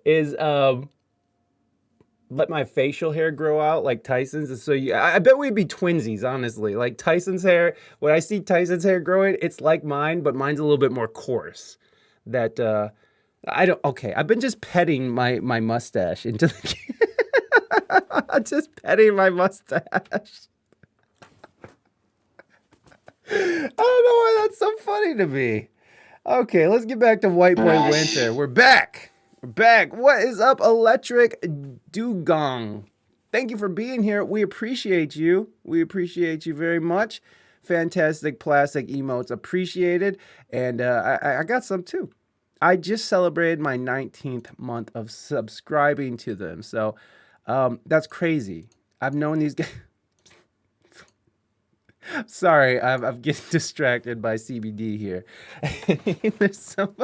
is let my facial hair grow out like Tyson's. And so I bet we'd be twinsies, honestly. Like Tyson's hair, when I see Tyson's hair growing, it's like mine, but mine's a little bit more coarse. That I don't. Okay, I've been just petting my mustache into the. Just petting my mustache. I don't know why that's so funny to me. Okay, let's get back to White Boy Winter. We're back. We're back. What is up, Electric Dugong? Thank you for being here. We appreciate you. We appreciate you very much. Fantastic plastic emotes appreciated. And I got some too. I just celebrated my 19th month of subscribing to them. So that's crazy. I've known these guys. Sorry, I'm getting distracted by CBD here. There's some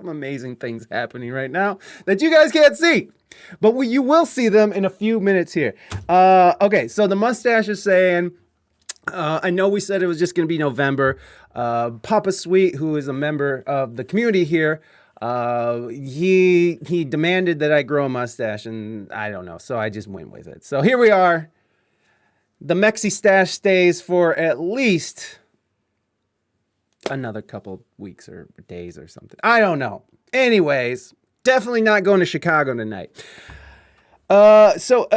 amazing things happening right now that you guys can't see, but you will see them in a few minutes here. Okay, so the mustache is saying, I know we said it was just going to be November. Papa Sweet, who is a member of the community here, he demanded that I grow a mustache, and I don't know, so I just went with it. So here we are. The Mexi stash stays for at least another couple weeks or days or something. I don't know. Anyways, definitely not going to Chicago tonight. So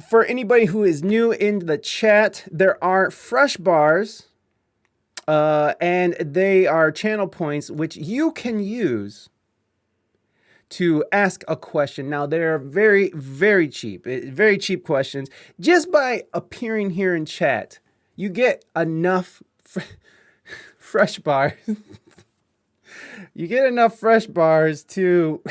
for anybody who is new in the chat, there are fresh bars, and they are channel points which you can use to ask a question. Now, they're very, very cheap questions. Just by appearing here in chat, you get enough fresh bars. You get enough fresh bars to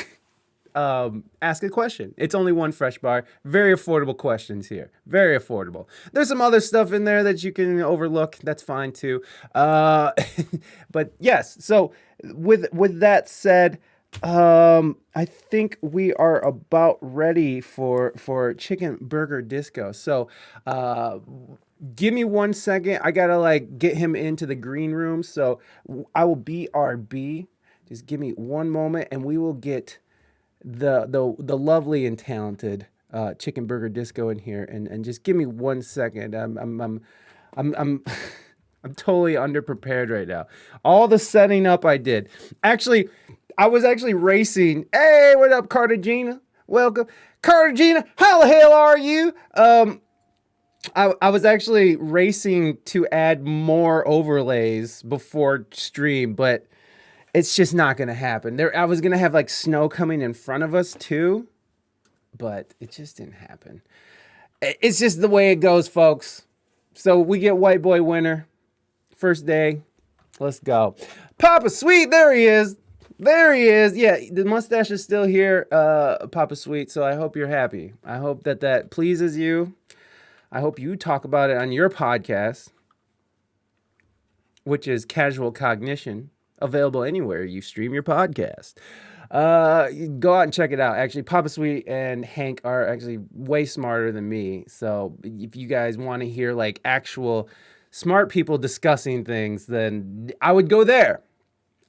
ask a question. It's only one fresh bar. Very affordable questions here. Very affordable. There's some other stuff in there that you can overlook. That's fine too. But yes, so with that said, I think we are about ready for Chickenburgerdisco. So, give me 1 second. I gotta get him into the green room. So I will BRB. Just give me one moment, and we will get the lovely and talented Chickenburgerdisco in here. And just give me 1 second. I'm I'm totally underprepared right now. All the setting up I did. Actually, I was actually racing. Hey, what up, Cartagena? Welcome. Cartagena, how the hell are you? I was actually racing to add more overlays before stream, but it's just not going to happen. I was going to have snow coming in front of us too, but it just didn't happen. It's just the way it goes, folks. So we get White Boy Winter. First day. Let's go. Papa Sweet, there he is. There he is. Yeah, the mustache is still here, Papa Sweet, so I hope you're happy. I hope that pleases you. I hope you talk about it on your podcast, which is Casual Cognition, available anywhere you stream your podcast. Go out and check it out. Actually, Papa Sweet and Hank are actually way smarter than me, so if you guys want to hear actual smart people discussing things, then I would go there.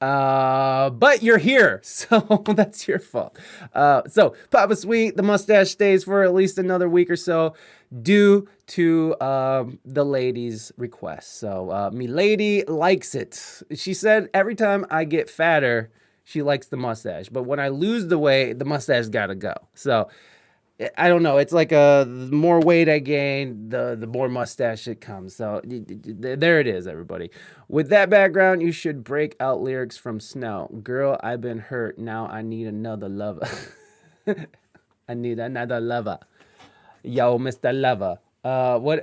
But you're here, so that's your fault. So Papa Sweet, the mustache stays for at least another week or so due to the lady's request. So me lady likes it. She said every time I get fatter, she likes the mustache. But when I lose the weight, the mustache gotta go. So I don't know. It's the more weight I gain, the more mustache it comes. So there it is, everybody. With that background, you should break out lyrics from Snow. Girl, I've been hurt. Now I need another lover. I need another lover. Yo, Mr. Lover.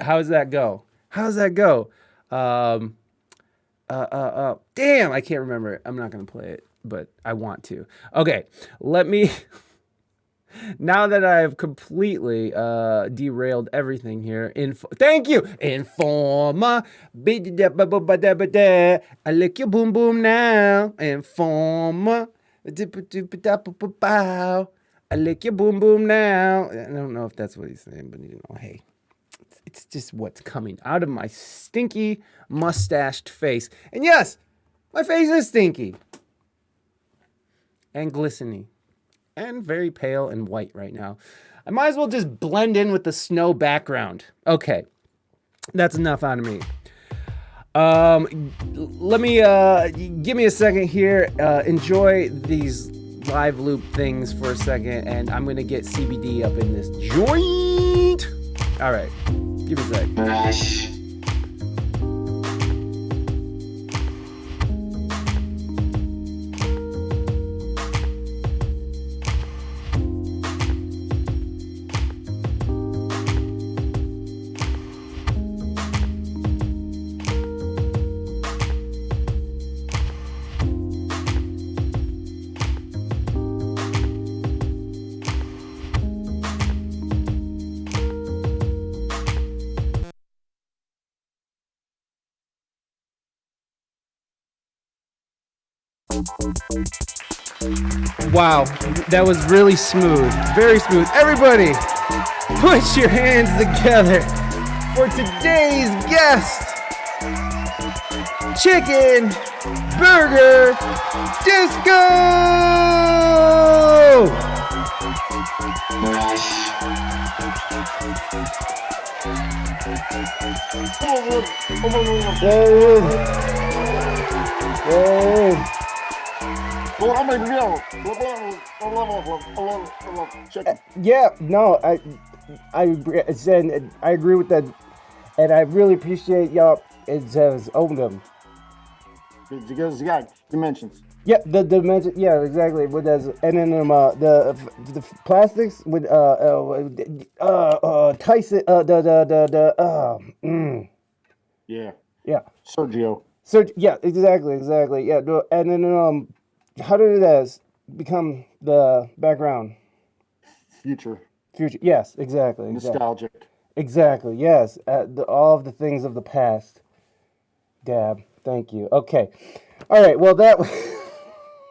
How's that go? How's that go? Damn, I can't remember it. I'm not gonna play it, but I want to. Okay, let me. Now that I've completely derailed everything here, thank you, Informa. I lick your boom boom now, Informa. I lick your boom boom now. I don't know if that's what he's saying, but hey, it's just what's coming out of my stinky mustached face. And yes, my face is stinky and glistening. and very pale and white right now. I might as well just blend in with the snow background. Okay, that's enough out of me. Let me give me a second here. Enjoy these live loop things for a second, and I'm gonna get CBD up in this joint. All right, give me a sec. Wow, that was really smooth, very smooth. Everybody, put your hands together for today's guest, Chickenburgerdisco! Yeah, no, I agree with that, and I really appreciate y'all. It says open them. Because you got dimensions. Yeah, the dimension. Yeah, exactly. With that, and then the plastics with Tyson. Yeah. Sergio. So yeah, exactly. Yeah, and then how did it become the background? Future. Yes, exactly. Nostalgic. Exactly. Yes. All of the things of the past. Dab. Thank you. Okay. All right. Well, that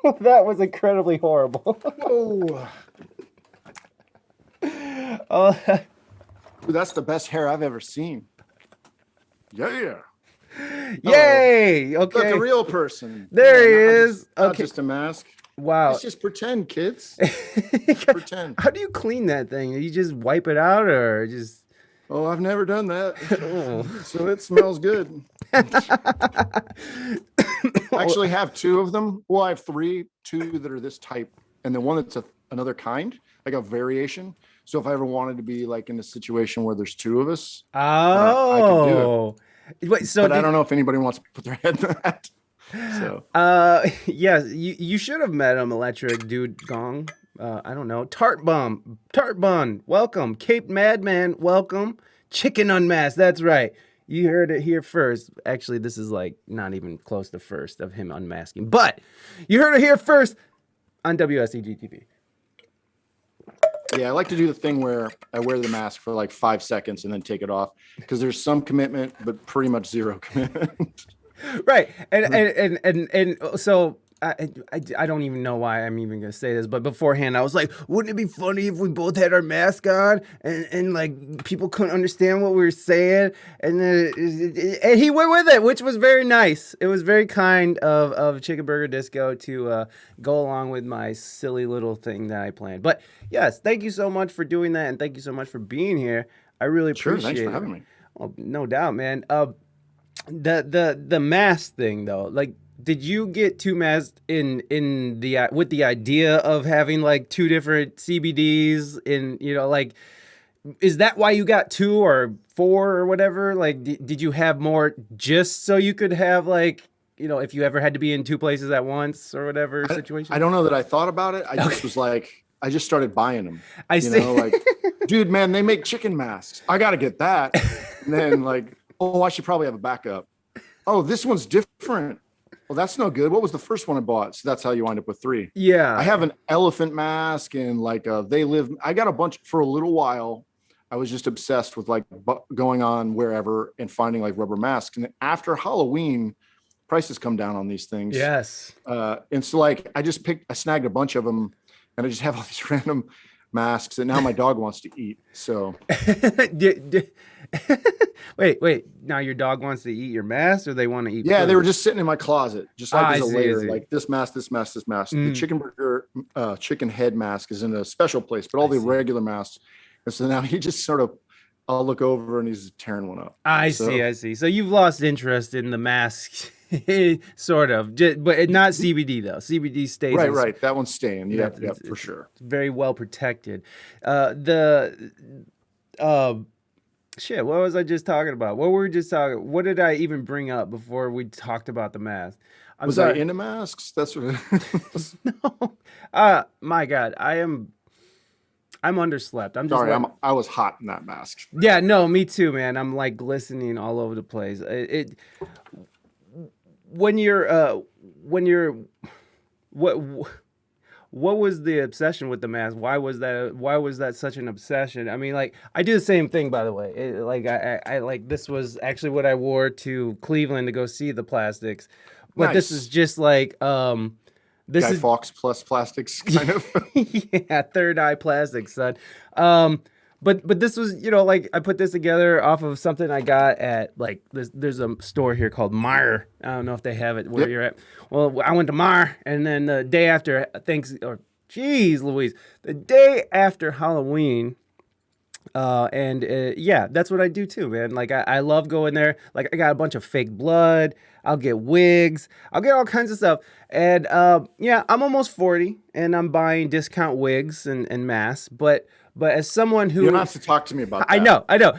was incredibly horrible. Oh. That's the best hair I've ever seen. Yeah. Yay! Okay. Like a real person. There he is. Not just a mask. Wow. Let's just pretend, kids. Pretend. How do you clean that thing? You just wipe it out or just... Oh, I've never done that. So it smells good. I actually have two of them. Well, I have two that are this type, and then one that's another kind, like a variation. So if I ever wanted to be like in a situation where there's two of us, I could do it. Wait, but I don't know if anybody wants to put their head in that. So yes, you should have met him, Electric Dude Gong. I don't know. Tart Bun, welcome. Cape Madman, welcome. Chicken Unmasked, that's right. You heard it here first. Actually, this is like not even close to first of him unmasking, but you heard it here first on WSEG TV. Yeah, I like to do the thing where I wear the mask for like 5 seconds and then take it off because there's some commitment, but pretty much zero commitment. Right, and so I don't even know why I'm even gonna say this, but beforehand I was like, wouldn't it be funny if we both had our mask on and like people couldn't understand what we were saying, and he went with it, which was very nice. It was very kind of Chickenburgerdisco to go along with my silly little thing that I planned. But yes, thank you so much for doing that, and thank you so much for being here. I really appreciate it. Sure, thanks for having me. Oh, no doubt, man. The mask thing though, like, did you get two masks in the with the idea of having like two different CBDs in, like, is that why you got two or four or whatever? Like, did you have more just so you could have like, if you ever had to be in two places at once or whatever situation? I don't know that I thought about it. I just was like, I just started buying them. I see. Like, dude, man, they make chicken masks. I got to get that. And then like, oh, I should probably have a backup. Oh, this one's different. Well, that's no good. What was the first one I bought? So that's how you wind up with three. Yeah. I have an elephant mask and like I got a bunch for a little while. I was just obsessed with like going on wherever and finding like rubber masks. And after Halloween, prices come down on these things. Yes. And so like I snagged a bunch of them and I just have all these random masks that now my dog wants to eat. So wait. Now your dog wants to eat your mask, or they want to eat? yeah, food? they were just sitting in my closet, just like I as a see, layer, like this mask, this mask, this mask. The Chickenburger chicken head mask is in a special place, but all the regular masks. And so now he just sort of, I'll look over and he's tearing one up. I see. So you've lost interest in the mask, sort of, but not CBD though. CBD stays right. That one's staying. Yeah, for sure. It's very well protected. Shit, what was I just talking about? What were we just talking? What did I even bring up before we talked about the mask? Was I into masks? That's what. No. My God, I'm underslept. I'm just sorry. I was hot in that mask. Yeah, no, me too, man. I'm like glistening all over the place. When you're what was the obsession with the mask? Why was that such an obsession? I mean, like, I do the same thing, by the way. I like, this was actually what I wore to Cleveland to go see the Plastics, but nice. This is just like this Guy is Fawkes plus plastics, kind of. yeah, third eye plastics, son. But this was, like, I put this together off of something I got at, like, there's a store here called Meijer. I don't know if they have it where you're at. Well, I went to Meijer, and then the day after the day after Halloween, yeah, that's what I do too, man. Like, I love going there. Like, I got a bunch of fake blood. I'll get wigs. I'll get all kinds of stuff. And yeah, I'm almost 40, and I'm buying discount wigs and masks. But as someone who, you don't have to talk to me about that. I know.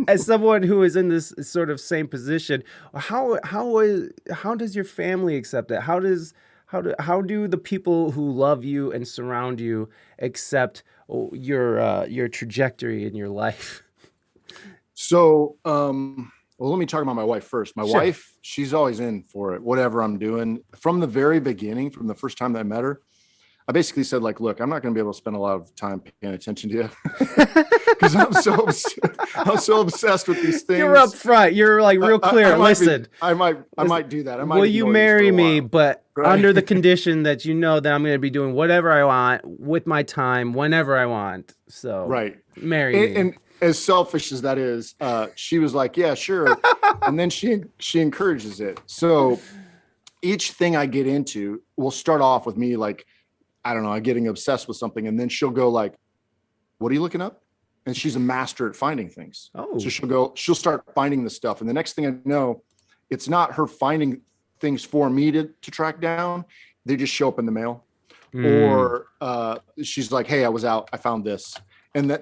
As someone who is in this sort of same position, how does your family accept it? How do the people who love you and surround you accept your trajectory in your life? So, well, let me talk about my wife first. My wife, she's always in for it, whatever I'm doing. From the very beginning, from the first time that I met her, I basically said, like, look, I'm not going to be able to spend a lot of time paying attention to you because I'm so obsessed with these things. You're up front. You're like real clear. Listen, I might do that. Will you marry me? But under the condition that that I'm going to be doing whatever I want with my time, whenever I want. So marry me. And as selfish as that is, she was like, yeah, sure. And then she encourages it. So each thing I get into will start off with me, like, I don't know, I'm getting obsessed with something. And then she'll go like, what are you looking up? And she's a master at finding things. Oh. So she'll start finding the stuff. And the next thing I know, it's not her finding things for me to track down. They just show up in the mail. Or she's like, hey, I was out, I found this. And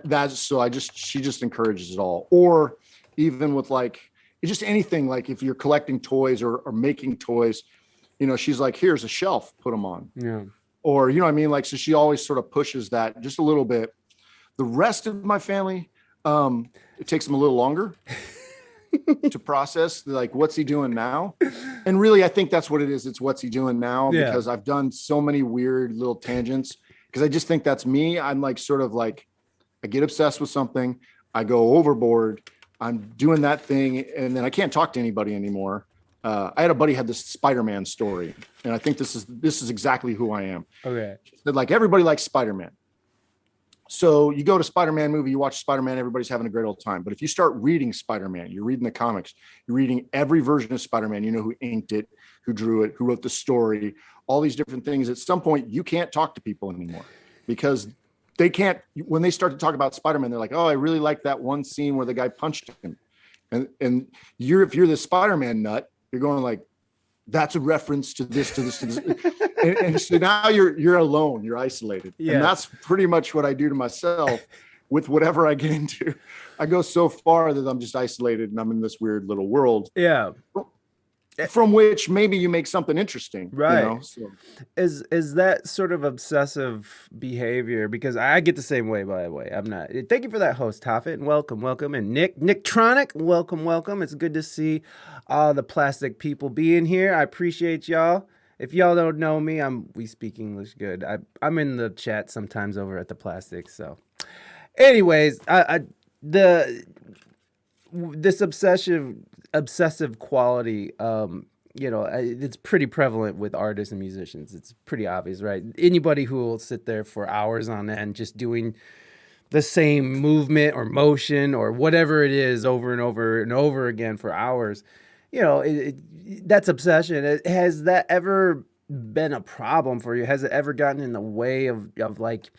she just encourages it all. Or even with like, it's just anything, like if you're collecting toys or making toys, she's like, here's a shelf, put them on. Yeah. Or, you know what I mean? Like, so she always sort of pushes that just a little bit. The rest of my family, it takes them a little longer to process, like, what's he doing now? And really, I think that's what it is. It's what's he doing now, because I've done so many weird little tangents, because I just think that's me. I'm like, sort of like, I get obsessed with something, I go overboard, I'm doing that thing, and then I can't talk to anybody anymore. I had a buddy had this Spider-Man story, and I think this is exactly who I am. Okay. That, like, everybody likes Spider-Man. So you go to Spider-Man movie, you watch Spider-Man, everybody's having a great old time. But if you start reading Spider-Man, you're reading the comics, you're reading every version of Spider-Man, you know who inked it, who drew it, who wrote the story, all these different things. At some point, you can't talk to people anymore, because they can't, when they start to talk about Spider-Man, they're like, oh, I really like that one scene where the guy punched him. And if you're the Spider-Man nut, you're going like, that's a reference to this, to this, to this. and so now you're alone, you're isolated. Yeah. And that's pretty much what I do to myself with whatever I get into. I go so far that I'm just isolated and I'm in this weird little world. Yeah. From which maybe you make something interesting. Right. So. Is that sort of obsessive behavior? Because I get the same way, by the way. I'm not. Thank you for that, host Toffet, and welcome. And Nicktronic, welcome. It's good to see all the plastic people being here. I appreciate y'all. If y'all don't know me, We Speak English Good. I'm in the chat sometimes over at the Plastics. So, anyways, this obsessive quality, it's pretty prevalent with artists and musicians. It's pretty obvious, right? Anybody who will sit there for hours on end just doing the same movement or motion or whatever it is over and over and over again for hours, that's obsession. Has that ever been a problem for you? Has it ever gotten in the way of like,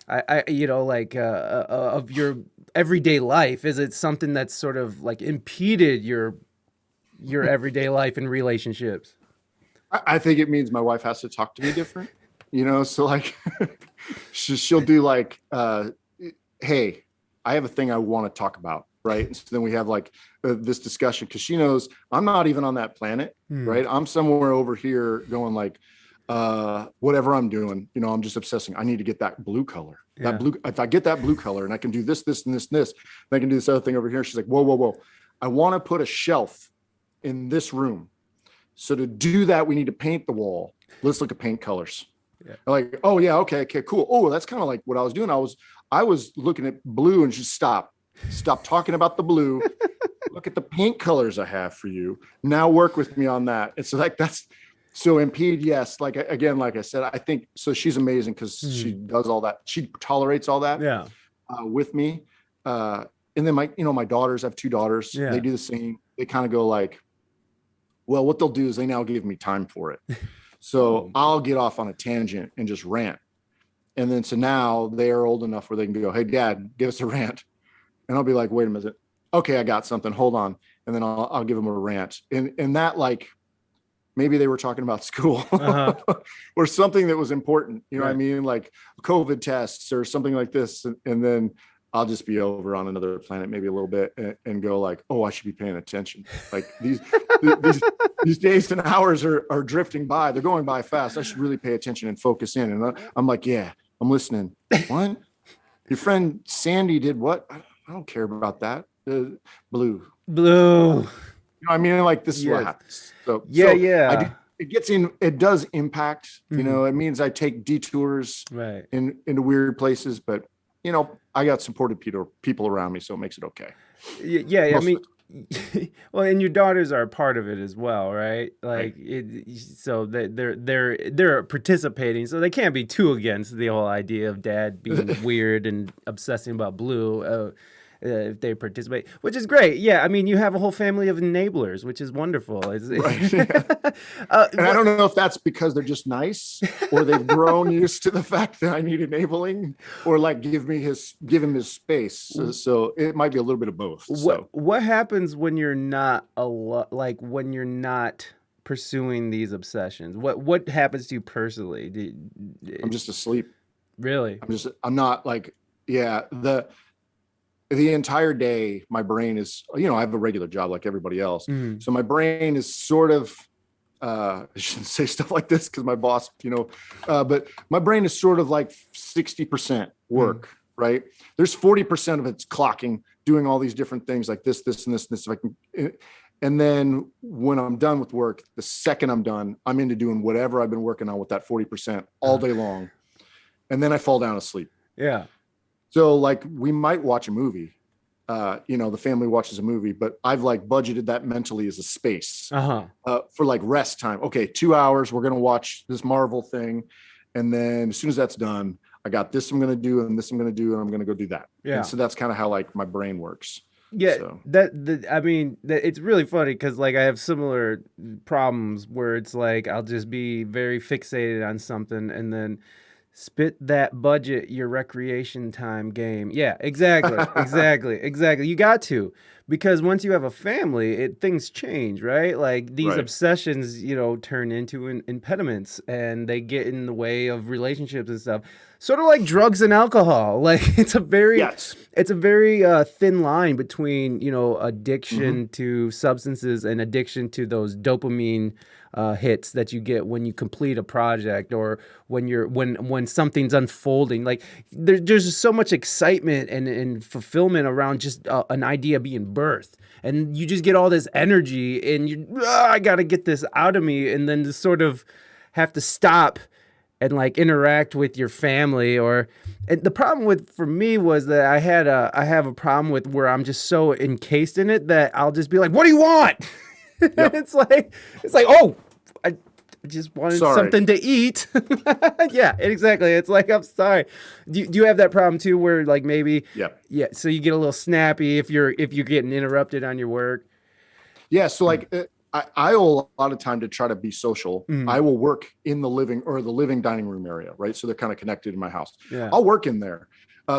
of your everyday life? Is it something that's sort of like impeded your everyday life and relationships? I think it means my wife has to talk to me different, so like she'll do like, hey, I have a thing I want to talk about. Right. And so then we have like this discussion because she knows I'm not even on that planet. Right. I'm somewhere over here going like, whatever I'm doing, I'm just obsessing. I need to get that blue color, that blue. If I get that blue color and I can do this, this, and this, and this, then I can do this other thing over here. She's like, whoa, whoa, whoa. I want to put a shelf in this room. So to do that, we need to paint the wall. Let's look at paint colors. Yeah. Like, oh yeah. Okay, cool. Oh, that's kind of like what I was doing. I was looking at blue and just stop talking about the blue. Look at the paint colors I have for you. Now work with me on that. It's like, that's so impede. Yes. Like, again, like I said, I think so. She's amazing because she does all that. She tolerates all that with me. And then my daughters, I have 2 daughters. Yeah. They do the same. They kind of go like, well, what they'll do is they now give me time for it. So I'll get off on a tangent and just rant. And then so now they are old enough where they can go, hey, Dad, give us a rant. And I'll be like, wait a minute. Okay, I got something. Hold on. And then I'll give them a rant. And that, like, maybe they were talking about school or something that was important. You know what I mean? Like COVID tests or something like this. And then I'll just be over on another planet, maybe a little bit, and go like, oh, I should be paying attention. Like these days and hours are drifting by. They're going by fast. I should really pay attention and focus in. And I'm like, yeah, I'm listening. What? Your friend Sandy did what? I don't care about that. Blue. I mean, like, this is what happens. So it does impact, it means I take detours into weird places, but I got supportive people around me, so it makes it okay. Yeah. I mean, well, and your daughters are a part of it as well, right? Like, so they're participating, so they can't be too against the whole idea of Dad being weird and obsessing about blue. If they participate, which is great. Yeah, I mean, you have a whole family of enablers, which is wonderful. Right. And I don't know if that's because they're just nice or they've grown used to the fact that I need enabling, or like give him his space. So it might be a little bit of both. What happens when you're not when you're not pursuing these obsessions? What happens to you personally? I'm just asleep. Really? I'm not like, the entire day, my brain is, I have a regular job like everybody else. So my brain is sort of, I shouldn't say stuff like this because my boss, but my brain is sort of like 60% work, right? There's 40% of it's clocking, doing all these different things like this, and this. If I can, and then when I'm done with work, the second I'm done, I'm into doing whatever I've been working on with that 40% all day long. And then I fall down asleep. Yeah. So like we might watch a movie, the family watches a movie, but I've like budgeted that mentally as a space for like rest time. Okay, 2 hours, we're going to watch this Marvel thing. And then as soon as that's done, I got this I'm going to do and this I'm going to do, and I'm going to go do that. Yeah. And so that's kind of how like my brain works. Yeah, so. It's really funny because like I have similar problems where it's like I'll just be very fixated on something and then spit that budget your recreation time game. Yeah, exactly. You got to, because once you have a family, things change, right? Like these obsessions, turn into impediments, and they get in the way of relationships and stuff. Sort of like drugs and alcohol. Like it's a very thin line between addiction to substances and addiction to those dopamine hits that you get when you complete a project, or when something's unfolding. Like there's just so much excitement and fulfillment around just an idea being birthed, and you just get all this energy, and I gotta get this out of me, and then just sort of have to stop and like interact with your family. And the problem for me was that I have a problem with where I'm just so encased in it that I'll just be like, what do you want? Yep. it's like, oh, I just wanted Sorry. something to eat. Yeah, exactly. It's like, I'm sorry. Do you have that problem too, where like maybe, Yep. yeah, so you get a little snappy if you're getting interrupted on your work? Yeah. So like I owe a lot of time to try to be social. Mm. I will work in the living dining room area, right? So they're kind of connected in my house. Yeah. I'll work in there.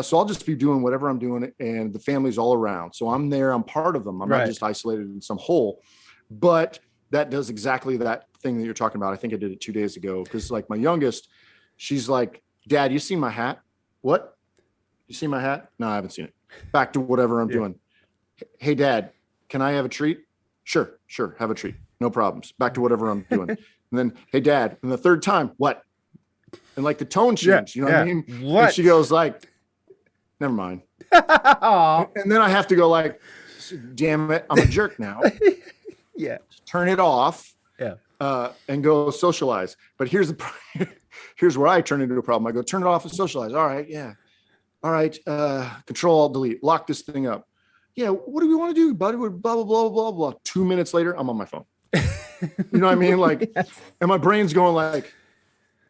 So I'll just be doing whatever I'm doing, and the family's all around. So I'm there. I'm part of them. I'm Right. not just isolated in some hole. But that does exactly that thing that you're talking about. I think I did it 2 days ago because like my youngest, she's like, "Dad, you seen my hat? What? You see my hat? No, I haven't seen it." Back to whatever I'm doing. Hey, Dad, can I have a treat? Sure, have a treat. No problems. Back to whatever I'm doing. And then, hey, Dad, and the third time, what? And like the tone changed, you know what I mean? What? And she goes like, never mind. And then I have to go like, damn it, I'm a jerk now. Yeah. Turn it off. Yeah. And go socialize. But here's where I turn into a problem. I go, turn it off and socialize. All right, yeah. All right, Control Alt Delete. Lock this thing up. Yeah, what do we want to do, buddy? Blah, blah, blah, blah, blah. 2 minutes later, I'm on my phone. You know what I mean? Like, yes. And my brain's going like,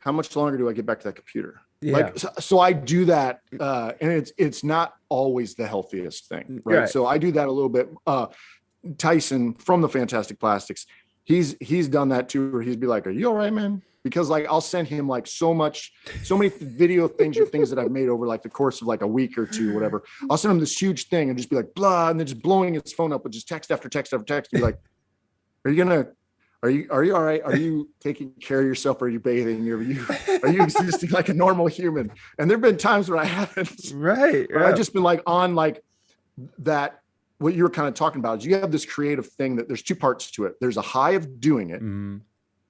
how much longer do I get back to that computer? Yeah. Like, so I do that, and it's not always the healthiest thing, right? So I do that a little bit. Tyson from the Fantastic Plastics, he's done that too, where he'd be like, "Are you all right, man?" Because like I'll send him like so many video things or things that I've made over like the course of like a week or two, whatever. I'll send him this huge thing and just be like, blah, and then just blowing his phone up with just text after text after text. Be like, are you all right? Are you taking care of yourself? Are you bathing? Are you existing like a normal human? And there've been times where I haven't. Right. I've just been like on like that. What you were kind of talking about is you have this creative thing that there's two parts to it. There's a high of doing it. Mm-hmm.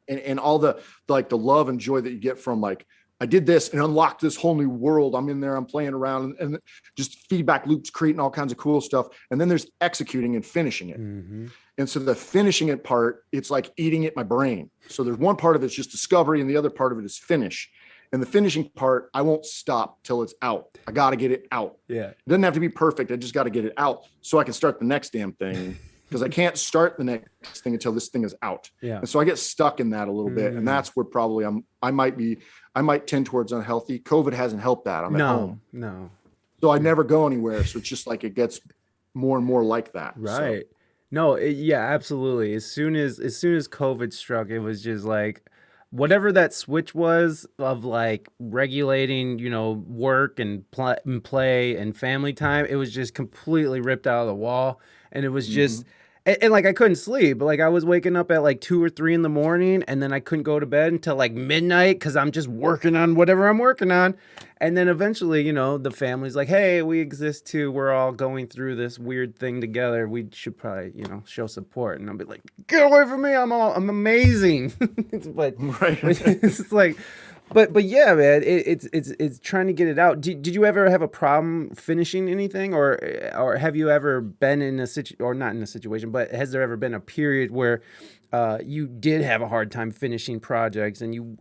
And all the like the love and joy that you get from like, I did this and unlocked this whole new world. I'm in there, I'm playing around and just feedback loops, creating all kinds of cool stuff. And then there's executing and finishing it. Mm-hmm. And so the finishing it part, it's like eating at my brain. So there's one part of it's just discovery and the other part of it is finish. And the finishing part, I won't stop till it's out. I got to get it out. Yeah. It doesn't have to be perfect. I just got to get it out so I can start the next damn thing. Because I can't start the next thing until this thing is out. Yeah. And so I get stuck in that a little bit. And that's where probably I might tend towards unhealthy. COVID hasn't helped that. I'm at home. No. So I never go anywhere. So it's just like it gets more and more like that. Right. So. No, yeah, absolutely. As soon as COVID struck, it was just like whatever that switch was of like regulating, work and play and family time, it was just completely ripped out of the wall. And it was just, and like I couldn't sleep, but like I was waking up at like 2 or 3 in the morning, and then I couldn't go to bed until like midnight because I'm just working on whatever I'm working on. And then eventually, the family's like, "Hey, we exist too. We're all going through this weird thing together. We should probably, show support." And I'll be like, "Get away from me! I'm amazing." But right. It's like. But yeah, man, it's trying to get it out. Did you ever have a problem finishing anything, or have you ever been in a or not in a situation, but has there ever been a period where you did have a hard time finishing projects and you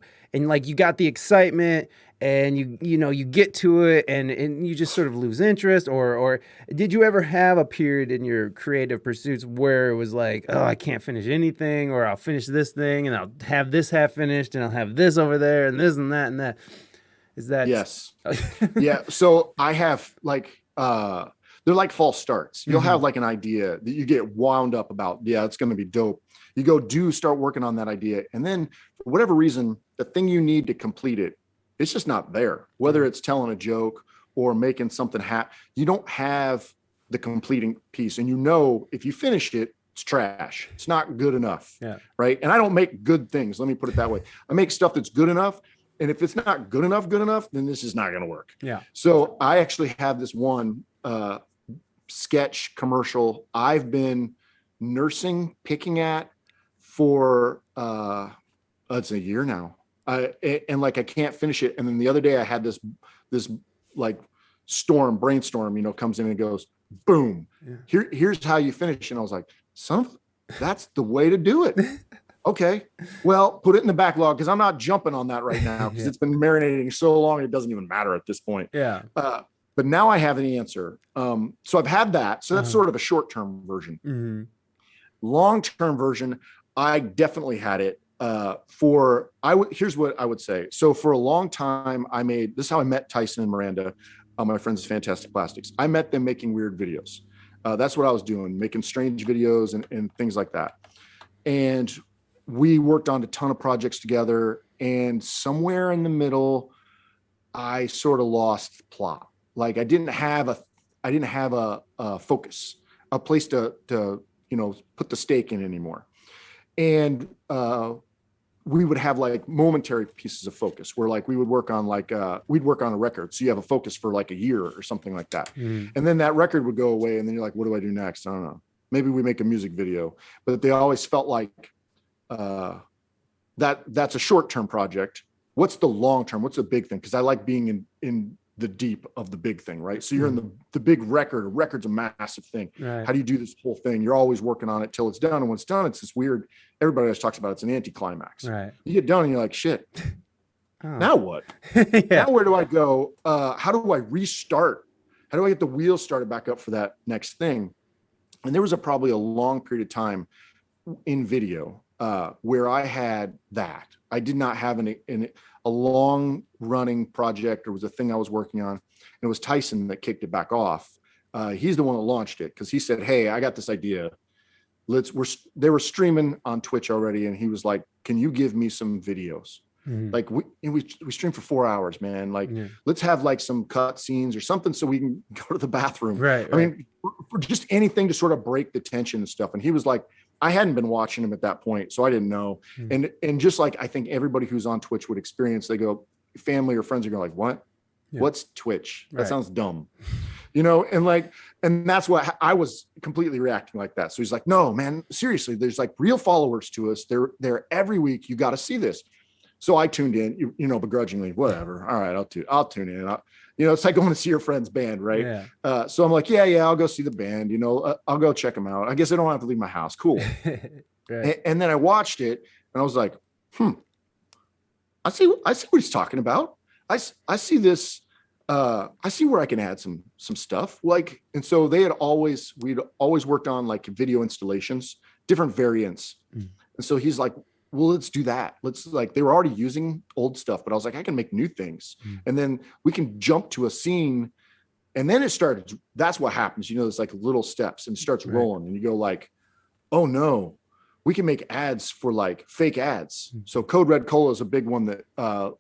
got the excitement and you get to it and you just sort of lose interest, or did you ever have a period in your creative pursuits where it was like, oh, I can't finish anything, or I'll finish this thing and I'll have this half finished and I'll have this over there and this and that and that? Is that? Yes. Yeah. So I have like, they're like false starts. You'll have like an idea that you get wound up about. Yeah, it's going to be dope. You go start working on that idea. And then for whatever reason, the thing you need to complete it, it's just not there. Whether it's telling a joke or making something happen, you don't have the completing piece. And if you finish it, it's trash. It's not good enough. Yeah. Right. And I don't make good things. Let me put it that way. I make stuff that's good enough. And if it's not good enough, then this is not going to work. Yeah. So I actually have this one sketch commercial I've been picking at for it's a year now. And like I can't finish it. And then the other day I had this like brainstorm, comes in and goes, boom. Yeah. Here's how you finish. And I was like, that's the way to do it. Okay, well, put it in the backlog because I'm not jumping on that right now because it's been marinating so long it doesn't even matter at this point. Yeah. But now I have an answer. So I've had that. So that's sort of a short-term version. Mm-hmm. long-term version, I definitely had it. Here's what I would say. So for a long time, this is how I met Tyson and Miranda, my friends at Fantastic Plastics. I met them making weird videos. That's what I was doing, making strange videos and things like that. And we worked on a ton of projects together. And somewhere in the middle, I sort of lost plot. Like I didn't have a focus, a place to put the stake in anymore. And we would have like momentary pieces of focus where like we would work on we'd work on a record. So you have a focus for like a year or something like that. And then that record would go away. And then you're like, what do I do next? I don't know. Maybe we make a music video, but they always felt like that's a short-term project. What's the long-term? What's the big thing? Because I like being in the deep of the big thing, right? So you're in the big record. A record's a massive thing. Right. How do you do this whole thing? You're always working on it till it's done. And when it's done, it's this weird, everybody always talks about it's an anticlimax. Right. You get done and you're like, shit, now what? Now where do I go? How do I restart? How do I get the wheels started back up for that next thing? And there was probably a long period of time in video where I had that. I did not have a long running project or was a thing I was working on. And it was Tyson that kicked it back off. He's the one that launched it because he said, hey, I got this idea. They were streaming on Twitch already. And he was like, can you give me some videos? Like we stream for 4 hours, man. Like, let's have like some cut scenes or something so we can go to the bathroom. Right. I mean, for just anything to sort of break the tension and stuff. And he was like, I hadn't been watching him at that point, so I didn't know. And just like I think everybody who's on Twitch would experience, they go, family or friends are going like, what? Yeah. What's Twitch? That sounds dumb. And that's why I was completely reacting like that. So he's like, no, man, seriously, there's like real followers to us. They're every week. You got to see this. So I tuned in, begrudgingly, whatever. All right, I'll tune in. It's like going to see your friend's band, right? Yeah. So I'm like, yeah, I'll go see the band. I'll go check them out. I guess I don't have to leave my house. Cool. Right. And then I watched it, and I was like, I see what he's talking about. I see this. I see where I can add some stuff. Like, and so we'd always worked on like video installations, different variants. And so he's like, well, let's do that. They were already using old stuff, but I was like, I can make new things. And then we can jump to a scene. And then it started, that's what happens. There's like little steps and it starts rolling and you go like, oh no, we can make ads for like fake ads. So Code Red Cola is a big one that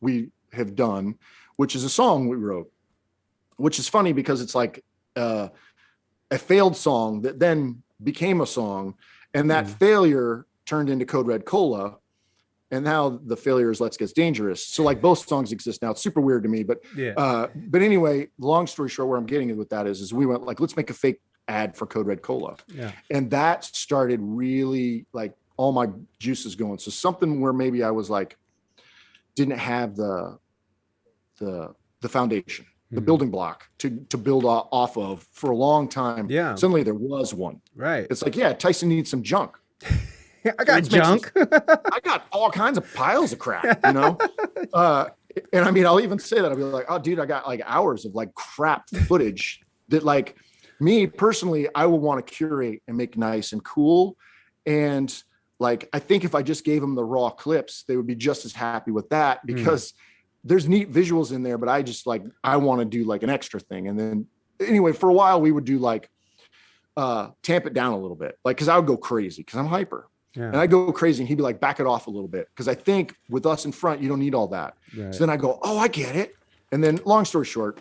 we have done, which is a song we wrote, which is funny because it's like a failed song that then became a song. And that failure turned into Code Red Cola. And now the failure is Let's Get Dangerous. So like both songs exist now. It's super weird to me, but anyway, long story short, where I'm getting with that is we went like, let's make a fake ad for Code Red Cola. Yeah. And that started really like all my juices going. So something where maybe I was like, didn't have the foundation, the building block to build off of for a long time. Yeah. Suddenly there was one. Right. It's like, Tyson needs some junk. I got junk. I got all kinds of piles of crap, and I mean, I'll even say that I'll be like, oh dude, I got like hours of like crap footage that like me personally, I will want to curate and make nice and cool. And like, I think if I just gave them the raw clips, they would be just as happy with that because there's neat visuals in there, but I want to do like an extra thing. And then anyway, for a while we would do like, tamp it down a little bit. Like, cause I would go crazy cause I'm hyper. Yeah. And I go crazy and he'd be like, back it off a little bit. Cause I think with us in front, you don't need all that. Right. So then I go, oh, I get it. And then long story short,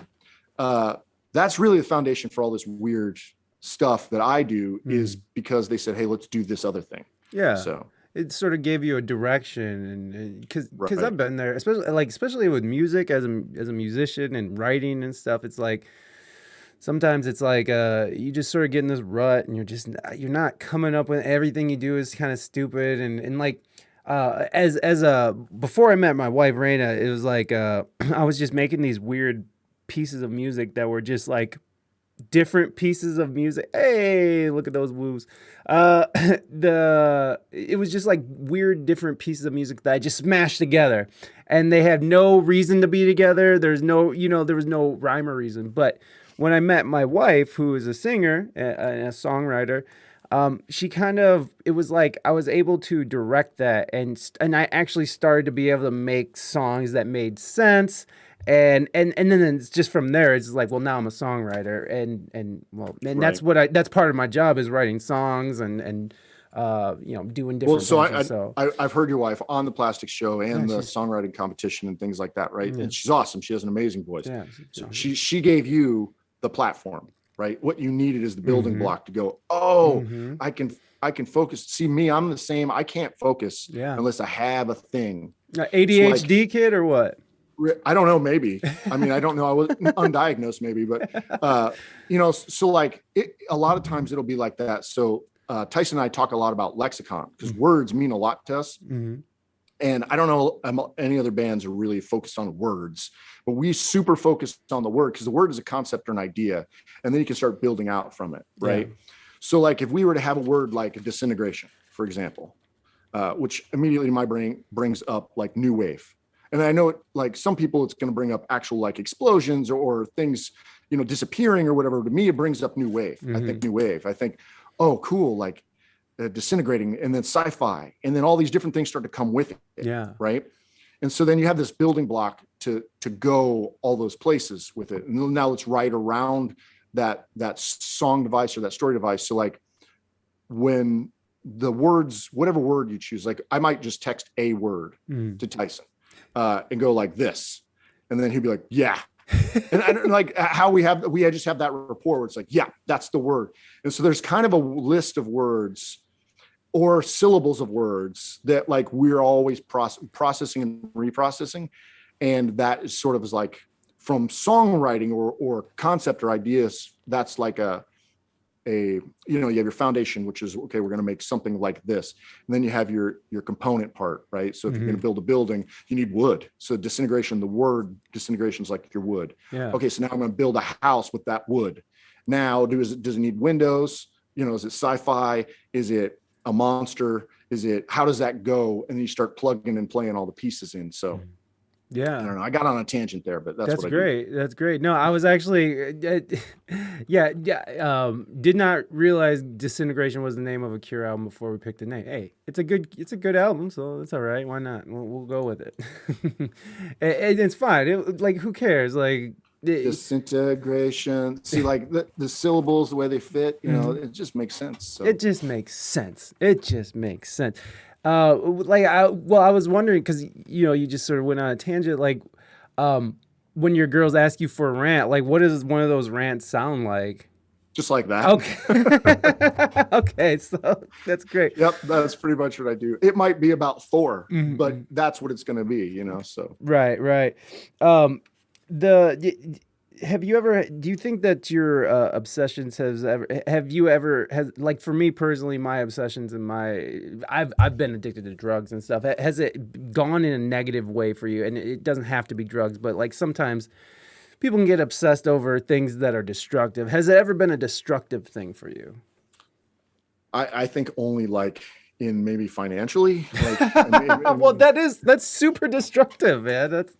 that's really the foundation for all this weird stuff that I do is because they said, hey, let's do this other thing. Yeah. So it sort of gave you a direction and cause I've been there, especially with music as a musician and writing and stuff. It's like, sometimes it's like you just sort of get in this rut and you're not coming up with everything you do is kind of stupid and like before I met my wife Reina, it was like I was just making these weird pieces of music that were just like different pieces of music. Hey, look at those woos. It was just like weird different pieces of music that I just smashed together and they had no reason to be together. There's no, there was no rhyme or reason, but when I met my wife, who is a singer and a songwriter, she kind of, it was like I was able to direct that, and I actually started to be able to make songs that made sense. And then it's just from there, it's like, well, now I'm a songwriter, and Right. that's part of my job, is writing songs and doing Well, different so things. And so I've heard your wife on the plastic show yeah, and the she's songwriting competition and things like that, right? yeah, And she's awesome. She has an amazing voice. yeah, So she gave you the platform, right? What you needed is the building mm-hmm, block to go, oh, mm-hmm, I can focus. See me, I'm the same. I can't focus yeah. unless I have a thing. So like, ADHD kid or what? I don't know, maybe. I mean, I don't know. I was undiagnosed maybe, but so like a lot of times it'll be like that. So Tyson and I talk a lot about lexicon because words mean a lot to us. Mm-hmm. And I don't know any other bands are really focused on words, but we super focused on the word because the word is a concept or an idea, and then you can start building out from it, right? Yeah. So like if we were to have a word like a disintegration, for example, which immediately my brain brings up like new wave. And I know like some people, it's going to bring up actual like explosions or things, disappearing or whatever. To me, it brings up new wave. Mm-hmm. I think new wave. I think, oh, cool. Like disintegrating, and then sci-fi, and then all these different things start to come with it. Yeah. Right. And so then you have this building block to go all those places with it. And now let's write around that song device or that story device. So like when the words, whatever word you choose, like I might just text a word to Tyson and go like this, and then he'd be like, yeah. And I don't like how we just have that rapport where it's like, yeah, that's the word. And so there's kind of a list of words or syllables of words that like we're always processing and reprocessing. And that is sort of is like from songwriting or concept or ideas, that's like you have your foundation, which is, okay, we're going to make something like this. And then you have your component part, right? So if you're going to build a building, you need wood. So disintegration, the word disintegration is like your wood. Yeah. Okay. So now I'm going to build a house with that wood. Now, does it need windows? Is it sci-fi? Is it a monster? How does that go? And then you start plugging and playing all the pieces in. So yeah, I don't know. I got on a tangent there, but that's what great. I do. That's great. No, I was actually, did not realize Disintegration was the name of a Cure album before we picked the name. Hey, it's a good album, so it's all right. Why not? We'll go with it. And it's fine. Who cares? Like disintegration. See, like the syllables, the way they fit, it just makes sense. So. It just makes sense. I was wondering because you just sort of went on a tangent. Like, when your girls ask you for a rant, like, what does one of those rants sound like? Just like that. Okay. Okay, so that's great. Yep, that's pretty much what I do. It might be about Thor, but that's what it's going to be, So right. Do you think that your obsessions has like, for me personally, my obsessions and I've been addicted to drugs and stuff. Has it gone in a negative way for you? And it doesn't have to be drugs, but like sometimes people can get obsessed over things that are destructive. Has it ever been a destructive thing for you? I think only like in maybe financially. Like, well, that's super destructive, man. It's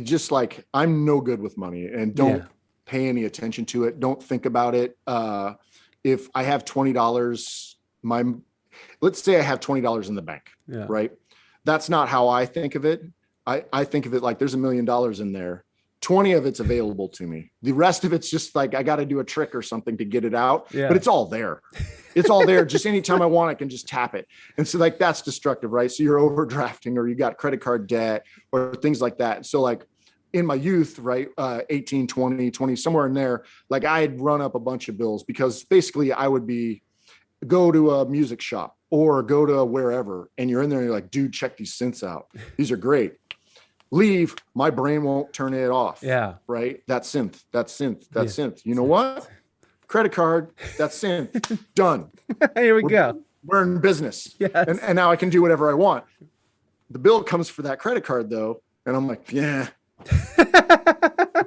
just like I'm no good with money and don't pay any attention to it. Don't think about it. If I have $20, let's say I have $20 in the bank, right? That's not how I think of it. I think of it like there's $1 million in there. 20 of it's available to me. The rest of it's just like I got to do a trick or something to get it out, but it's all there. It's all there. Just anytime I want, I can just tap it. And so like that's destructive, right? So you're overdrafting or you got credit card debt or things like that. So like in my youth, right, 18, 20, somewhere in there, like I had run up a bunch of bills because basically I would go to a music shop or go to wherever, and you're in there and you're like, dude, check these synths out. These are great. Leave, my brain won't turn it off. Yeah. Right? That's synth. You know what? Credit card, that's synth. Done. Here we go. We're in business. Yes. And now I can do whatever I want. The bill comes for that credit card though. And I'm like, yeah.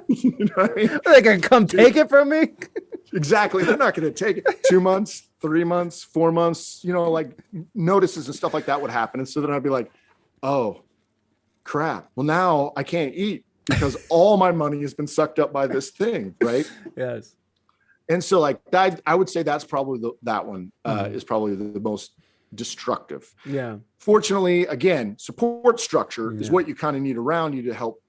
You know what I mean? Are they gonna come take it from me? Exactly. They're not going to take it. 2 months, 3 months, 4 months, like notices and stuff like that would happen. And so then I'd be like, oh, crap. Well, now I can't eat because all my money has been sucked up by this thing. Right. Yes. And so like that, I would say that's probably that one is probably the most destructive. Yeah. Fortunately, again, support structure is what you kind of need around you to help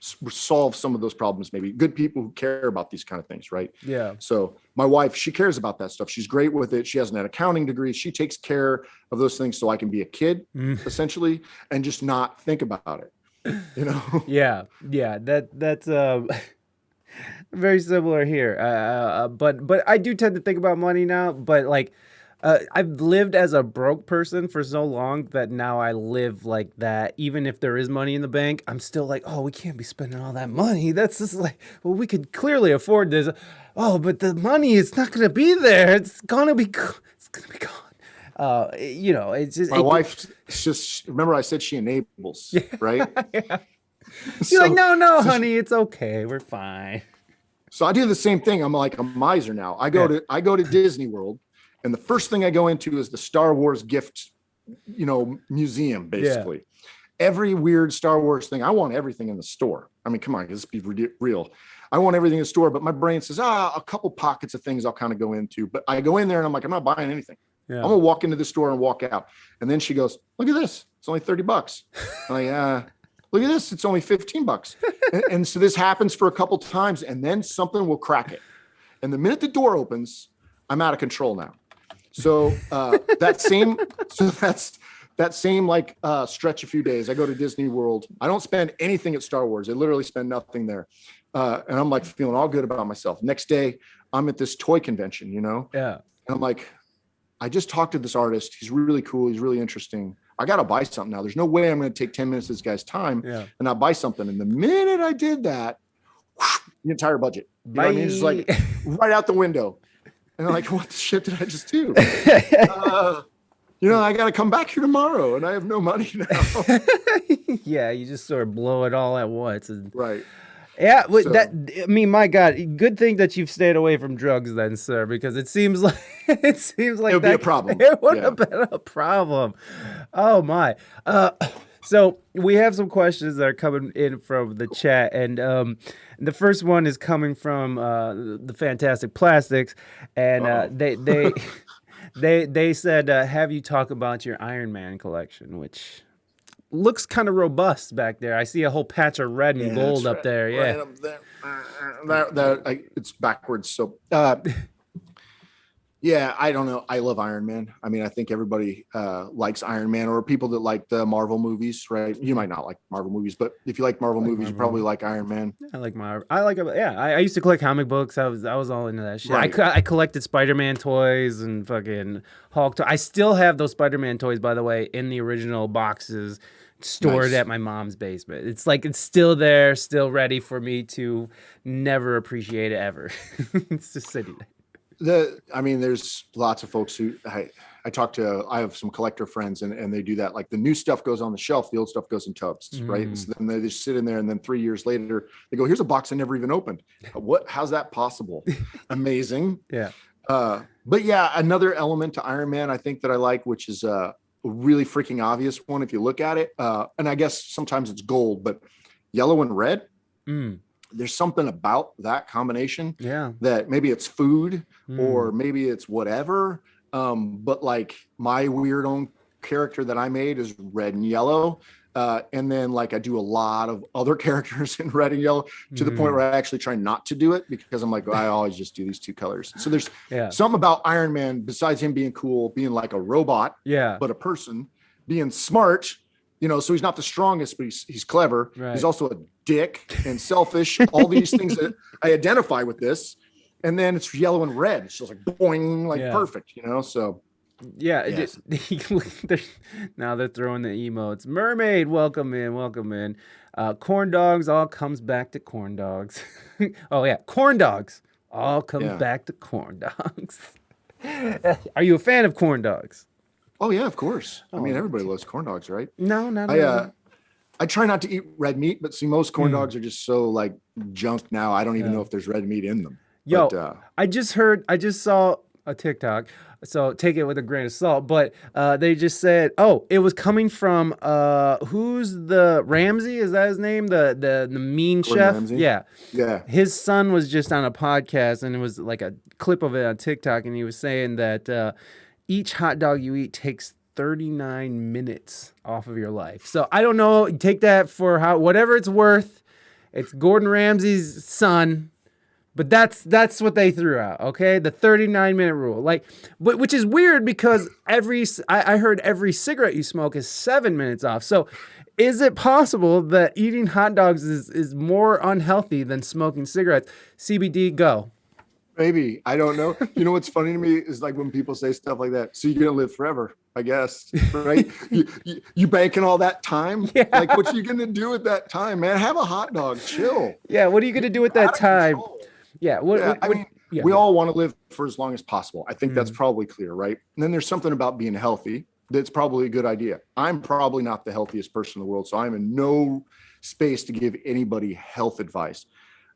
solve some of those problems. Maybe good people who care about these kind of things, right? Yeah. So my wife, she cares about that stuff. She's great with it. She has an accounting degree. She takes care of those things so I can be a kid, essentially, and just not think about it. You know? Yeah. That's very similar here. But I do tend to think about money now. But like, I've lived as a broke person for so long that now I live like that. Even if there is money in the bank, I'm still like, oh, we can't be spending all that money. That's just like, well, we could clearly afford this. Oh, but the money is not gonna be there. It's gonna be gone. You know, it's just my wife. Just remember, I said she enables, right? Yeah. She's like, no, honey, it's okay. We're fine. So I do the same thing. I'm like a miser now. I go to Disney World, and the first thing I go into is the Star Wars gift, museum, basically. Yeah. Every weird Star Wars thing. I want everything in the store. I mean, come on, let's be real. I want everything in the store, but my brain says, a couple pockets of things I'll kind of go into. But I go in there and I'm like, I'm not buying anything. Yeah. I'm gonna walk into the store and walk out. And then she goes, look at this. It's only $30. I'm like, look at this. It's only $15. and so this happens for a couple times, and then something will crack it. And the minute the door opens, I'm out of control now. So that same like stretch a few days, I go to Disney World. I don't spend anything at Star Wars. I literally spend nothing there. And I'm like feeling all good about myself. Next day, I'm at this toy convention, Yeah. And I'm like, I just talked to this artist. He's really cool. He's really interesting. I got to buy something now. There's no way I'm going to take 10 minutes of this guy's time and not buy something. And the minute I did that, the entire budget, you know what I mean? It's like right out the window. And I'm like, what the shit did I just do? I got to come back here tomorrow and I have no money now. Yeah. You just sort of blow it all at once. Right. Yeah, my God, good thing that you've stayed away from drugs then, sir, because it seems like it would be a problem. It would have been a problem. Oh my. So we have some questions that are coming in from the chat, and the first one is coming from the Fantastic Plastics, and they said, have you talk about your Iron Man collection, which looks kind of robust back there. I see a whole patch of red and gold up there. Yeah, right up there. It's backwards. So, I don't know. I love Iron Man. I mean, I think everybody likes Iron Man, or people that like the Marvel movies, right? You might not like Marvel movies, but if you like Marvel movies, you probably like Iron Man. I used to collect comic books. I was all into that shit. Right. I collected Spider-Man toys and fucking Hulk toys. I still have those Spider-Man toys, by the way, in the original boxes, stored at my mom's basement. It's like it's still there, still ready for me to never appreciate it ever. It's just sitting there. There's lots of folks who I talk to. I have some collector friends, and they do that. Like the new stuff goes on the shelf, the old stuff goes in tubs, right? So then they just sit in there, and then 3 years later, they go, "Here's a box I never even opened." How's that possible? Amazing. Yeah. But yeah, another element to Iron Man I think that I like, which is a really freaking obvious one if you look at it. And I guess sometimes it's gold, but yellow and red. There's something about that combination that maybe it's food or maybe it's whatever. But like my weird own character that I made is red and yellow. And then like I do a lot of other characters in red and yellow to the point where I actually try not to do it because I'm like, I always just do these two colors. So there's something about Iron Man, besides him being cool, being like a robot, but a person, being smart, so he's not the strongest, but he's clever. Right. He's also a dick and selfish, all these things that I identify with this. And then it's yellow and red. It's just like boing, like perfect, so. Yeah, yes. Now they're throwing the emotes. Mermaid, welcome in. Corn dogs, all comes back to corn dogs. Oh yeah, corn dogs, all comes back to corn dogs. Are you a fan of corn dogs? Oh yeah, of course. I mean, everybody loves corn dogs, right? No, not really. I try not to eat red meat, but see, most corn dogs are just so like junk now. I don't even know if there's red meat in them. Yo, I just saw a TikTok, so take it with a grain of salt. But they just said, oh, it was coming from who's the Ramsey? Is that his name? The mean Gordon chef? Ramsay? Yeah. Yeah. His son was just on a podcast, and it was like a clip of it on TikTok, and he was saying that each hot dog you eat takes 39 minutes off of your life. So I don't know. Take that for whatever it's worth. It's Gordon Ramsay's son. But that's what they threw out, okay? The 39-minute rule, which is weird because I heard every cigarette you smoke is 7 minutes off. So, is it possible that eating hot dogs is more unhealthy than smoking cigarettes? CBD, go. Maybe. I don't know. You know what's funny to me is like when people say stuff like that. So you're gonna live forever, I guess, right? you banking all that time. Yeah. Like, what you gonna do with that time, man? Have a hot dog, chill. Yeah. What are you gonna do with that time? Control. Yeah. We all want to live for as long as possible. I think that's probably clear, right? And then there's something about being healthy that's probably a good idea. I'm probably not the healthiest person in the world, so I'm in no space to give anybody health advice.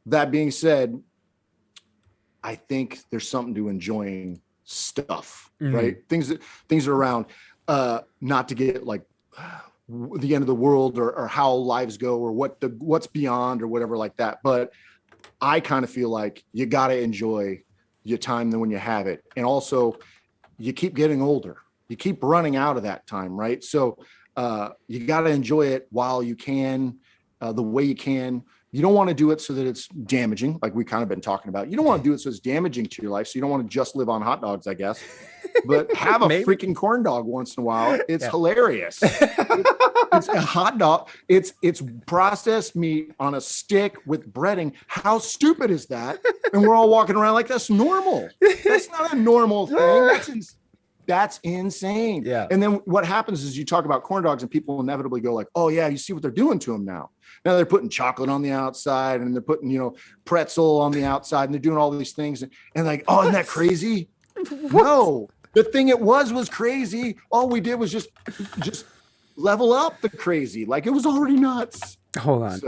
That being said, I think there's something to enjoying stuff, right? Things that are around, not to get like the end of the world or how lives go or what's beyond or whatever like that. But I kind of feel like you got to enjoy your time when you have it. And also you keep getting older, you keep running out of that time. Right. So you got to enjoy it while you can, the way you can. You don't want to do it so that it's damaging. Like we kind of been talking about, you don't want to do it so it's damaging to your life. So you don't want to just live on hot dogs, I guess, but have a freaking corn dog once in a while. It's hilarious. It's a hot dog. It's processed meat on a stick with breading. How stupid is that? And we're all walking around like that's normal. That's not a normal thing. That's insane. Yeah. And then what happens is you talk about corn dogs and people inevitably go like, oh yeah, you see what they're doing to them now. Now they're putting chocolate on the outside and they're putting, pretzel on the outside and they're doing all these things. And like, oh, isn't that crazy? No, the thing it was crazy. All we did was just level up the crazy. Like it was already nuts. Hold on.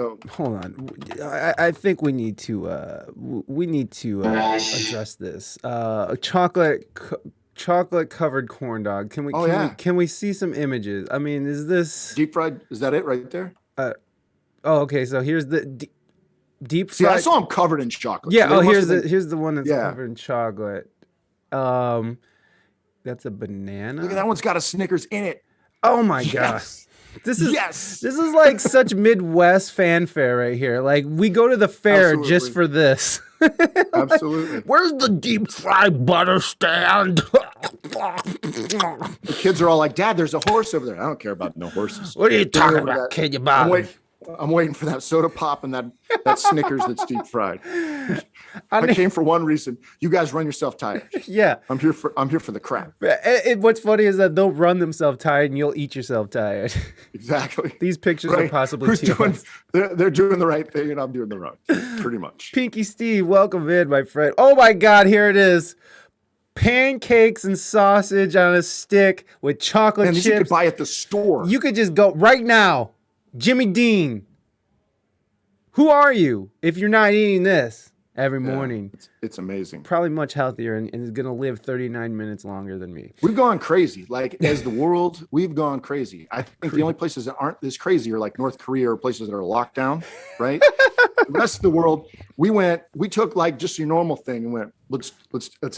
I think we need to address this. Chocolate covered corn dog. Can we see some images? I mean, is this deep fried? Is that it right there? Okay. So here's the deep fried. See, I saw them covered in chocolate. Yeah. So here's the one that's covered in chocolate. That's a banana. Look at that one's got a Snickers in it. Oh my gosh. This is like such Midwest fanfare right here. Like we go to the fair just for this. Absolutely. Where's the deep fried butter stand? The kids are all like, Dad, there's a horse over there. I don't care about no horses. What are you talking about, kid? I'm waiting for that soda pop and that Snickers that's deep fried. I came for one reason. You guys run yourself tired. Yeah. I'm here for the crap. What's funny is that they'll run themselves tired and you'll eat yourself tired. Exactly. These pictures are possibly they're doing the right thing and I'm doing the wrong thing, pretty much. Pinky Steve, welcome in, my friend. Oh my God, here it is. Pancakes and sausage on a stick with chocolate chips. You could buy at the store. You could just go right now. Jimmy Dean, who are you if you're not eating this every morning? It's amazing. Probably much healthier and is going to live 39 minutes longer than me. We've gone crazy. Like as the world, we've gone crazy. I think the only places that aren't this crazy are like North Korea or places that are locked down, right? The rest of the world, we took like just your normal thing and went, let's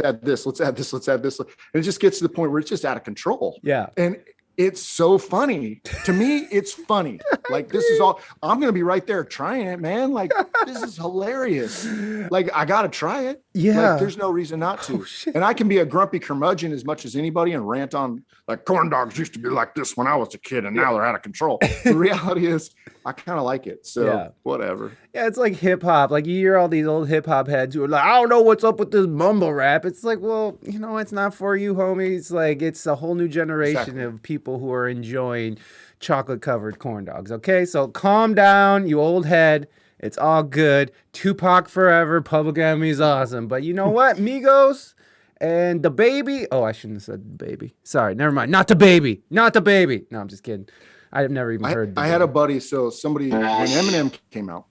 add this, let's add this, let's add this. And it just gets to the point where it's just out of control. Yeah. And it's so funny. To me, it's funny. Like this is all, I'm going to be right there trying it, man. Like this is hilarious. Like I got to try it. Yeah. Like, there's no reason not to. And I can be a grumpy curmudgeon as much as anybody and rant on like corn dogs used to be like this when I was a kid and now they're out of control. The reality is I kind of like it. So whatever. Yeah. It's like hip hop. Like you hear all these old hip hop heads who are like, I don't know what's up with this mumble rap. It's like, well, it's not for you, homies. Like it's a whole new generation of people who are enjoying chocolate covered corn dogs. Okay. So calm down, you old head. It's all good. Tupac forever. Public Enemy's awesome. But you know what? Migos and the baby. Oh, I shouldn't have said the baby. Sorry. Never mind. Not the baby. Not the baby. No, I'm just kidding. I've never even heard. I had a buddy. So somebody, when Eminem came out,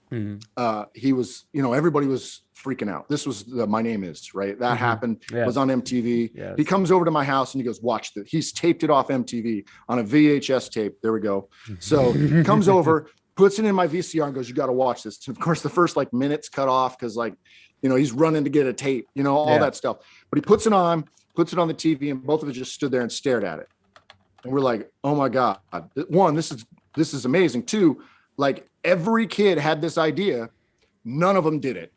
he was, everybody was freaking out. This was the My Name Is, right? That happened, was on MTV. Yes. He comes over to my house and he goes, watch this. He's taped it off MTV on a VHS tape. There we go. So he comes over, puts it in my VCR and goes, you got to watch this. And of course, the first like minutes cut off because like, he's running to get a tape, all that stuff. But he puts it on the TV, and both of us just stood there and stared at it. And we're like, oh my God. One, this is amazing. Two, like every kid had this idea. None of them did it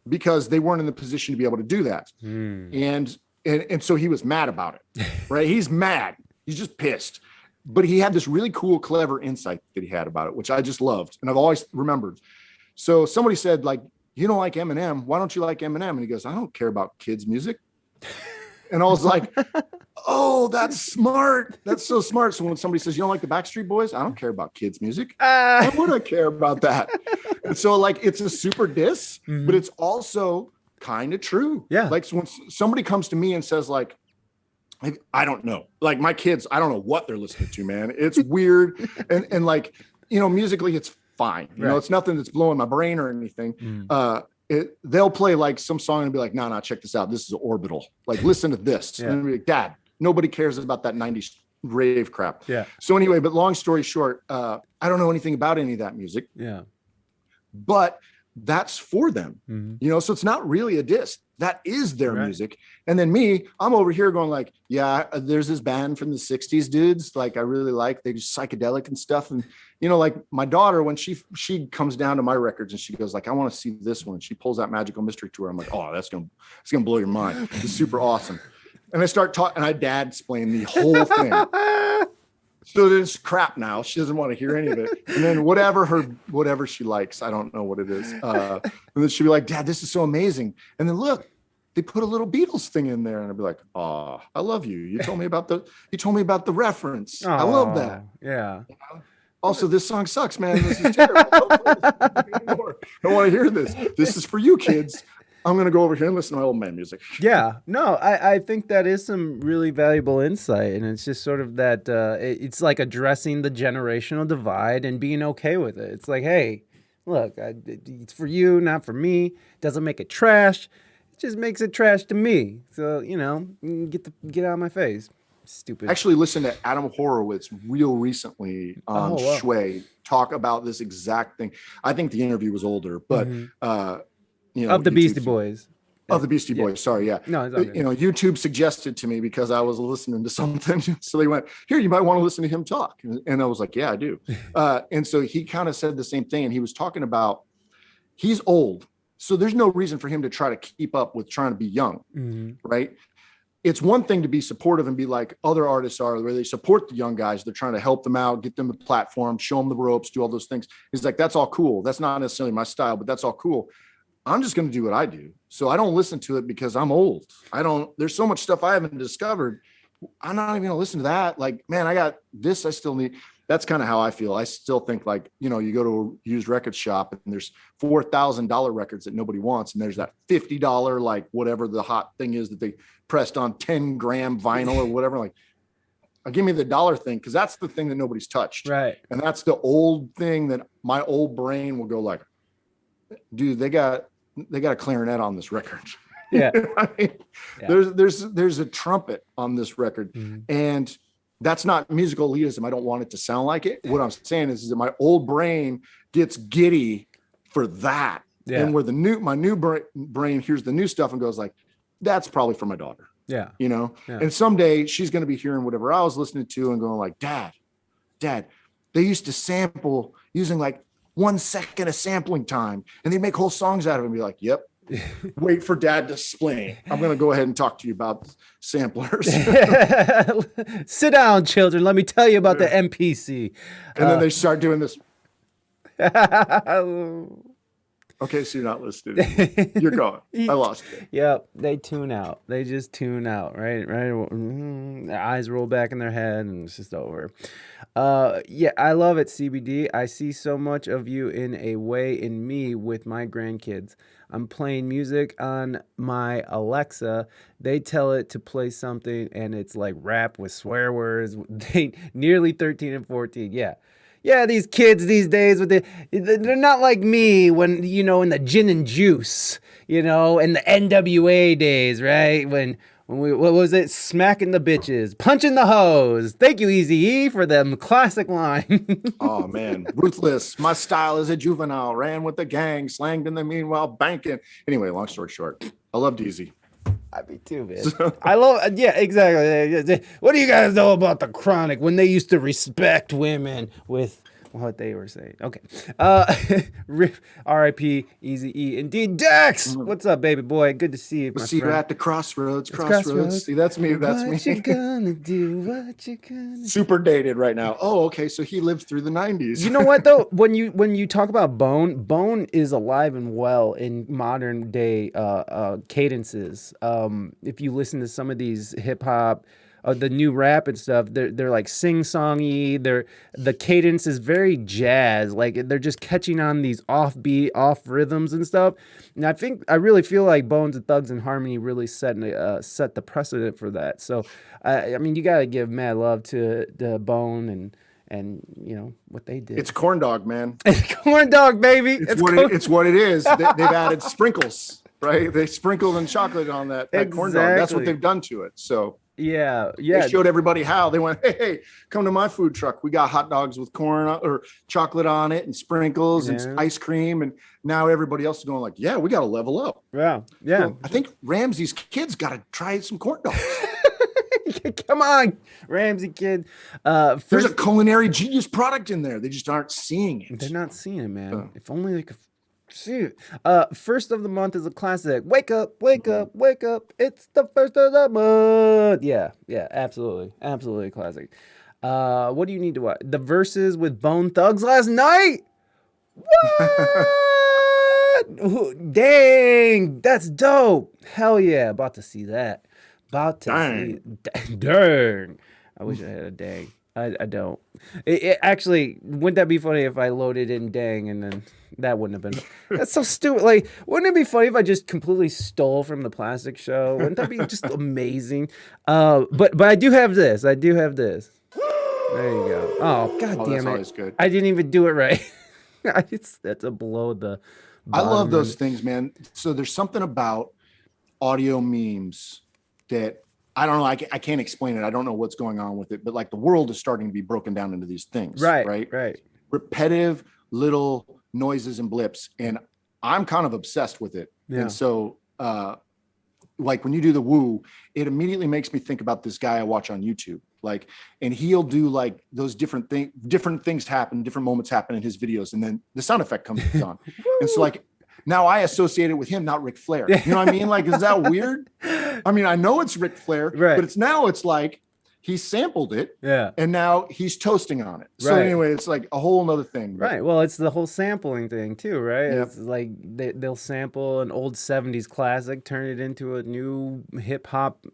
because they weren't in the position to be able to do that. And so he was mad about it, right? He's mad. He's just pissed. But he had this really cool, clever insight that he had about it, which I just loved. And I've always remembered. So somebody said, like, you don't like Eminem. Why don't you like Eminem? And he goes, I don't care about kids' music. And I was like, oh, that's smart. That's so smart. So when somebody says, you don't like the Backstreet Boys, I don't care about kids' music. Why would I care about that? And so like, it's a super diss, but it's also kind of true. Yeah. Like so when somebody comes to me and says like, I don't know, like my kids, I don't know what they're listening to, man. It's weird. And like, musically it's fine. It's nothing that's blowing my brain or anything. They'll play like some song and be like, no, check this out. This is Orbital. Like, listen to this. And be like, Dad, nobody cares about that 90s rave crap. Yeah. So anyway, but long story short, I don't know anything about any of that music. Yeah. But that's for them. So it's not really a diss. That is their music. And then me, I'm over here going like, yeah, there's this band from the 60s dudes. Like I really like, they just psychedelic and stuff. And, like my daughter, when she comes down to my records and she goes like, I want to see this one. And she pulls out Magical Mystery Tour. I'm like, oh, it's going to blow your mind. It's super awesome. And I start talking, and I dad explained the whole thing. So it's crap now. She doesn't want to hear any of it. And then whatever she likes, I don't know what it is. And then she'll be like, Dad, this is so amazing. And then look, they put a little Beatles thing in there. And I'd be like, oh, I love you. You told me about the reference. I love that. Yeah. Also, this song sucks, man. This is terrible. I don't want to hear this. This is for you kids. I'm going to go over here and listen to my old man music. Yeah, no, I think that is some really valuable insight. And it's just sort of that it's like addressing the generational divide and being okay with it. It's like, hey, look, it's for you, not for me. Doesn't make it trash. It just makes it trash to me. So, get out of my face. Stupid. Actually, listen to Adam Horowitz real recently on Shui talk about this exact thing. I think the interview was older, but of the Beastie Boys. Of the Beastie Boys, sorry, yeah. No, it's okay. YouTube suggested to me because I was listening to something. So they went, here, you might want to listen to him talk. And I was like, yeah, I do. And so he kind of said the same thing. And he was talking about, he's old. So there's no reason for him to try to keep up with trying to be young, right? It's one thing to be supportive and be like other artists are, where they support the young guys. They're trying to help them out, get them a platform, show them the ropes, do all those things. He's like, that's all cool. That's not necessarily my style, but that's all cool. I'm just going to do what I do. So I don't listen to it because I'm old. There's so much stuff I haven't discovered. I'm not even going to listen to that. Like, man, I got this. I still need. That's kind of how I feel. I still think like, you go to a used record shop and there's $4,000 records that nobody wants. And there's that $50, like whatever the hot thing is that they pressed on 10-gram vinyl or whatever. Like, give me the dollar thing. Cause that's the thing that nobody's touched. Right. And that's the old thing that my old brain will go like, dude, they got a clarinet on this record. Yeah. I mean, yeah. There's a trumpet on this record. And that's not musical elitism. I don't want it to sound like it. What I'm saying is that my old brain gets giddy for that. Yeah. And where my new brain hears the new stuff and goes like, that's probably for my daughter. Yeah. Yeah. And someday she's going to be hearing whatever I was listening to and going like, Dad, they used to sample using like 1 second of sampling time and they make whole songs out of it and be like, yep. Wait for Dad to explain. I'm going to go ahead and talk to you about samplers. Sit down, children. Let me tell you about the MPC. And then they start doing this. Okay, so you're not listening anymore. You're gone. I lost you. Yep, they tune out. They just tune out, right? Their eyes roll back in their head, and it's just over. Yeah, I love it, CBD. I see so much of you in a way in me with my grandkids. I'm playing music on my Alexa. They tell it to play something, and it's like rap with swear words. They nearly 13 and 14. Yeah. Yeah, these kids these days they're not like me when, in the gin and juice, in the NWA days, right? When we, what was it? Smacking the bitches, punching the hoes. Thank you, Eazy-E, for them classic line. Oh man, ruthless. My style is a juvenile. Ran with the gang, slanged in the meanwhile banking. Anyway, long story short, I loved Easy. I me too, man. I love, yeah, exactly. What do you guys know about the Chronic when they used to respect women with what they were saying? Okay. R.I.P. Eazy-E. Indeed, Dex. What's up, baby boy? Good to see you, my See you friend. at the crossroads. See, that's me. That's What me. you gonna do? What you gonna do? Super dated right now. Oh, okay. So he lived through the 90s. You know what though? When you talk about Bone is alive and well in modern day cadences. If you listen to some of these hip hop, the new rap and stuff, they're like sing-songy. The cadence is very jazz. Like they're just catching on these offbeat, off rhythms and stuff. And I really feel like Bones and Thugs and Harmony really set the precedent for that. So I mean, you gotta give mad love to Bone and what they did. It's corn dog, man. It's corn dog, baby. It's what it is. They've added sprinkles, right? They sprinkled and chocolate on that corn dog. That's what they've done to it. So yeah. They showed everybody how. They went, hey, come to my food truck. We got hot dogs with corn or chocolate on it and sprinkles and ice cream. And now everybody else is going like, yeah, we got to level up. Yeah. So I think Ramsey's kids got to try some corn dogs. Come on, Ramsey kid. There's a culinary genius product in there. They just aren't seeing it. They're not seeing it, man. If only they could see it. First of the month is a classic. Wake up, wake up, wake up. It's the first of the month. Yeah, absolutely. Absolutely classic. What do you need to watch? The verses with Bone Thugs last night? What? Dang, that's dope. Hell yeah, about to see that. Dang. I wish I had a dang. I don't. It actually, wouldn't that be funny if I loaded in dang and then that wouldn't have been. That's so stupid. Like, wouldn't it be funny if I just completely stole from the Plastic Show? Wouldn't that be just amazing? But I do have this. There you go. Oh, God damn it. Always good. I didn't even do it right. That's a below the. I love those things, man. So there's something about audio memes that I don't know. I can't explain it. I don't know what's going on with it, but like the world is starting to be broken down into these things. Right. Repetitive little noises and blips. And I'm kind of obsessed with it. Yeah. And so, like when you do the woo, it immediately makes me think about this guy I watch on YouTube. Like, and he'll do like those different things happen, different moments happen in his videos. And then the sound effect comes on. And so like, now I associate it with him, not Ric Flair. You know what I mean? Like, is that weird? I mean, I know it's Ric Flair, but it's like he sampled it, and now he's toasting on it. So anyway, it's like a whole nother thing. Right. Well, it's the whole sampling thing too, right? Yep. It's like they'll sample an old 70s classic, turn it into a new hip hop,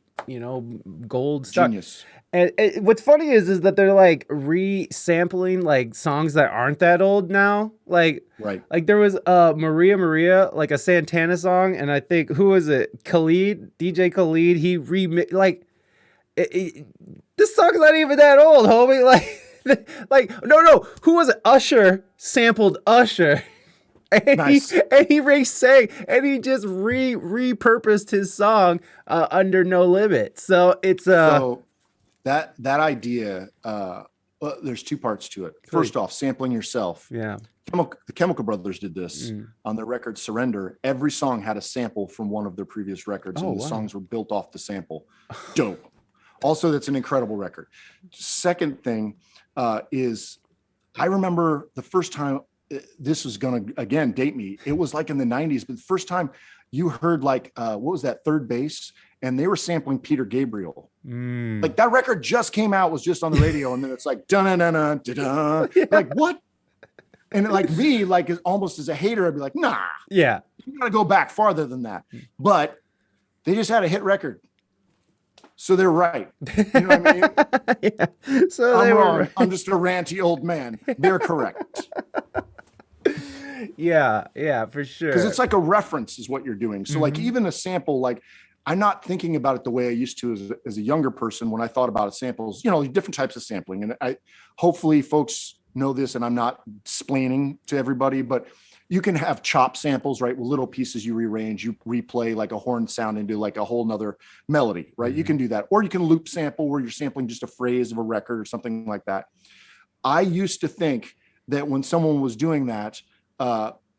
gold stuff. Genius. And what's funny is that they're like re-sampling like songs that aren't that old now. Like there was Maria, like a Santana song, and I think who was it? DJ Khalid. He remixed like this song's not even that old, homie. Like no. Who was it? Usher sampled Usher. And nice. he re-sang, and he just repurposed his song under No Limit. So it's so that idea. There's two parts to it. First off, sampling yourself. Yeah. The Chemical Brothers did this on their record Surrender. Every song had a sample from one of their previous records, and the songs were built off the sample. Dope. Also, that's an incredible record. Second thing is, I remember the first time. This is going to, again, date me. It was like in the 90s, but the first time you heard like, what was that, Third Base? And they were sampling Peter Gabriel. Like that record just came out, was just on the radio. And then it's like, da-na-na-na, da-da. Like, what? And like me, like almost as a hater, I'd be like, nah, Yeah. you got to go back farther than that. But they just had a hit record. So they're right. You know what I mean? Yeah. So I'm they were wrong. right. I'm just a ranty old man. They're correct. Yeah, yeah, for sure. Because it's like a reference is what you're doing. So like even a sample, like I'm not thinking about it the way I used to as a younger person when I thought about samples, you know, different types of sampling. And I hopefully folks know this and I'm not explaining to everybody, but you can have chop samples, right? With little pieces you rearrange, you replay like a horn sound into like a whole nother melody, right? You can do that. Or you can loop sample where you're sampling just a phrase of a record or something like that. I used to think that when someone was doing that,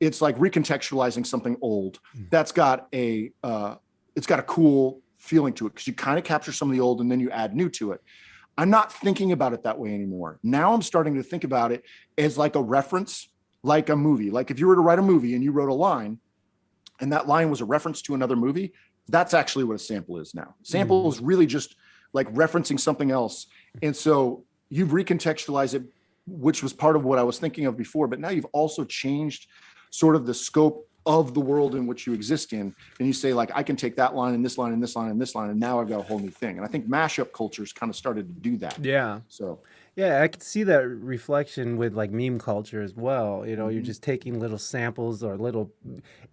it's like recontextualizing something old that's got it's got a cool feeling to it because you kind of capture some of the old and then you add new to it. I'm not thinking about it that way anymore. Now I'm starting to think about it as like a reference, like a movie. Like if you were to write a movie and you wrote a line and that line was a reference to another movie, that's actually what a sample is now. Sample is really just like referencing something else. And so you've recontextualized it, which was part of what I was thinking of before, but now you've also changed sort of the scope of the world in which you exist in. And you say like, I can take that line and this line and this line and this line, and now I've got a whole new thing. And I think mashup cultures kind of started to do that. Yeah. So yeah, I could see that reflection with like meme culture as well. You know, you're just taking little samples or little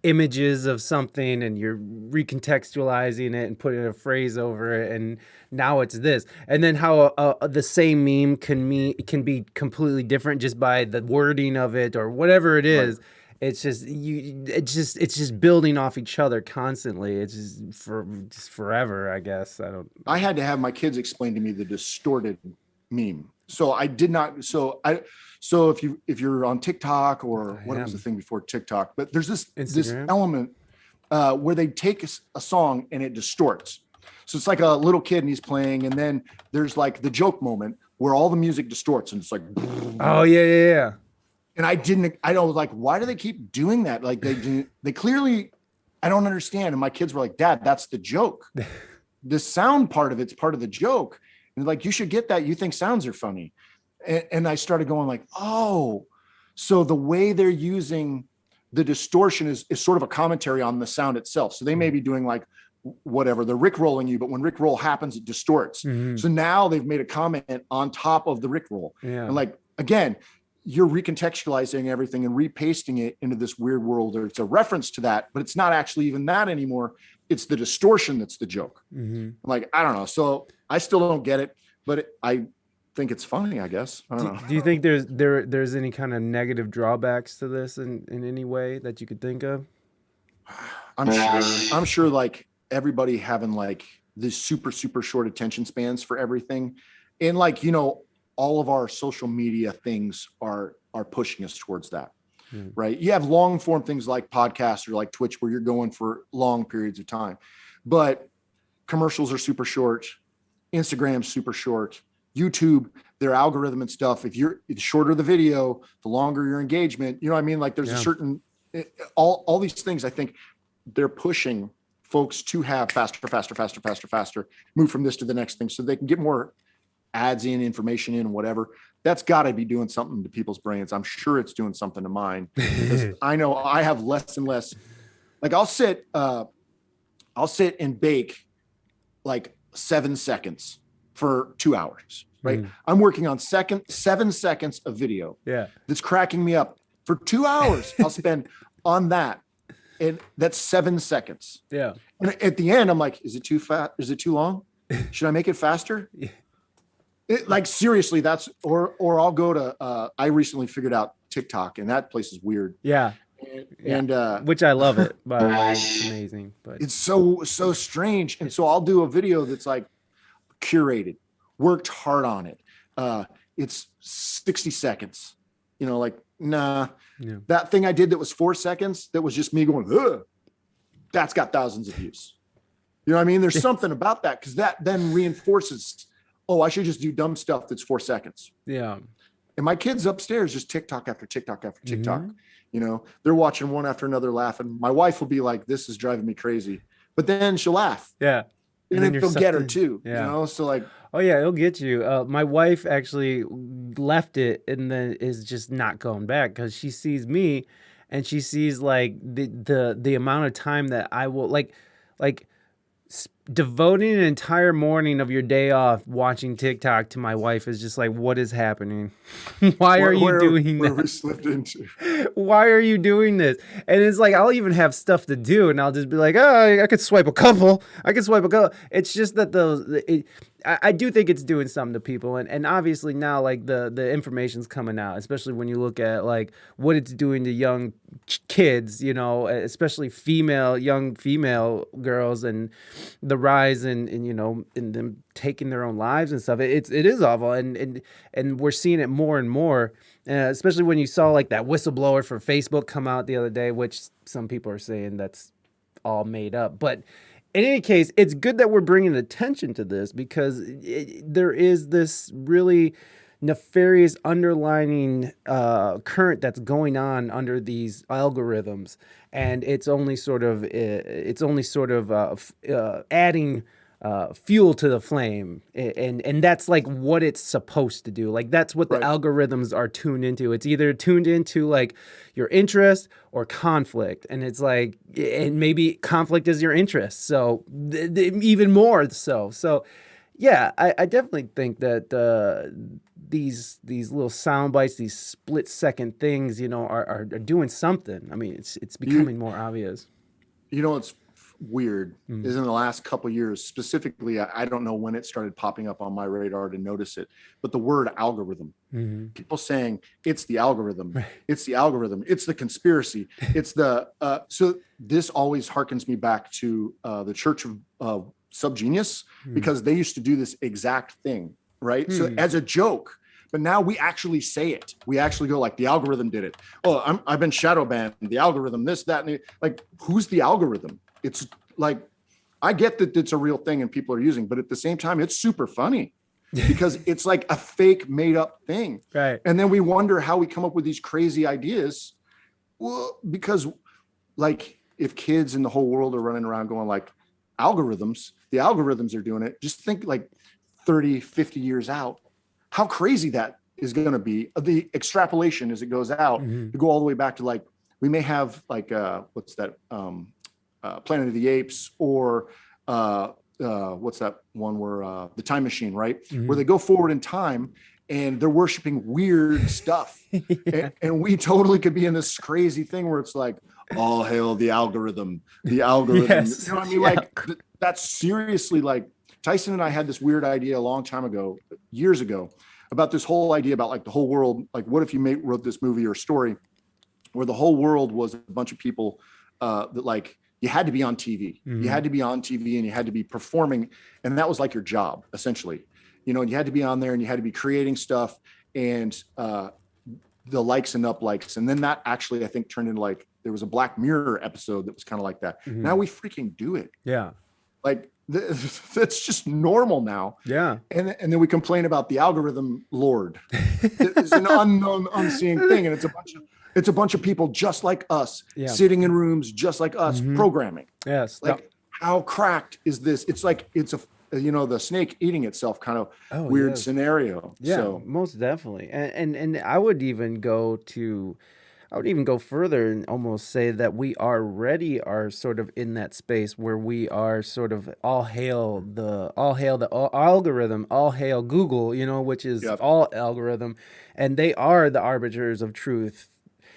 images of something and you're recontextualizing it and putting a phrase over it, and now it's this. And then how the same meme can be completely different just by the wording of it or whatever it is. Right. It's just building off each other constantly. It's just forever, I guess. I had to have my kids explain to me the distorted meme. So I did not. So if you're on TikTok or what was the thing before TikTok, but there's this element where they take a song and it distorts. So it's like a little kid and he's playing, and then there's like the joke moment where all the music distorts and it's like, oh yeah. And I was like, why do they keep doing that? Like they clearly, I don't understand. And my kids were like, Dad, that's the joke. The sound part of it's part of the joke. And like, you should get that. You think sounds are funny. And I started going like, oh, so the way they're using the distortion is sort of a commentary on the sound itself. So they may be doing like, whatever, they're Rickrolling you, but when Rickroll happens, it distorts. So now they've made a comment on top of the Rickroll. Yeah. And like, again, you're recontextualizing everything and repasting it into this weird world, or it's a reference to that, but it's not actually even that anymore. It's the distortion that's the joke. Like, I don't know. So I still don't get it, but I think it's funny, I guess. I don't know. Do you think there's any kind of negative drawbacks to this in any way that you could think of? I'm sure like everybody having like this super, super short attention spans for everything. And like, you know, all of our social media things are pushing us towards that, right? You have long form things like podcasts or like Twitch where you're going for long periods of time, but commercials are super short. Instagram's super short. YouTube, their algorithm and stuff. If it's shorter the video, the longer your engagement, you know what I mean? Like there's a certain, all these things, I think they're pushing folks to have faster, move from this to the next thing so they can get more ads in, information in, whatever. That's got to be doing something to people's brains. I'm sure it's doing something to mine because I know I have less and less. Like I'll sit and bake like 7 seconds for 2 hours, right? I'm working on 7 seconds of video. Yeah. That's cracking me up for 2 hours. I'll spend on that. And that's 7 seconds. Yeah. And at the end, I'm like, is it too fast? Is it too long? Should I make it faster? Yeah. Like seriously, or I'll go to I recently figured out TikTok, and that place is weird. Yeah. And which I love it, but it's amazing. But it's so strange. And so I'll do a video that's like curated, worked hard on it. It's 60 seconds. You know, like, nah. Yeah. That thing I did that was 4 seconds, that was just me going, ugh, that's got thousands of views. You know what I mean? There's something about that because that then reinforces, oh, I should just do dumb stuff that's 4 seconds. Yeah. And my kids upstairs just TikTok after TikTok after TikTok. You know, they're watching one after another laughing. My wife will be like, this is driving me crazy. But then she'll laugh. Yeah. and then you're it'll get her sucked in. too, Yeah. so like, Oh yeah, it'll get you. My wife actually left it and then is just not going back because she sees me, and she sees like the amount of time that I will like devoting an entire morning of your day off watching TikTok to my wife is just like, what is happening? Why are you doing where we that? slipped into. Why are you doing this? And it's like, I'll even have stuff to do and I'll just be like, oh, I could swipe a couple. I could swipe a couple. It's just that I do think it's doing something to people. And obviously now, like the information's coming out, especially when you look at like what it's doing to young kids, especially young female girls, and the rise in them taking their own lives and stuff. It is awful. And we're seeing it more and more. Especially when you saw like that whistleblower for Facebook come out the other day, which some people are saying that's all made up. But in any case, it's good that we're bringing attention to this because there is this really nefarious underlining current that's going on under these algorithms, and it's only sort of adding fuel to the flame, and that's like what it's supposed to do. Like that's what the Right. algorithms are tuned into. It's either tuned into like your interest or conflict, and it's like, and maybe conflict is your interest, so even more so. So yeah, I definitely think that these little sound bites, these split second things, are doing something. I mean, it's becoming more obvious. It's weird is in the last couple of years specifically, I don't know when it started popping up on my radar to notice it, but the word algorithm, people saying it's the algorithm, Right. it's the algorithm, it's the conspiracy, it's the so this always harkens me back to the Church of Subgenius, because they used to do this exact thing, right? So as a joke, but now we actually say it. We actually go like, the algorithm did it. Oh, I've been shadow banned. The algorithm, this, that, and like, who's the algorithm? It's like, I get that it's a real thing and people are using, but at the same time, it's super funny because it's like a fake made up thing. Right. And then we wonder how we come up with these crazy ideas. Well, because like if kids in the whole world are running around going like, the algorithms are doing it. Just think like 30, 50 years out, how crazy that is going to be. The extrapolation as it goes out to go all the way back to like, we may have like, what's that? Planet of the Apes, or what's that one where the Time Machine, right? Where they go forward in time and they're worshiping weird stuff. And we totally could be in this crazy thing where it's like, all hail the algorithm, the algorithm. Yes. You know what I mean? Yeah. Like that's seriously like Tyson and I had this weird idea a long time ago, years ago, about this whole idea about like the whole world. Like, what if you wrote this movie or story where the whole world was a bunch of people that like, you had to be on TV. You had to be on TV and you had to be performing. And that was like your job, essentially. And you had to be on there and you had to be creating stuff and the likes and up likes. And then that actually, I think, turned into like, there was a Black Mirror episode that was kind of like that. Now we freaking do it. Yeah. Like that's just normal now. Yeah. And then we complain about the algorithm lord. It's an unknown, unseen thing. And it's a bunch of people just like us, sitting in rooms just like us, programming. Yes. Like, how cracked is this? It's like, it's the snake eating itself kind of weird scenario. Yeah, So most definitely. And I would even go further and almost say that we already are sort of in that space where we are sort of all hail the algorithm, all hail Google, which is all algorithm, and they are the arbiters of truth.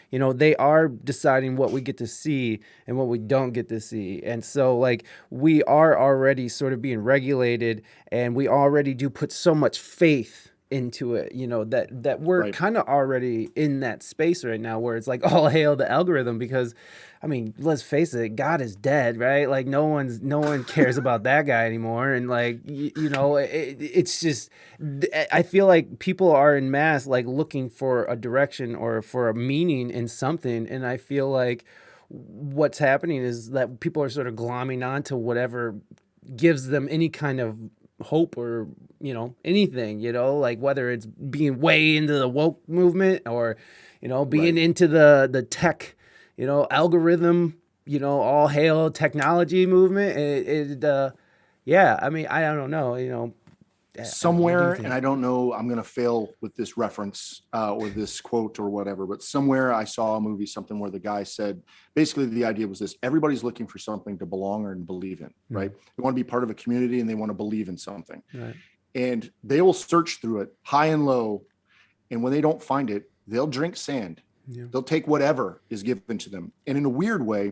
They are deciding what we get to see and what we don't get to see. And so like we are already sort of being regulated, and we already do put so much faith into it, that we're kind of already in that space right now where it's like all hail the algorithm, because I mean, let's face it, God is dead, right? Like no one cares about that guy anymore. And like, it's just, I feel like people are en masse, like looking for a direction or for a meaning in something. And I feel like what's happening is that people are sort of glomming onto whatever gives them any kind of hope or anything, like whether it's being way into the woke movement or being into the tech algorithm, all hail technology movement. Yeah, I mean, I don't know, what do you Somewhere, think? and I don't know, I'm going to fail with this reference or this quote or whatever, but somewhere I saw a movie, something where the guy said, basically the idea was this: everybody's looking for something to belong or and believe in, right? They want to be part of a community and they want to believe in something. Right. And they will search through it high and low. And when they don't find it, they'll drink sand. Yeah. They'll take whatever is given to them. And in a weird way,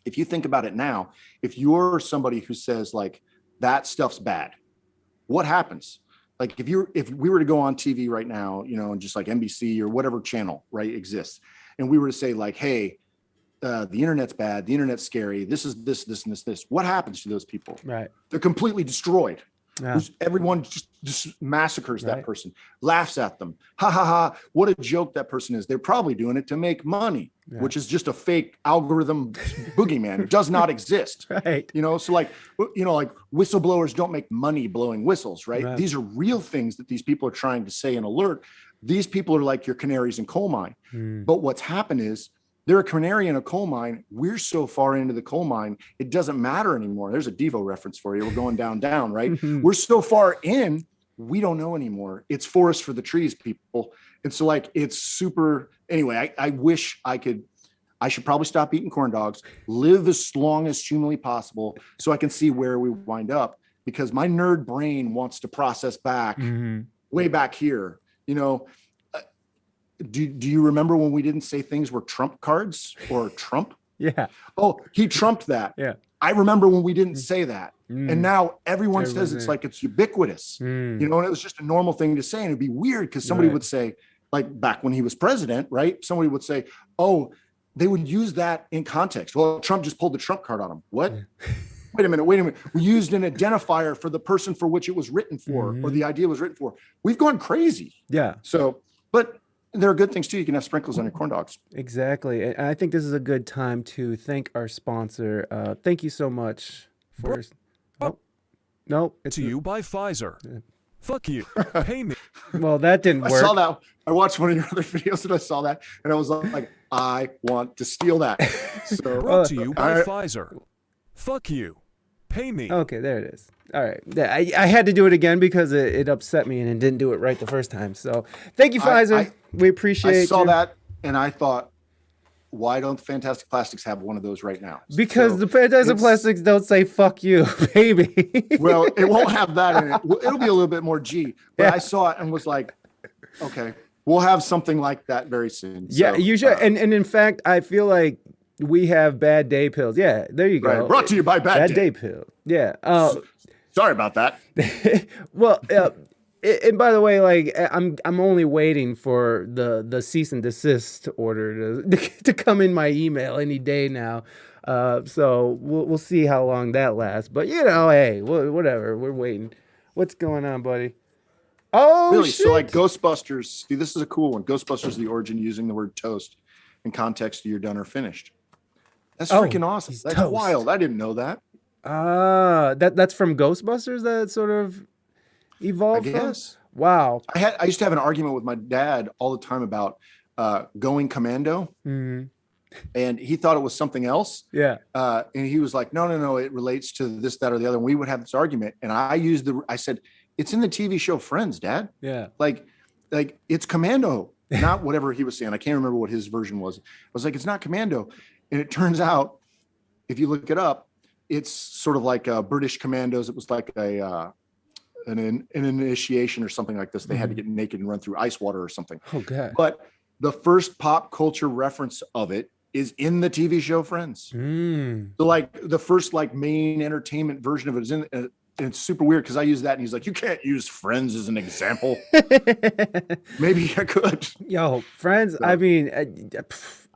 if you think about it now, if you're somebody who says like, that stuff's bad, what happens? Like if we were to go on TV right now, and just like NBC or whatever channel, right, exists, and we were to say like, hey, the internet's bad, the internet's scary, this is this, and this, what happens to those people? Right. They're completely destroyed. Yeah. Everyone just massacres that person, laughs at them. Ha ha ha. What a joke that person is. They're probably doing it to make money, which is just a fake algorithm boogeyman. It does not exist. Right. So like whistleblowers don't make money blowing whistles, right? These are real things that these people are trying to say and alert. These people are like your canaries in coal mine. But what's happened is, they're a canary in a coal mine. We're so far into the coal mine, it doesn't matter anymore. There's a Devo reference for you. We're going down, right? We're so far in, we don't know anymore. It's forest for the trees, people. And so like, it's super, anyway, I wish I should probably stop eating corn dogs, live as long as humanly possible so I can see where we wind up, because my nerd brain wants to process back way back here, Do you remember when we didn't say things were Trump cards or Trump? Yeah. Oh, he trumped that. Yeah. I remember when we didn't say that. And now everyone says it's like it's ubiquitous, and it was just a normal thing to say. And it'd be weird because somebody would say, like back when he was president, right? Somebody would say, oh, they would use that in context. Well, Trump just pulled the Trump card on him. What? Wait a minute. We used an identifier for the person for which it was written for, or the idea was written for. We've gone crazy. Yeah. So, but there are good things too. You can have sprinkles on your corn dogs. Exactly. And I think this is a good time to thank our sponsor. Thank you so much for... No, it's to you by Pfizer. Fuck you. Pay me. Well, that didn't work. I saw that. I watched one of your other videos and I saw that. And I was like, I want to steal that. So, brought to you by Pfizer. Fuck you. Pay me. Okay, there it is. All right. I had to do it again because it upset me and it didn't do it right the first time. So thank you, Pfizer. We appreciate it. I saw that and I thought, why don't the Fantastic Plastics have one of those right now? Because the Fantastic Plastics don't say fuck you, baby. Well, it won't have that in it. It'll be a little bit more G. But I saw it and was like, okay, we'll have something like that very soon. Yeah, so, you should. And in fact, I feel like we have bad day pills. Yeah, there you go. Right. Brought to you by Bad Day Pill. Yeah. Sorry about that. Well, and by the way, like I'm only waiting for the cease and desist order to come in my email any day now. So we'll see how long that lasts. But hey, whatever. We're waiting. What's going on, buddy? Oh, really? shit. So like Ghostbusters. See, this is a cool one. Ghostbusters: The Origin, using the word toast in context to you're done or finished. That's freaking awesome. That's toast. Wild. I didn't know that. That's from Ghostbusters. That sort of evolved. I guess. From? Wow. I used to have an argument with my dad all the time about going commando, and he thought it was something else. Yeah. And he was like, no, it relates to this, that, or the other. And we would have this argument, and I said, it's in the TV show Friends, Dad. Yeah. Like it's commando, not whatever he was saying. I can't remember what his version was. I was like, it's not commando. And it turns out, if you look it up, it's sort of like British commandos. It was like an initiation or something like this. They had to get naked and run through ice water or something. Oh, God. But the first pop culture reference of it is in the TV show Friends. So like the first like main entertainment version of it is in. And it's super weird because I use that and he's like, you can't use Friends as an example. Maybe I could. Yo, Friends. So. I mean,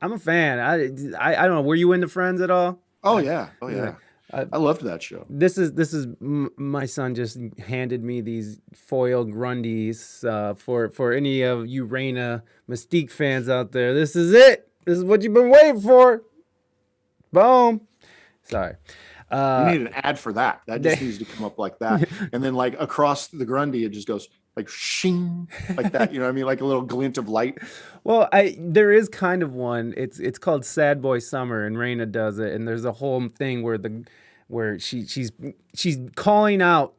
I'm a fan. I don't know. Were you into Friends at all? Oh yeah. I loved that show. This is my son just handed me these foil Grundies for any of you Reina Mystique fans out there. This is it. This is what you've been waiting for. Boom. Sorry. You need an ad for that. That just needs to come up like that. And then like across the Grundy, it just goes like shing, like that. You know what I mean? Like a little glint of light. Well, there is kind of one. It's called Sad Boy Summer, and Reina does it. And there's a whole thing where where she's calling out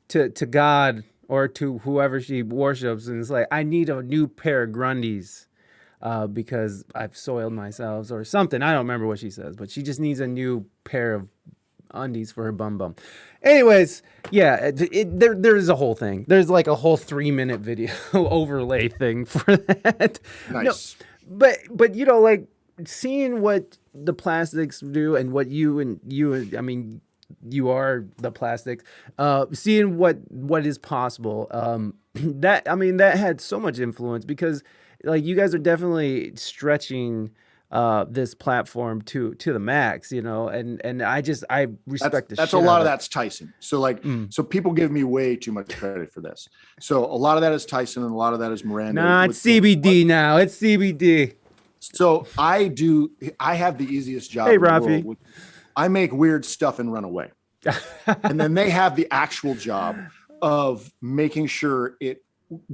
to God or to whoever she worships, and it's like, I need a new pair of Grundies because I've soiled myself or something. I don't remember what she says, but she just needs a new pair of undies for her bum. Anyways, yeah, there is a whole thing. There's like a whole 3-minute video overlay thing for that. Nice. No, but you know, like seeing what the plastics do and what I mean, you are the plastics. Seeing what is possible. That had so much influence because like you guys are definitely stretching this platform to the max, you know, and I respect that's a lot of that's Tyson. So like so people give me way too much credit for this. So a lot of that is Tyson and a lot of that is Miranda. Nah, it's CBD now. It's CBD. So I have the easiest job Hey, in the Rafi. world. I make weird stuff and run away. And then they have the actual job of making sure it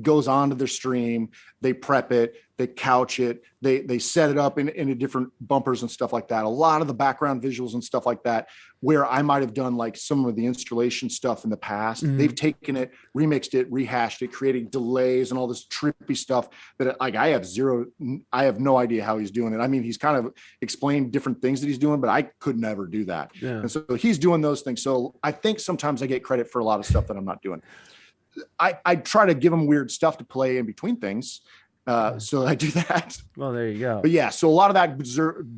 goes onto their stream. They prep it, they couch it, they set it up in different bumpers and stuff like that. A lot of the background visuals and stuff like that, where I might have done like some of the installation stuff in the past, they've taken it, remixed it, rehashed it, creating delays and all this trippy stuff that like I have no idea how he's doing it. I mean, he's kind of explained different things that he's doing, but I could never do that. Yeah. And so he's doing those things. So I think sometimes I get credit for a lot of stuff that I'm not doing. I try to give them weird stuff to play in between things. So I do that. Well, there you go. But yeah, so a lot of that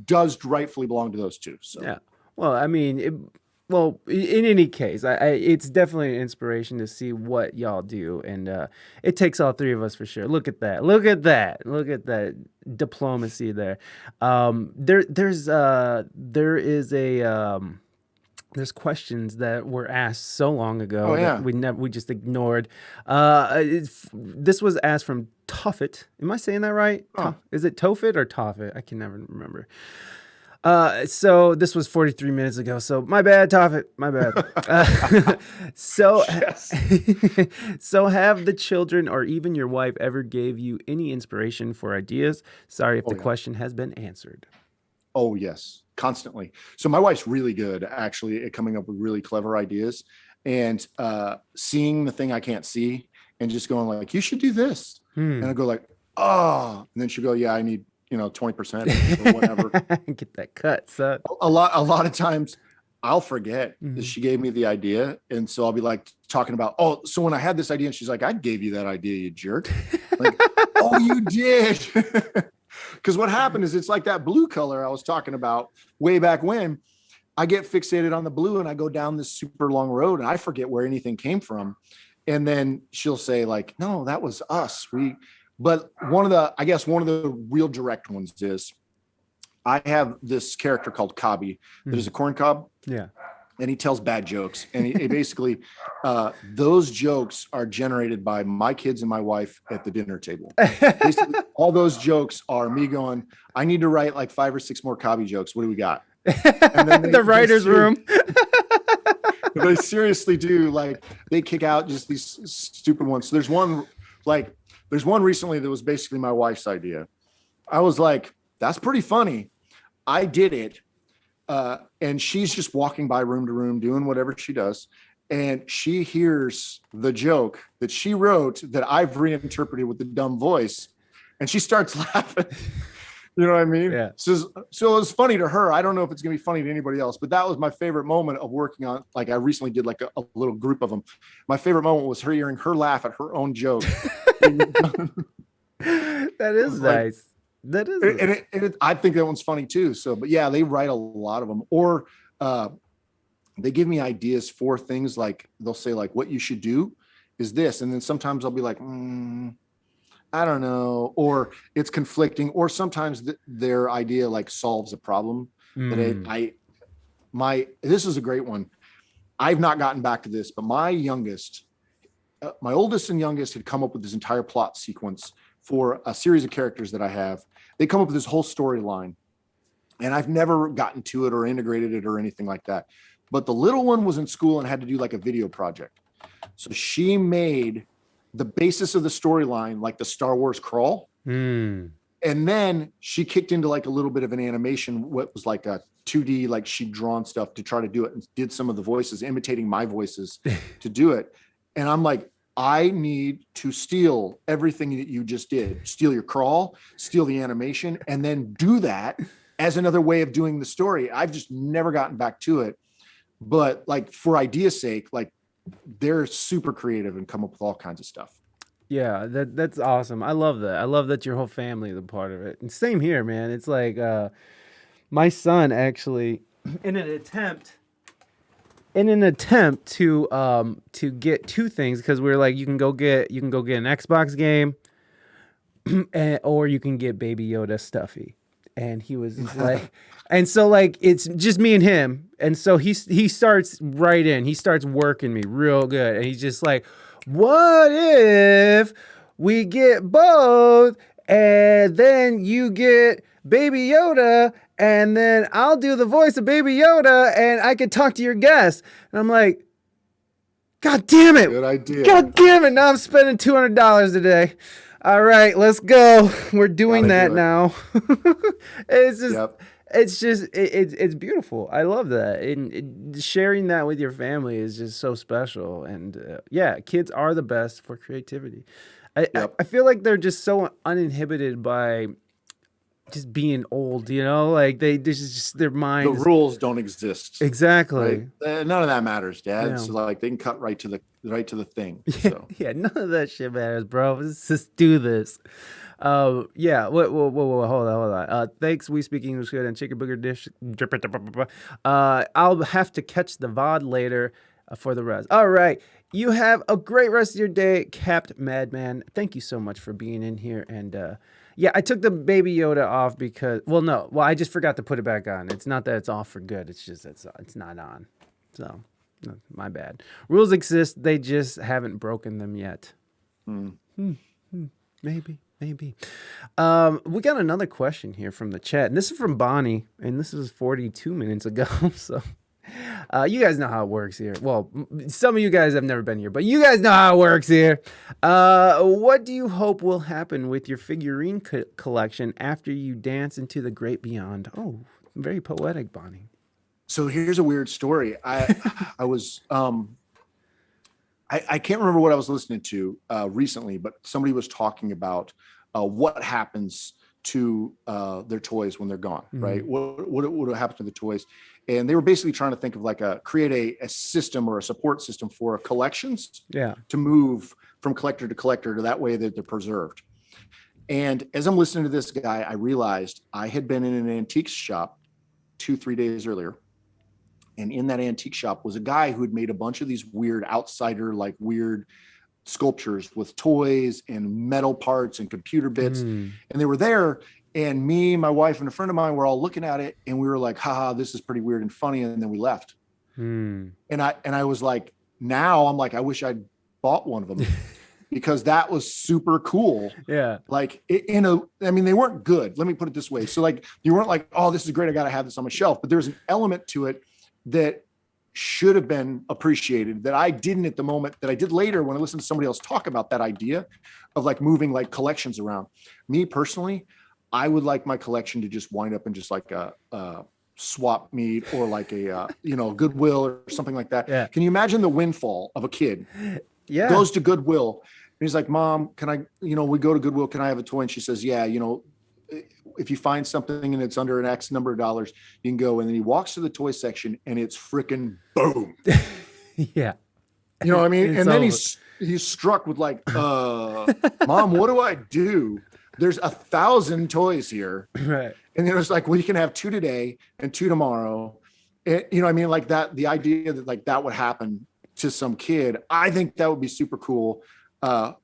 does rightfully belong to those two. So yeah. Well, I mean, in any case, it's definitely an inspiration to see what y'all do, and it takes all three of us for sure. Look at that! Look at that diplomacy there. There's questions that were asked so long ago that we just ignored. This was asked from Toffit. Am I saying that right? Is it Tofit or Toffit? I can never remember. So this was 43 minutes ago. So my bad, Toffit. My bad. So have the children or even your wife ever gave you any inspiration for ideas? Sorry if the question has been answered. Oh, yes, constantly. So my wife's really good, actually, at coming up with really clever ideas and seeing the thing I can't see and just going like, you should do this. And I go like, oh, and then she'll go, yeah, I need, 20% or whatever. Get that cut, son. A lot of times I'll forget that she gave me the idea. And so I'll be like talking about, oh, so when I had this idea and she's like, I gave you that idea, you jerk. Like, oh, you did. Because what happened is it's like that blue color I was talking about way back when. I get fixated on the blue and I go down this super long road and I forget where anything came from. And then she'll say like, no, that was us. But one of the real direct ones is I have this character called Cobby that is a corn cob. Yeah. And he tells bad jokes. And he basically, those jokes are generated by my kids and my wife at the dinner table. Basically, all those jokes are me going, I need to write like 5 or 6 more Cobby jokes. What do we got? And then the writer's room. They seriously do. Like they kick out just these stupid ones. So there's one recently that was basically my wife's idea. I was like, that's pretty funny. I did it. And she's just walking by room to room doing whatever she does. And she hears the joke that she wrote that I've reinterpreted with the dumb voice. And she starts laughing. You know what I mean? Yeah. So it was funny to her. I don't know if it's going to be funny to anybody else, but that was my favorite moment of working on, like I recently did like a little group of them. My favorite moment was hearing her laugh at her own joke. That is nice. That is, and I think that one's funny too. So, but yeah, they write a lot of them, or they give me ideas for things like they'll say like, what you should do is this. And then sometimes I'll be like, I don't know, or it's conflicting, or sometimes their idea like solves a problem. That this is a great one. I've not gotten back to this, but my oldest and youngest had come up with this entire plot sequence for a series of characters that I have. They come up with this whole storyline, and I've never gotten to it or integrated it or anything like that. But the little one was in school and had to do like a video project. So she made the basis of the storyline like the Star Wars crawl. And then she kicked into like a little bit of an animation, what was like a 2D, like she'd drawn stuff to try to do it, and did some of the voices, imitating my voices to do it. And I'm like, I need to steal everything that you just did. Steal your crawl, steal the animation, and then do that as another way of doing the story. I've just never gotten back to it. But like, for idea's sake, like, they're super creative and come up with all kinds of stuff. Yeah, that's awesome. I love that. I love that your whole family is a part of it. And same here, man. It's like my son actually, in an attempt to get two things, because we're like, you can go get an Xbox game, or you can get Baby Yoda stuffy. And he was just like, and so like, it's just me and him. And so he starts right in. He starts working me real good. And he's just like, what if we get both, and then you get Baby Yoda, and then I'll do the voice of Baby Yoda, and I can talk to your guests. And I'm like, God damn it. Good idea. God damn it. Now I'm spending $200 today. All right, let's go. We're doing that now. It's just, it's beautiful. I love that. And sharing that with your family is just so special. And yeah, kids are the best for creativity. I feel like they're just so uninhibited by just being old, you know, like they're just their minds. The rules don't exist. Exactly. Right? None of that matters, Dad. Yeah. So like, they can cut right to the thing. Yeah, So. yeah, none of that shit matters, bro. Let's just do this. Yeah. Whoa, hold on. Thanks, We Speak English Good and Chickenburgerdisco. I'll have to catch the VOD later for the rest. All right. You have a great rest of your day, Capt Madman. Thank you so much for being in here. And yeah, I took the Baby Yoda off because, I just forgot to put it back on. It's not that it's off for good. It's just it's not on. So, no, my bad. Rules exist. They just haven't broken them yet. Maybe. We got another question here from the chat, and this is from Bonnie, and this was 42 minutes ago. So, you guys know how it works here. Well, some of you guys have never been here, but you guys know how it works here. What do you hope will happen with your figurine collection after you dance into the great beyond? Oh, very poetic, Bonnie. So here's a weird story. I was I can't remember what I was listening to recently, but somebody was talking about what happens to their toys when they're gone, right? What happens to the toys? And they were basically trying to think of like create a system or a support system for collections, to move from collector to collector, to that way that they're preserved. And as I'm listening to this guy, I realized I had been in an antique shop 2-3 days earlier. And in that antique shop was a guy who had made a bunch of these weird outsider, like weird sculptures with toys and metal parts and computer bits. And they were there. And me, my wife, and a friend of mine were all looking at it. And we were like, haha, this is pretty weird and funny. And then we left. And I was like, now I'm like, I wish I'd bought one of them because that was super cool. Yeah. Like I mean, they weren't good. Let me put it this way. So like, you weren't like, oh, this is great, I got to have this on my shelf. But there's an element to it that should have been appreciated that I didn't at the moment, that I did later when I listened to somebody else talk about that idea of like moving like collections around. Me personally, I would like my collection to just wind up in just like a swap meet or like a Goodwill or something like that. Yeah. Can you imagine the windfall of a kid? Yeah. Goes to Goodwill and he's like, Mom, can I, we go to Goodwill, can I have a toy? And she says, yeah, if you find something and it's under an X number of dollars, you can go. And then he walks to the toy section and it's freaking boom. Yeah. You know what I mean? And then he's struck with like, Mom, what do I do? There's 1,000 toys here. Right. And then it's like, well, you can have 2 today and 2 tomorrow. And, you know what I mean? Like that, the idea that like that would happen to some kid, I think that would be super cool. Another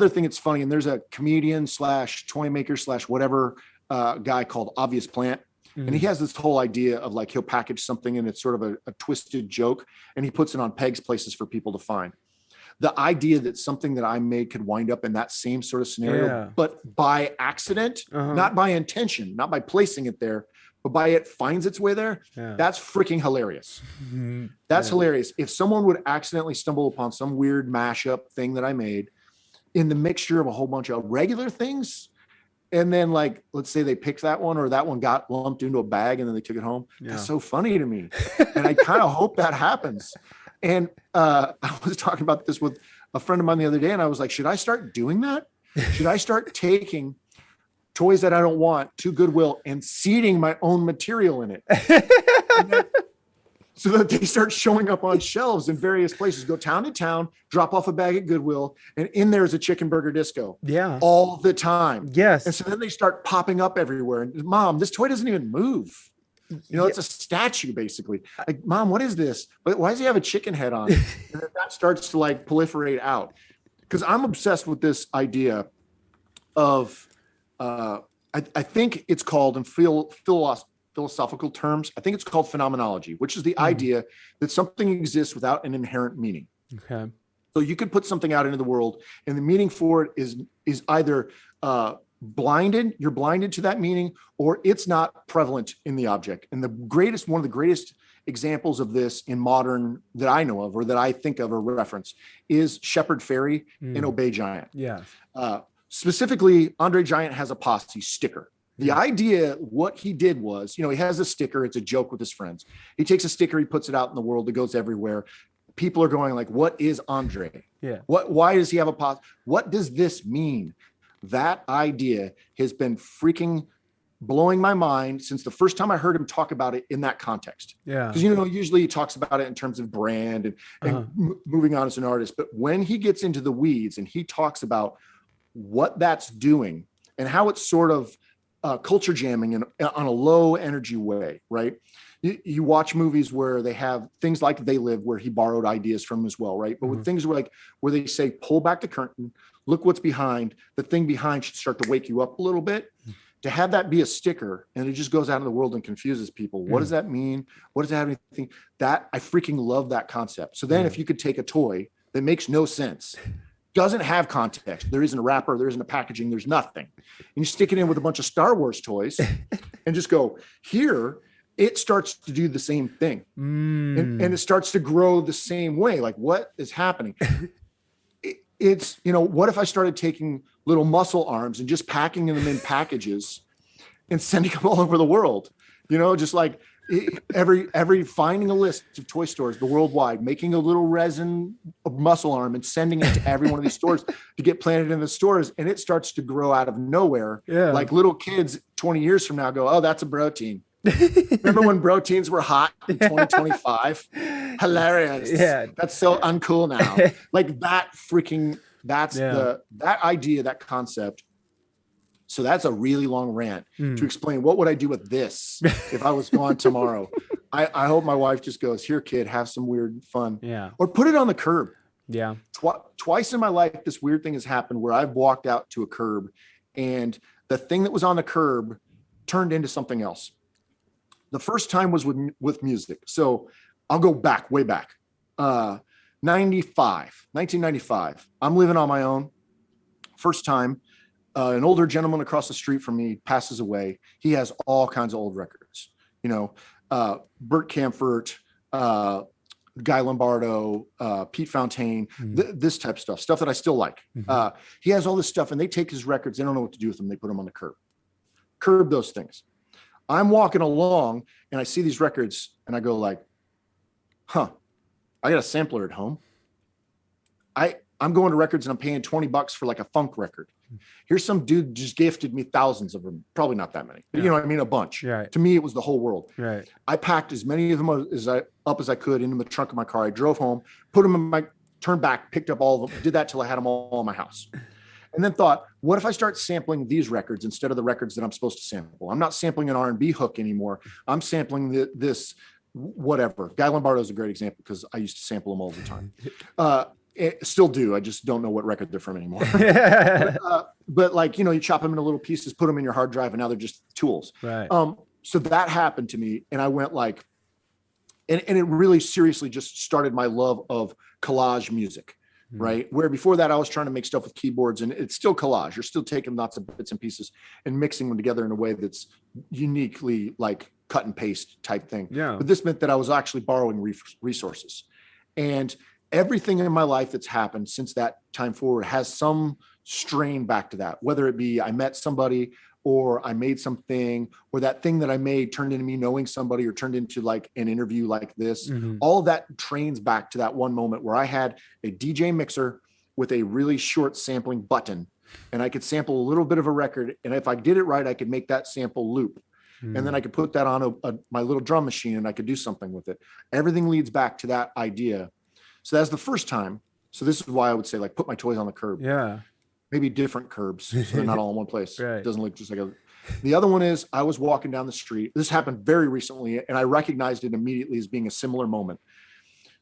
thing that's funny, and there's a comedian / toy maker / whatever guy called Obvious Plant. And he has this whole idea of like, he'll package something and it's sort of a twisted joke and he puts it on pegs places for people to find. The idea that something that I made could wind up in that same sort of scenario, but by accident, not by intention, not by placing it there, but by it finds its way there. That's freaking hilarious. That's hilarious. If someone would accidentally stumble upon some weird mashup thing that I made, in the mixture of a whole bunch of regular things. And then like, let's say they picked that one, or that one got lumped into a bag and then they took it home. Yeah. That's so funny to me. And I kind of hope that happens. And I was talking about this with a friend of mine the other day, and I was like, should I start doing that? Should I start taking toys that I don't want to Goodwill and seeding my own material in it? So that they start showing up on shelves in various places, go town to town, drop off a bag at Goodwill, and in there is a Chickenburgerdisco. Yeah. All the time. Yes. And so then they start popping up everywhere. And Mom, this toy doesn't even move. You know, it's a statue basically. Like, Mom, what is this? But why does he have a chicken head on? And then that starts to like proliferate out. Because I'm obsessed with this idea of, I think it's called in philosophical terms, I think it's called phenomenology, which is the idea that something exists without an inherent meaning. Okay. So you could put something out into the world, and the meaning for it is either you're blinded to that meaning, or it's not prevalent in the object. And one of the greatest examples of this in modern that I know of, or that I think of or reference, is Shepherd Fairy and Obey Giant. Yeah. Specifically, Andre Giant has a posse sticker. The idea, what he did was, he has a sticker. It's a joke with his friends. He takes a sticker, he puts it out in the world. It goes everywhere. People are going like, what is Andre? Yeah. Why does he have a posse? What does this mean? That idea has been freaking blowing my mind since the first time I heard him talk about it in that context. Yeah. Because, usually he talks about it in terms of brand and moving on as an artist. But when he gets into the weeds and he talks about what that's doing and how it's sort of culture jamming on a low energy way, right? You watch movies where they have things like They Live, where he borrowed ideas from as well, right? But with things where they say, pull back the curtain, look what's behind, the thing behind should start to wake you up a little bit. To have that be a sticker and it just goes out in the world and confuses people. What does that mean? What does that have anything? That I freaking love that concept. So then if you could take a toy that makes no sense, doesn't have context, there isn't a wrapper, there isn't a packaging, there's nothing, and you stick it in with a bunch of Star Wars toys and just go here, it starts to do the same thing. And it starts to grow the same way. Like, what is happening? It's, what if I started taking little muscle arms and just packing them in packages and sending them all over the world, just like every finding a list of toy stores, the worldwide, making a little resin muscle arm and sending it to every one of these stores to get planted in the stores. And it starts to grow out of nowhere. Yeah. Like little kids 20 years from now go, oh, that's a protein. Remember when proteins were hot in 2025? Hilarious. Yeah. That's so uncool now. Like that that idea, that concept. So that's a really long rant to explain what would I do with this if I was gone tomorrow. I hope my wife just goes, here, kid, have some weird fun. Yeah. Or put it on the curb. Yeah. Twice in my life, this weird thing has happened where I've walked out to a curb and the thing that was on the curb turned into something else. The first time was with music. So I'll go back, way back. 1995. I'm living on my own. First time. An older gentleman across the street from me passes away. He has all kinds of old records, Burt Camfort, Guy Lombardo, Pete Fountaine, this type of stuff that I still like. He has all this stuff and they take his records. They don't know what to do with them. They put them on the curb those things. I'm walking along and I see these records and I go like, I got a sampler at home. I'm going to records and I'm paying $20 for like a funk record. Here's some dude just gifted me thousands of them. Probably not that many, but a bunch. Right. To me, it was the whole world. Right. I packed as many of them as I could into the trunk of my car. I drove home, put them in my, turned back, picked up all of them, did that till I had them all in my house. And then thought, what if I start sampling these records instead of the records that I'm supposed to sample? I'm not sampling an R&B hook anymore. I'm sampling this whatever. Guy Lombardo is a great example because I used to sample them all the time. Still do. I just don't know what record they're from anymore. but like, you chop them into little pieces, put them in your hard drive, and now they're just tools. Right. So that happened to me, and I went like, and it really seriously just started my love of collage music, right? Where before that I was trying to make stuff with keyboards, and it's still collage. You're still taking lots of bits and pieces and mixing them together in a way that's uniquely like cut and paste type thing. Yeah. But this meant that I was actually borrowing resources. And everything in my life that's happened since that time forward has some strain back to that, whether it be I met somebody or I made something, or that thing that I made turned into me knowing somebody or turned into like an interview like this. All of that trains back to that one moment where I had a DJ mixer with a really short sampling button, and I could sample a little bit of a record. And if I did it right, I could make that sample loop. And then I could put that on my little drum machine and I could do something with it. Everything leads back to that idea. So that's the first time. So this is why I would say, like, put my toys on the curb. Yeah. Maybe different curbs, so they're not all in one place. Right. It doesn't look just like a. The other one is I was walking down the street. This happened very recently, and I recognized it immediately as being a similar moment.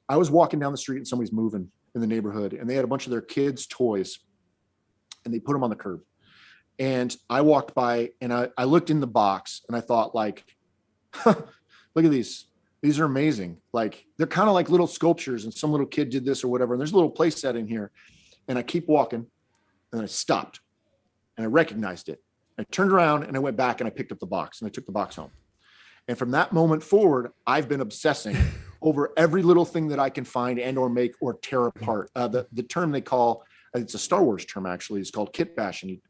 I was walking down the street and somebody's moving in the neighborhood, and they had a bunch of their kids' toys, and they put them on the curb. And I walked by, and I looked in the box, and I thought, like, look at these. These are amazing. Like, they're kind of like little sculptures, and some little kid did this or whatever. And there's a little place set in here. And I keep walking. And I stopped and I recognized it. I turned around and I went back and I picked up the box and I took the box home. And from that moment forward, I've been obsessing over every little thing that I can find and or make or tear apart. The term they call, it's a Star Wars term actually, it's called kit bashing.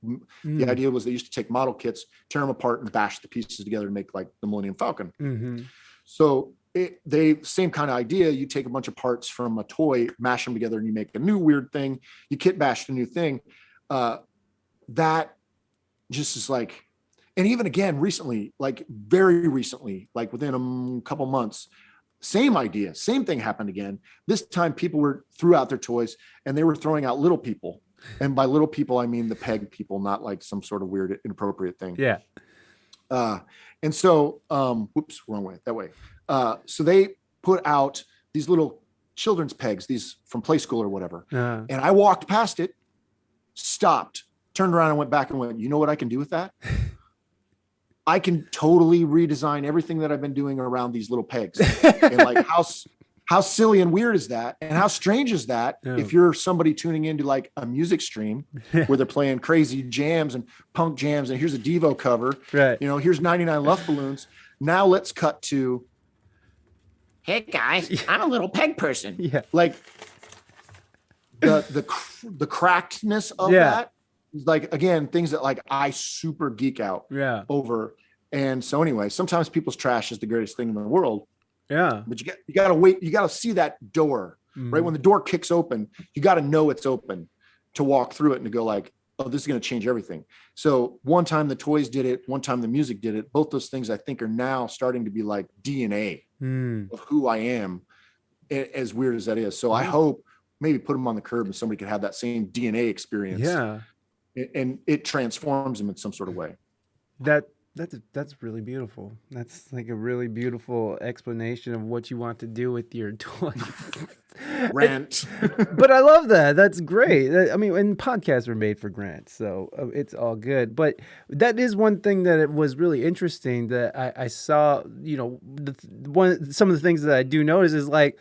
The idea was they used to take model kits, tear them apart and bash the pieces together to make like the Millennium Falcon. So same kind of idea. You take a bunch of parts from a toy, mash them together and you make a new weird thing. You kit bash a new thing. That just is like, and even again, recently, like very recently, like within a couple months, same idea, same thing happened again. This time people threw out their toys and they were throwing out little people. And by little people, I mean the peg people, not like some sort of weird, inappropriate thing. Yeah. And so, whoops, wrong way, that way. So they put out these little children's pegs, these from play school or whatever. And I walked past it, stopped, turned around and went back and went, you know what I can do with that? I can totally redesign everything that I've been doing around these little pegs. And like, how silly and weird is that? And how strange is that if you're somebody tuning into like a music stream where they're playing crazy jams and punk jams and here's a Devo cover, Right. you know, here's 99 Luft Balloons. Now let's cut to, Hey guys, I'm a little peg person. Yeah. like the crackedness of that is like, again, things that like I super geek out over. And so anyway, sometimes people's trash is the greatest thing in the world. Yeah. But you got to wait. You got to see that door, right? When the door kicks open, you got to know it's open to walk through it and to go like, oh, this is going to change everything. So one time the toys did it, one time the music did it. Both those things I think are now starting to be like DNA of who I am, as weird as that is. So I hope maybe put them on the curb and somebody could have that same DNA experience. Yeah. And it transforms them in some sort of way. That's really beautiful. That's like a really beautiful explanation of what you want to do with your toys. Rant. But I love that. That's great. I mean, and podcasts are made for grants, so it's all good. But that is one thing that it was really interesting that I saw. You know, some of the things that I do notice is like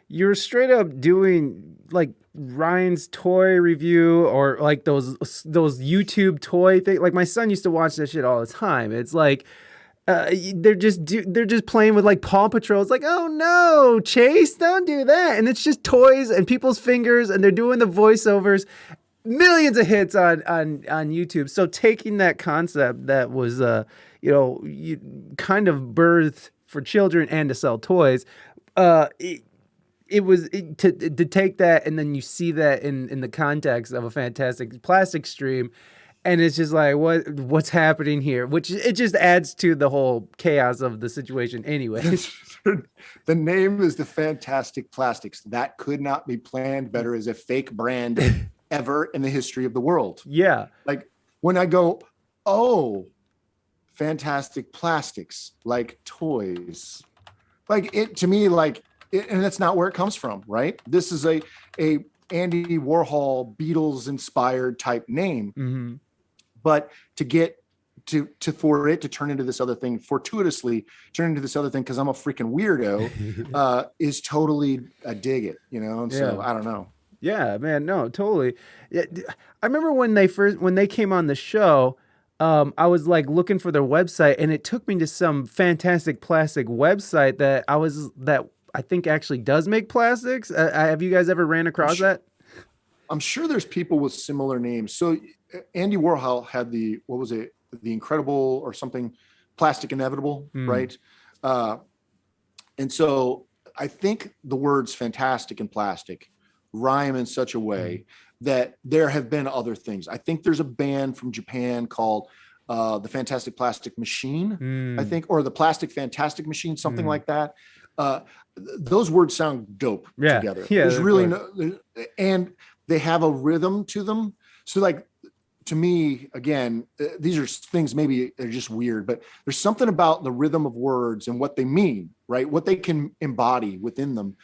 you're straight up doing like Ryan's toy review or like those YouTube toy thing. Like my son used to watch that shit all the time. It's like they're just playing with like Paw Patrol. It's like, oh no, Chase, don't do that. And it's just toys and people's fingers, and they're doing the voiceovers. Millions of hits on YouTube. So taking that concept that was kind of birthed for children and to sell toys, it was to take that and then you see that in the context of a Fantastic Plastic stream, and it's just like what's happening here, which it just adds to the whole chaos of the situation anyway. The name is the Fantastic Plastics. That could not be planned better as a fake brand ever in the history of the world. Yeah. Like when I go, oh, Fantastic Plastics, like toys, like it to me, like, and that's not where it comes from, right? This is a Andy Warhol Beatles inspired type name, but to get for it to turn into this other thing, fortuitously turn into this other thing because I'm a freaking weirdo, is totally, I dig it, you know. And so I don't know. Yeah, man, no, totally. I remember when they came on the show. I was like looking for their website, and it took me to some Fantastic Plastic website that I think actually does make plastics. Have you guys ever ran across that? I'm sure there's people with similar names. So Andy Warhol had the Incredible or something, Plastic Inevitable, right? And so I think the words fantastic and plastic rhyme in such a way that there have been other things. I think there's a band from Japan called the Fantastic Plastic Machine, I think, or the Plastic Fantastic Machine, something like that. Those words sound dope together. Yeah, there's really and they have a rhythm to them. So like, to me, again, these are things maybe they're just weird, but there's something about the rhythm of words and what they mean, right? What they can embody within them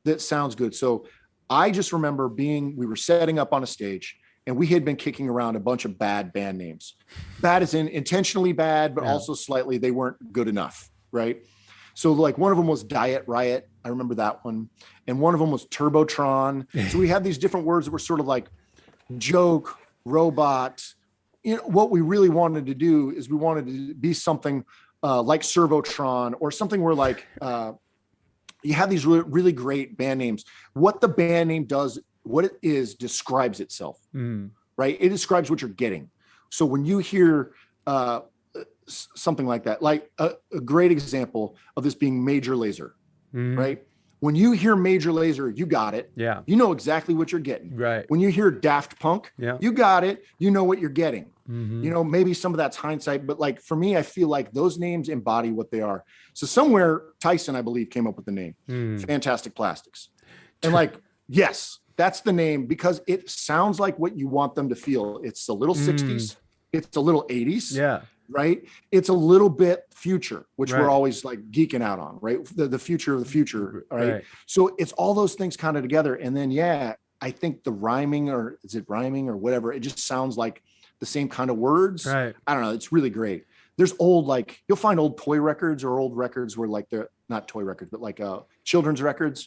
that sounds good. So I just remember we were setting up on a stage and we had been kicking around a bunch of bad band names. Bad as in intentionally bad, but also slightly they weren't good enough, right? So like one of them was Diet Riot. I remember that one. And one of them was Turbotron. So we had these different words that were sort of like joke, robot. You know, what we really wanted to do is we wanted to be something like Servotron or something where like you have these really great band names. What the band name does, what it is, describes itself, right? It describes what you're getting. So when you hear something like that, like a great example of this being Major Lazer, right? When you hear Major Lazer, you got it. Yeah. You know exactly what you're getting. Right. When you hear Daft Punk, you got it. You know what you're getting. Mm-hmm. You know, maybe some of that's hindsight, but like for me, I feel like those names embody what they are. So somewhere Tyson, I believe, came up with the name Fantastic Plastics. And like, yes, that's the name because it sounds like what you want them to feel. It's a little 60s. It's a little 80s. Yeah. Right. It's a little bit future, which we're always like geeking out on, right? The future of the future. Right. So it's all those things kind of together. And then, I think the rhyming, or is it rhyming or whatever? It just sounds like the same kind of words. Right. I don't know. It's really great. There's old, like you'll find old toy records or old records where like they're not toy records, but like children's records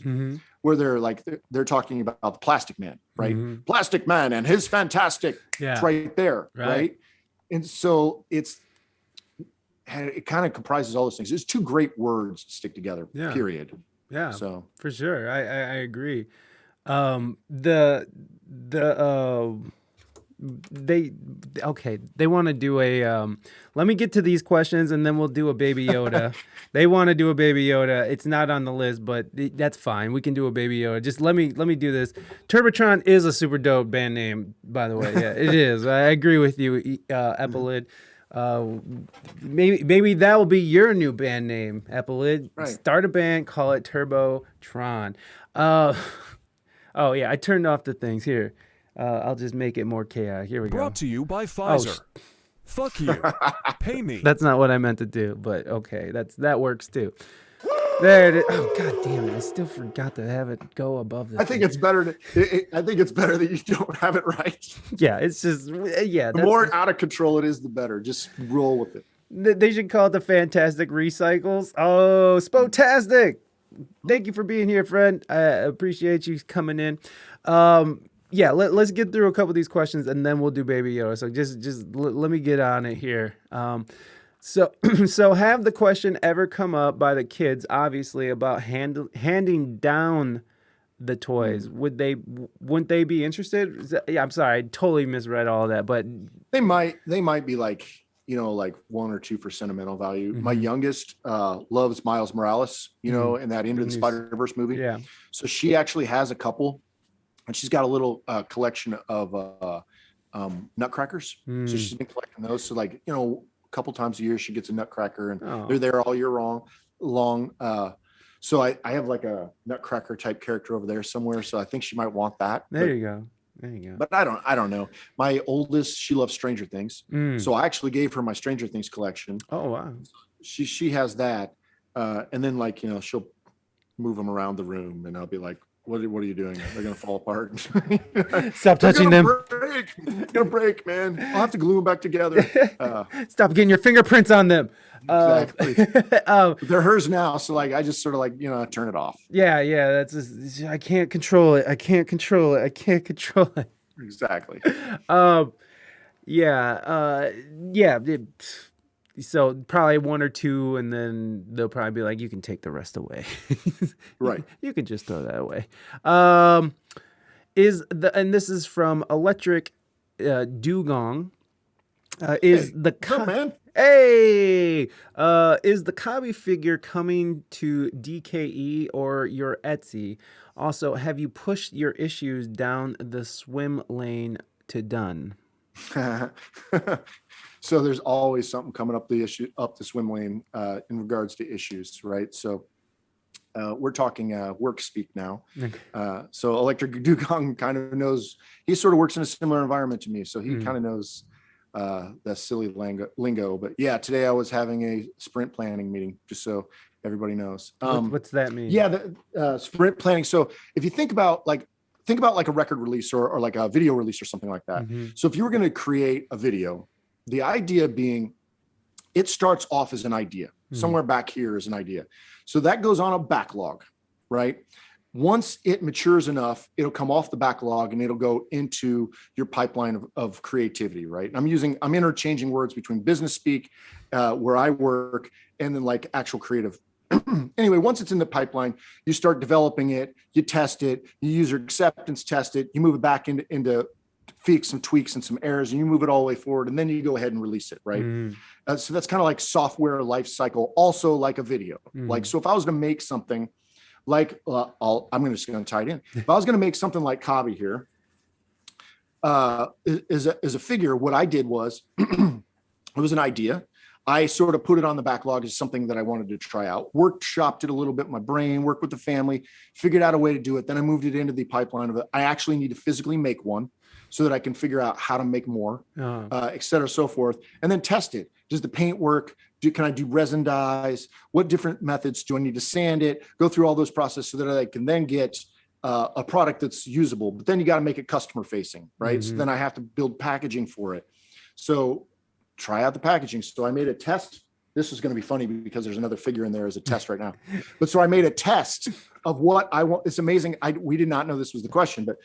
where they're talking about the Plastic Man, right? Plastic Man and his fantastic. It's right there. Right. And so it kind of comprises all those things. It's two great words to stick together, period. Yeah. So for sure. I agree. They want to do a let me get to these questions and then we'll do a Baby Yoda. They want to do a Baby Yoda. It's not on the list, but that's fine. We can do a Baby Yoda. Just let me do this. Turbotron is a super dope band name, by the way. Yeah, it is. I agree with you, Epilid. Maybe that will be your new band name, Epilid. Right. Start a band, call it Turbotron. Oh yeah, I turned off the things here. I'll just make it more chaotic. Here we go. Brought to you by Pfizer. Fuck you. Pay me. That's not what I meant to do, but okay, that works too. There it is. Oh god damn it! I still forgot to have it go above the. I think it's better. I think it's better that you don't have it right. Yeah, it's just The more out of control it is, the better. Just roll with it. They should call it the Fantastic Recycles. Oh, Spotastic! Thank you for being here, friend. I appreciate you coming in. Let's get through a couple of these questions and then we'll do Baby Yoda. So just let me get on it here. So have the question ever come up by the kids, obviously, about handing down the toys? Wouldn't they be interested? I'm sorry, I totally misread all of that, but they might be like, like 1 or 2 for sentimental value. My youngest loves Miles Morales, and that Into the Spider-Verse movie. Yeah. So she actually has a couple, and she's got a little collection of nutcrackers. So she's been collecting those. So like, a couple times a year she gets a nutcracker, and they're there all year long. So I have like a nutcracker type character over there somewhere. So I think she might want that. There you go. But I don't know. My oldest, she loves Stranger Things. So I actually gave her my Stranger Things collection. Oh wow. She has that. And then like, she'll move them around the room and I'll be like, what are you doing? They're gonna fall apart. Stop touching them. Gonna break, man. I'll have to glue them back together. Stop getting your fingerprints on them. Exactly. They're hers now, so like I just sort of like turn it off. Yeah. That's just, I can't control it. I can't control it. Exactly. So probably one or two, and then they'll probably be like, you can take the rest away. Right. You can just throw that away. And this is from Electric Dugong. Is Hey, the what's up, man? Hey, is the Kabi figure coming to DKE or your Etsy? Also, have you pushed your issues down the swim lane to done? So there's always something coming up the swim lane in regards to issues, right? So we're talking work speak now. So Electric Dugong kind of knows, he sort of works in a similar environment to me, so he kind of knows that silly lingo. But yeah, today I was having a sprint planning meeting, just so everybody knows. What's that mean? Yeah, the sprint planning. So if you think about like a record release or like a video release or something like that. So if you were going to create a video, the idea being it starts off as an idea. Somewhere back here is an idea. So that goes on a backlog, right? Once it matures enough, it'll come off the backlog and it'll go into your pipeline of creativity, right? I'm interchanging words between business speak, where I work, and then like actual creative. Anyway, once it's in the pipeline, you start developing it, you test it, you user acceptance test it, you move it back into fix some tweaks and some errors, and you move it all the way forward, and then you go ahead and release it, right? So that's kind of like software life cycle, also like a video. Like, so if I was to make something like, I'm just going to tie it in. If I was going to make something like Kabi here, is a figure, what I did was, it was an idea. I sort of put it on the backlog as something that I wanted to try out, workshopped it a little bit in my brain, worked with the family, figured out a way to do it. Then I moved it into the pipeline of it. I actually need to physically make one so that I can figure out how to make more, et cetera, so forth. And then test it. Does the paint work? Can I do resin dyes? What different methods do I need to sand it? Go through all those processes so that I can then get a product that's usable. But then you got to make it customer facing, right? So then I have to build packaging for it. So try out the packaging. So I made a test. This is going to be funny because there's another figure in there as a test right now. But so I made a test of what I want. It's amazing. We did not know this was the question, but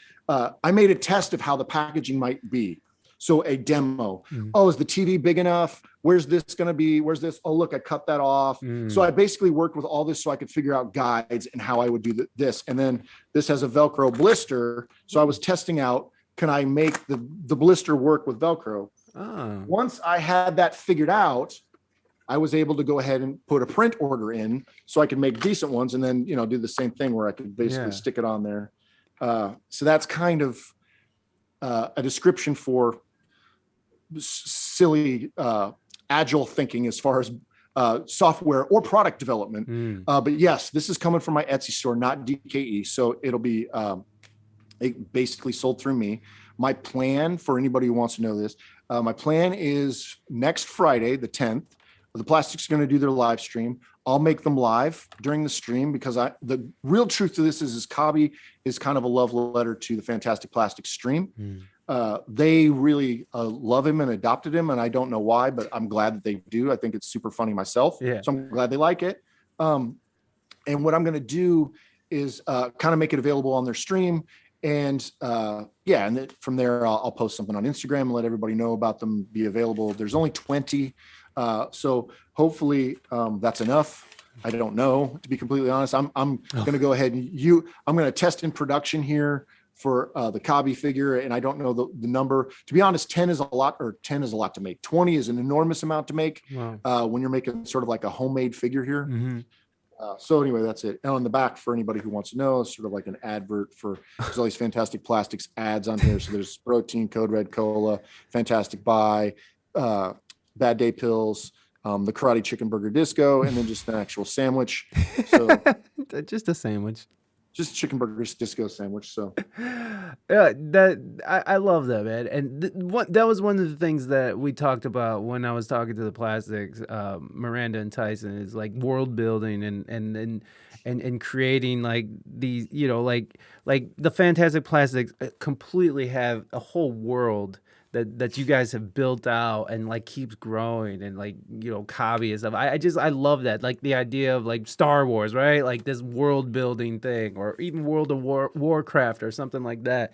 I made a test of how the packaging might be. So a demo. Oh, is the TV big enough? Where's this going to be? Where's this? Oh, look, I cut that off. So I basically worked with all this so I could figure out guides and how I would do this. And then this has a Velcro blister. So I was testing out, can I make the blister work with Velcro? Once I had that figured out, I was able to go ahead and put a print order in so I could make decent ones and then, do the same thing where I could basically stick it on there. So that's kind of a description for silly, agile thinking as far as software or product development. But yes, this is coming from my Etsy store, not DKE. So it'll be basically sold through me. My plan, for anybody who wants to know this, my plan is next Friday, the 10th, the Plastics are going to do their live stream. I'll make them live during the stream because the real truth to this is Kabi is kind of a love letter to the Fantastic Plastics stream. They really love him and adopted him, and I don't know why, but I'm glad that they do. I think it's super funny myself, so I'm glad they like it. And what I'm going to do is kind of make it available on their stream. And and then from there, I'll post something on Instagram and let everybody know about them, be available. There's only 20. So hopefully that's enough. I don't know, to be completely honest. I'm going to go ahead and I'm going to test in production here for the Kabi figure. And I don't know the number. To be honest, 10 is a lot to make. 20 is an enormous amount to make when you're making sort of like a homemade figure here. So anyway, that's it. And on the back, for anybody who wants to know, it's sort of like an advert there's all these Fantastic Plastics ads on here. So there's protein, Code Red Cola, Fantastic Buy, Bad Day Pills, the Karate Chickenburgerdisco, and then just an actual sandwich. So just a sandwich. Just Chickenburgerdisco sandwich. So yeah, I love that, man. And that was one of the things that we talked about when I was talking to the Plastics, Miranda and Tyson, is like world building and creating like these, like the Fantastic Plastics completely have a whole world that you guys have built out and like keeps growing, and like, Kabi and stuff. I love that, like the idea of like Star Wars, right? Like this world building thing, or even World of Warcraft or something like that.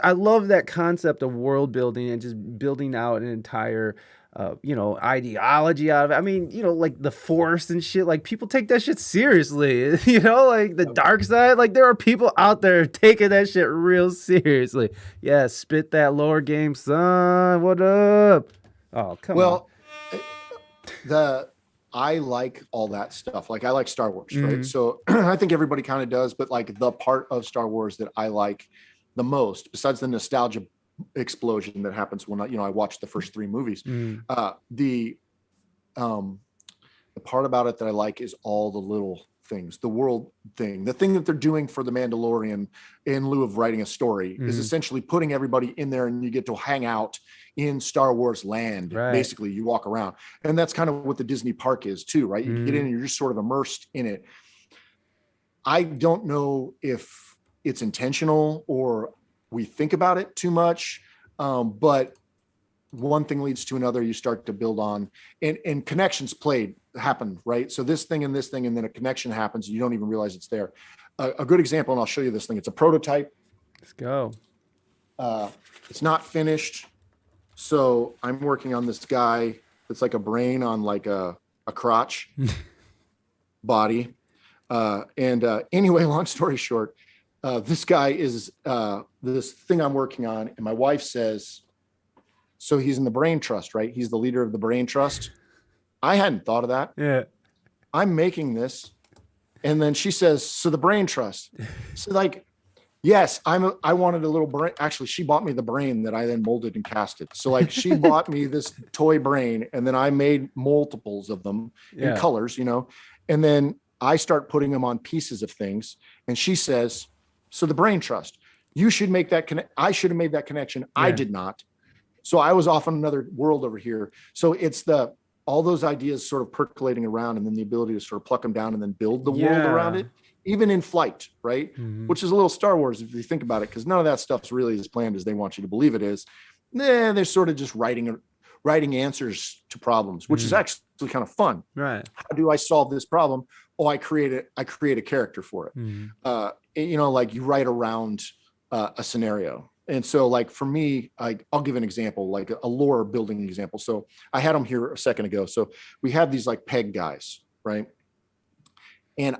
I love that concept of world building and just building out an entire ideology out of it. I mean, like the Force and shit. Like people take that shit seriously. Like the dark side. Like there are people out there taking that shit real seriously. Yeah, spit that lore game, son. What up? Oh, come on. Well, I like all that stuff. Like I like Star Wars, right? So I think everybody kind of does, but like the part of Star Wars that I like the most, besides the nostalgia explosion that happens when I watch the first 3 movies, the part about it that I like is all the little things, the world thing, the thing that they're doing for the Mandalorian in lieu of writing a story is essentially putting everybody in there and you get to hang out in Star Wars land. Right. Basically you walk around, and that's kind of what the Disney park is too, right? You get in and you're just sort of immersed in it. I don't know if it's intentional or we think about it too much, but one thing leads to another. You start to build on, and connections happen, right? So this thing and this thing, and then a connection happens. You don't even realize it's there. A good example, and I'll show you this thing. It's a prototype. Let's go. It's not finished. So I'm working on this guy that's like a brain on like a crotch body. Anyway, long story short, this guy is this thing I'm working on, and my wife says, so he's in the brain trust, right? He's the leader of the brain trust. I hadn't thought of that. Yeah. I'm making this. And then she says, so the brain trust. So like, yes, I wanted a little brain. Actually, she bought me the brain that I then molded and casted. So like she bought me this toy brain, and then I made multiples of them in colors, and then I start putting them on pieces of things. And she says, so the brain trust, you should make that I should have made that connection. I did not. So I was off on another world over here. So it's all those ideas sort of percolating around, and then the ability to sort of pluck them down and then build the world around it, even in flight, right? Which is a little Star Wars if you think about it, because none of that stuff's really as planned as they want you to believe it is. They're sort of just writing answers to problems, which is actually kind of fun. Right. How do I solve this problem? Oh, I create a character for it. Like you write around a scenario. And so like for me, I'll give an example, like a lore building example. So I had them here a second ago. So we have these like peg guys, right? And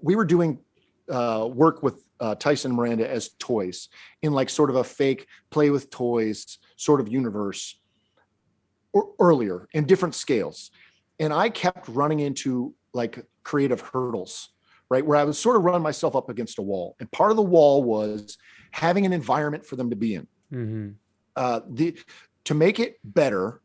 we were doing work with Tyson and Miranda as toys in like sort of a fake play with toys sort of universe earlier in different scales. And I kept running into like creative hurdles, right? Where I would sort of run myself up against a wall. And part of the wall was having an environment for them to be in. To make it better,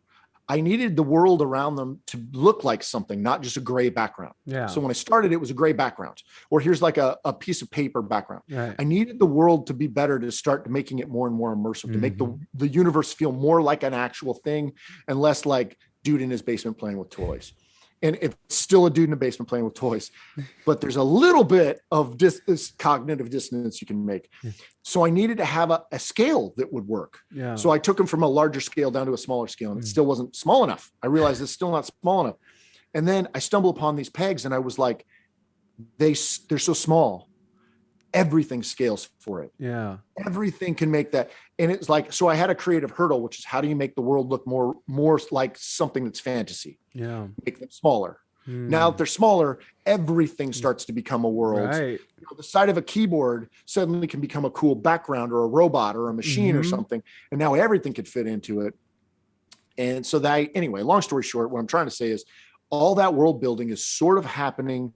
I needed the world around them to look like something, not just a gray background. Yeah. So when I started, it was a gray background, or here's like a piece of paper background. Right. I needed the world to be better to start making it more and more immersive, to make the universe feel more like an actual thing and less like dude in his basement playing with toys. And it's still a dude in a basement playing with toys, but there's a little bit of this cognitive dissonance you can make. So I needed to have a scale that would work. Yeah. So I took them from a larger scale down to a smaller scale, and it still wasn't small enough. I realized it's still not small enough. And then I stumbled upon these pegs, and I was like, they're so small. Everything scales for it. Yeah. Everything can make that. And it's like, so I had a creative hurdle, which is how do you make the world look more like something that's fantasy? Yeah. Make them smaller. Now that they're smaller, everything starts to become a world. Right. The side of a keyboard suddenly can become a cool background, or a robot or a machine or something. And now everything could fit into it. And so anyway, long story short, what I'm trying to say is all that world building is sort of happening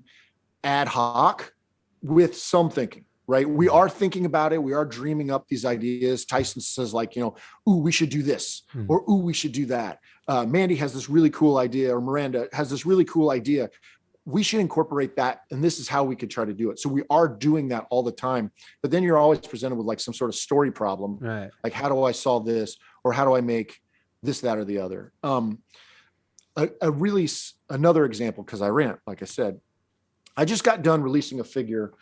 ad hoc with some thinking, right? We are thinking about it. We are dreaming up these ideas. Tyson says like, ooh, we should do this, or ooh, we should do that. Mandy has this really cool idea, or Miranda has this really cool idea. We should incorporate that. And this is how we could try to do it. So we are doing that all the time, but then you're always presented with like some sort of story problem. Right. Like, how do I solve this? Or how do I make this, that, or the other? Another example, because I rant, like I said, I just got done releasing a figure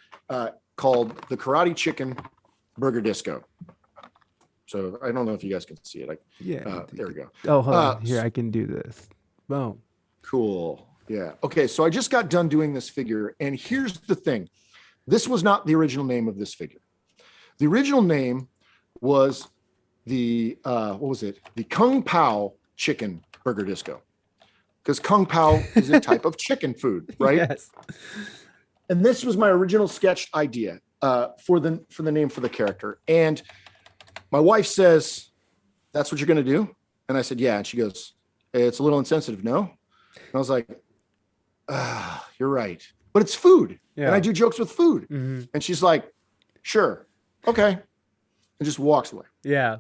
called the Karate Chickenburgerdisco. So I don't know if you guys can see it. There we go. Oh, hold on. Here, I can do this. Boom. Cool. Yeah. Okay. So I just got done doing this figure. And here's the thing. This was not the original name of this figure. The original name was the Kung Pao Chickenburgerdisco, because Kung Pao is a type of chicken food, right? Yes. And this was my original sketch idea for the name for the character. And my wife says, "That's what you're going to do?" And I said, "Yeah." And she goes, "It's a little insensitive, no?" And I was like, "You're right, but it's food, Yeah. and I do jokes with food." Mhm. And she's like, "Sure, okay," and just walks away. Yeah.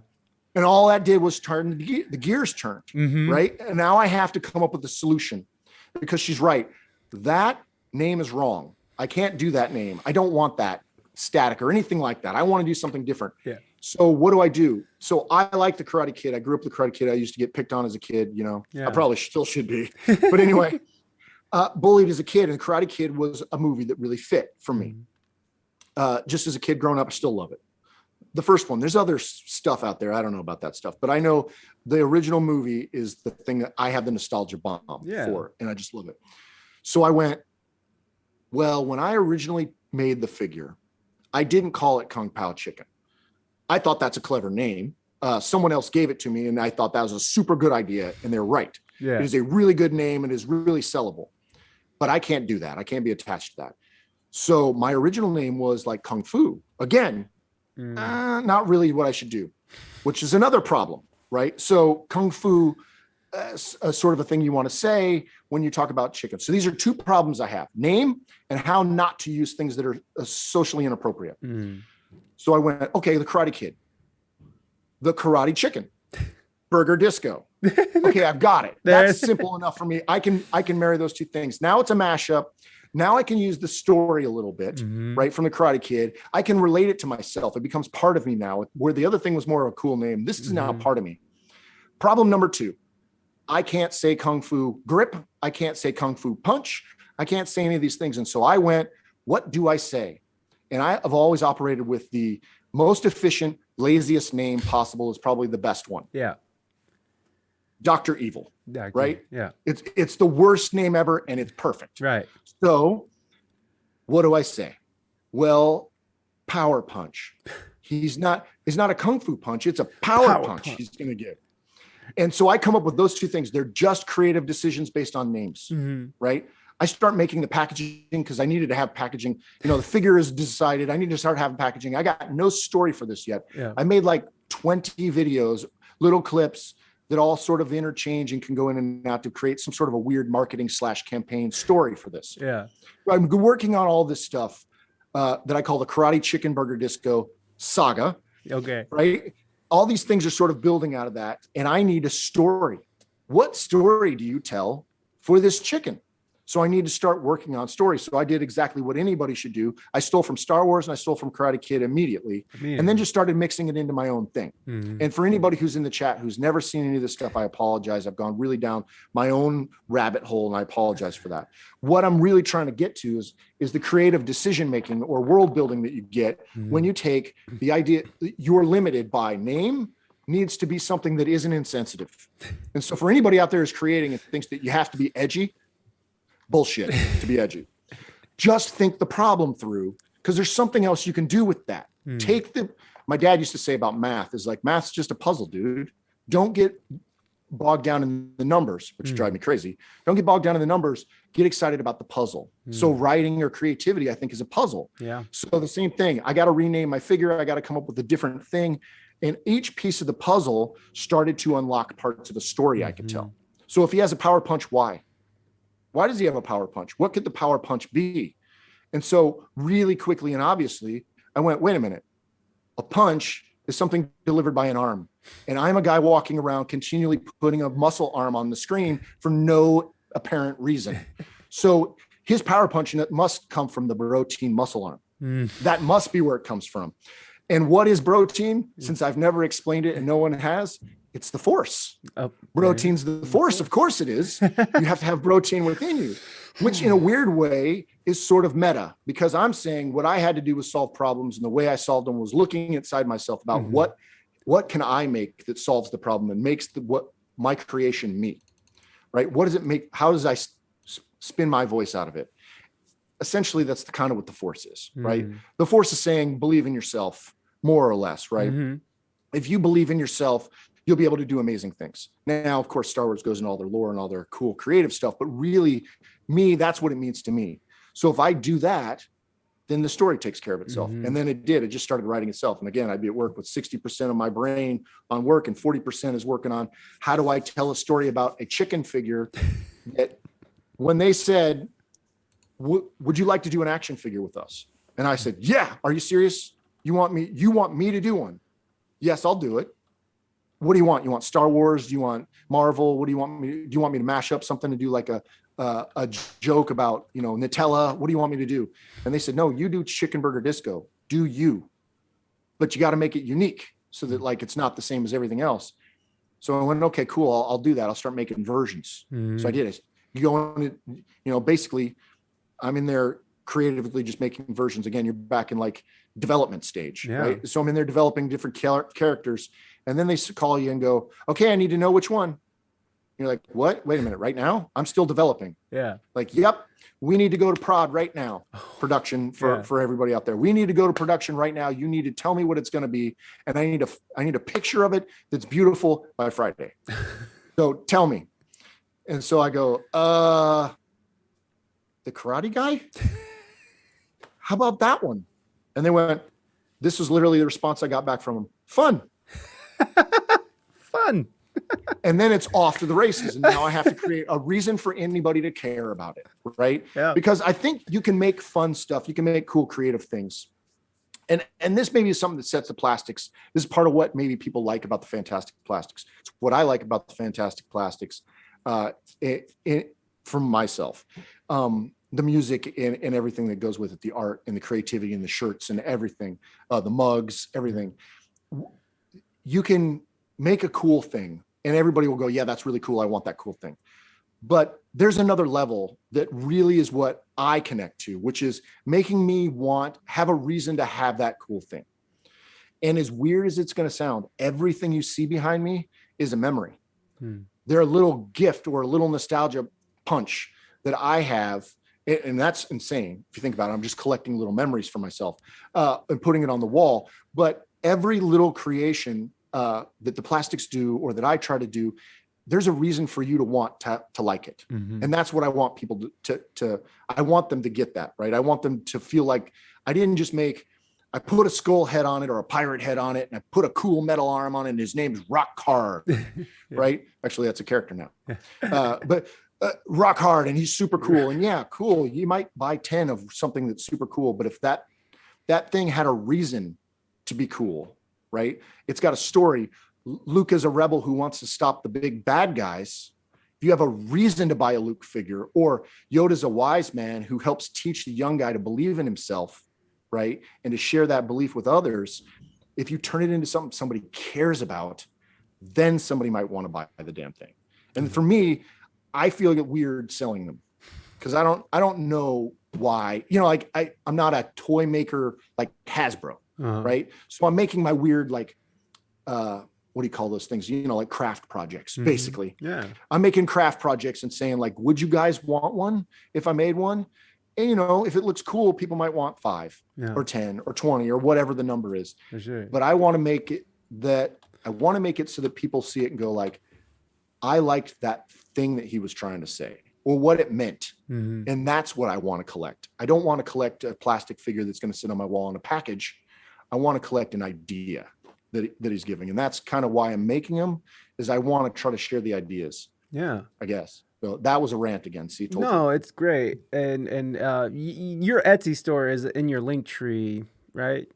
And all that did was turn the gears turned, Mhm. right? And now I have to come up with a solution, because she's right. That name is wrong. I can't do that name. I don't want that static or anything like that. I want to do something different. Yeah. So what do I do? So I like the Karate Kid. I grew up the Karate Kid. I used to get picked on as a kid, you know. Yeah. I probably still should be. But anyway, bullied as a kid, and Karate Kid was a movie that really fit for me. Just as a kid growing up, I still love it. The first one, there's other stuff out there. I don't know about that stuff, but I know the original movie is the thing that I have the nostalgia bomb for, and I just love it. So I went, well, when I originally made the figure, I didn't call it Kung Pao Chicken. I thought that's a clever name. Someone else gave it to me, and I thought that was a super good idea, and they're right. Yeah. It is a really good name and is really sellable, but I can't do that. I can't be attached to that. So my original name was like Kung Fu. Again, not really what I should do, which is another problem, right? So Kung Fu, sort of a thing you want to say when you talk about chicken. So these are two problems I have: name and how not to use things that are socially inappropriate. So I went, okay, the Karate Kid, the Karate Chicken, Burger Disco. Okay, I've got it. That's simple enough for me. I can marry those two things. Now it's a mashup. Now I can use the story a little bit, right, from the Karate Kid. I can relate it to myself. It becomes part of me now, where the other thing was more of a cool name. This is now part of me. Problem number 2, I can't say Kung Fu Grip. I can't say Kung Fu Punch. I can't say any of these things. And so I went, what do I say? And I have always operated with the most efficient, laziest name possible is probably the best one. Yeah. Dr. Evil, right? Yeah. It's the worst name ever, and it's perfect. Right. So what do I say? Well, Power Punch. He's not a Kung Fu punch. It's a power punch he's going to give. And so I come up with those two things. They're just creative decisions based on names, right? I start making the packaging because I needed to have packaging. You know, the figure is decided. I need to start having packaging. I got no story for this yet. Yeah. I made like 20 videos, little clips that all sort of interchange and can go in and out to create some sort of a weird marketing / campaign story for this. Yeah. I'm working on all this stuff that I call the Karate Chickenburgerdisco saga. Okay. Right. All these things are sort of building out of that. And I need a story. What story do you tell for this chicken? So I need to start working on stories. So I did exactly what anybody should do. I stole from Star Wars and I stole from Karate Kid immediately. And then just started mixing it into my own thing. And for anybody who's in the chat who's never seen any of this stuff, I apologize. I've gone really down my own rabbit hole, and I apologize for that. What I'm really trying to get to is the creative decision making or world building that you get when you take the idea you're limited by name needs to be something that isn't insensitive. And so for anybody out there who's creating and thinks that you have to be edgy, bullshit to be edgy. Just think the problem through, because there's something else you can do with that. My dad used to say about math is like, math's just a puzzle, dude. Don't get bogged down in the numbers, which drive me crazy. Don't get bogged down in the numbers. Get excited about the puzzle. So writing or creativity, I think, is a puzzle. Yeah. So the same thing. I got to rename my figure. I got to come up with a different thing. And each piece of the puzzle started to unlock parts of the story I could tell. So if he has a power punch, why? Why does he have a power punch? What could the power punch be? And so really quickly and obviously, I went, wait a minute. A punch is something delivered by an arm. And I'm a guy walking around continually putting a muscle arm on the screen for no apparent reason. So his power punch must come from the protein muscle arm. That must be where it comes from. And what is protein? Since I've never explained it and no one has, it's the force. Protein's the force. Of course it is. You have to have protein within you, which in a weird way is sort of meta, because I'm saying what I had to do was solve problems. And the way I solved them was looking inside myself about what can I make that solves the problem and makes what my creation me, right? What does it make? How does I spin my voice out of it? Essentially, that's kind of what the force is, right? The force is saying, believe in yourself, more or less, right? If you believe in yourself, you'll be able to do amazing things. Now, of course, Star Wars goes into all their lore and all their cool creative stuff, but really, me, that's what it means to me. So if I do that, then the story takes care of itself. And then it did. It just started writing itself. And again, I'd be at work with 60% of my brain on work and 40% is working on how do I tell a story about a chicken figure that when they said, would you like to do an action figure with us? And I said, yeah, are you serious? You want me to do one? Yes, I'll do it. What do you want? You want Star Wars? Do you want Marvel? What do you want me to do? You want me to mash up something to do like a joke about, Nutella? What do you want me to do? And they said, no, you do Chickenburgerdisco. Do you? But you got to make it unique so that like it's not the same as everything else. So I went, okay, cool. I'll do that. I'll start making versions. So I did it. You go in, basically, I'm in there creatively just making versions. Again, you're back in like development stage, right? So I'm in there developing different characters. And then they call you and go, okay, I need to know which one. You're like, what? Wait a minute, right now? I'm still developing. Yeah. Like, yep, we need to go to prod right now. Production for everybody out there. We need to go to production right now. You need to tell me what it's going to be. And I need a picture of it that's beautiful by Friday. So tell me. And so I go, the karate guy? How about that one? And they went, this was literally the response I got back from them. Fun. Fun. And then it's off to the races. And now I have to create a reason for anybody to care about it, right? Yeah. Because I think you can make fun stuff. You can make cool, creative things. And this maybe is something that sets the plastics. This is part of what maybe people like about the Fantastic Plastics. It's what I like about the Fantastic Plastics from myself. The music and everything that goes with it, the art and the creativity and the shirts and everything, the mugs, everything. You can make a cool thing and everybody will go, yeah, that's really cool. I want that cool thing. But there's another level that really is what I connect to, which is making me have a reason to have that cool thing. And as weird as it's going to sound, everything you see behind me is a memory. They're a little gift or a little nostalgia punch that I have. And that's insane. If you think about it, I'm just collecting little memories for myself and putting it on the wall. But every little creation that the plastics do or that I try to do, there's a reason for you to want to like it. And that's what I want people to I want them to get that, right? I want them to feel like I didn't just I put a skull head on it or a pirate head on it and I put a cool metal arm on it and his name's Rock Hard, right? Actually, that's a character now. But Rock Hard and he's super cool. And yeah, cool. You might buy 10 of something that's super cool, but if that thing had a reason to be cool, right? It's got a story. Luke is a rebel who wants to stop the big bad guys. If you have a reason to buy a Luke figure, or Yoda's a wise man who helps teach the young guy to believe in himself, right? And to share that belief with others. If you turn it into something somebody cares about, then somebody might want to buy the damn thing. And for me, I feel weird selling them because I don't know why, like I'm not a toy maker like Hasbro, right? So I'm making my weird, like, what do you call those things? Like craft projects, basically. Yeah. I'm making craft projects and saying like, would you guys want one if I made one? And, if it looks cool, people might want 5 or 10 or 20 or whatever the number is. For sure. But I want to make it so that people see it and go like, I liked that thing that he was trying to say or what it meant. And that's what I want to collect. I don't want to collect a plastic figure that's going to sit on my wall in a package. I want to collect an idea that he's giving. And that's kind of why I'm making them, is I want to try to share the ideas. Yeah. I guess. So that was a rant again. See, no, it's great. And your Etsy store is in your link tree, right?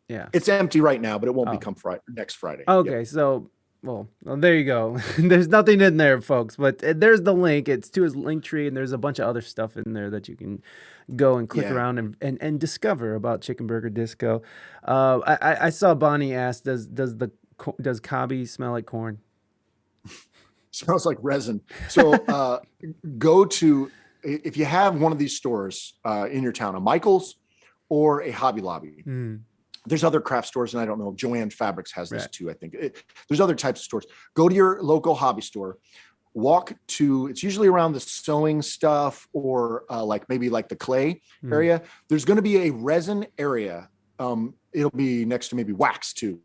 Yeah. It's empty right now, but it won't become next Friday. Okay. Yep. So, well, there you go. There's nothing in there, folks, but there's the link. It's to his link tree, and there's a bunch of other stuff in there that you can go and click around and discover about Chickenburgerdisco. I saw Bonnie ask, does Cobby smell like corn? Smells like resin. So go to, if you have one of these stores in your town, a Michael's or a Hobby Lobby. There's other craft stores, and I don't know, Joanne Fabrics has this too, I think. There's other types of stores. Go to your local hobby store, walk to, it's usually around the sewing stuff or maybe like the clay area. There's going to be a resin area. It'll be next to maybe wax too.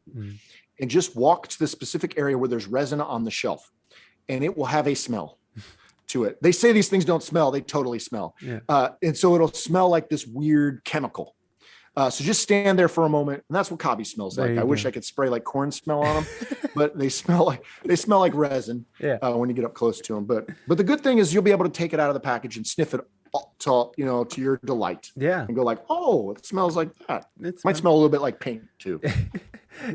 and just walk to the specific area where there's resin on the shelf, and it will have a smell to it. They say these things don't smell. They totally smell. Yeah. And so it'll smell like this weird chemical. So just stand there for a moment, and that's what coffee smells There like. you I wish go. I could spray like corn smell on them, but they smell like resin. Yeah. When you get up close to them. But the good thing is you'll be able to take it out of the package and sniff it to your delight. Yeah. And go like, oh, it smells like that. It Might smell a little bit like paint too.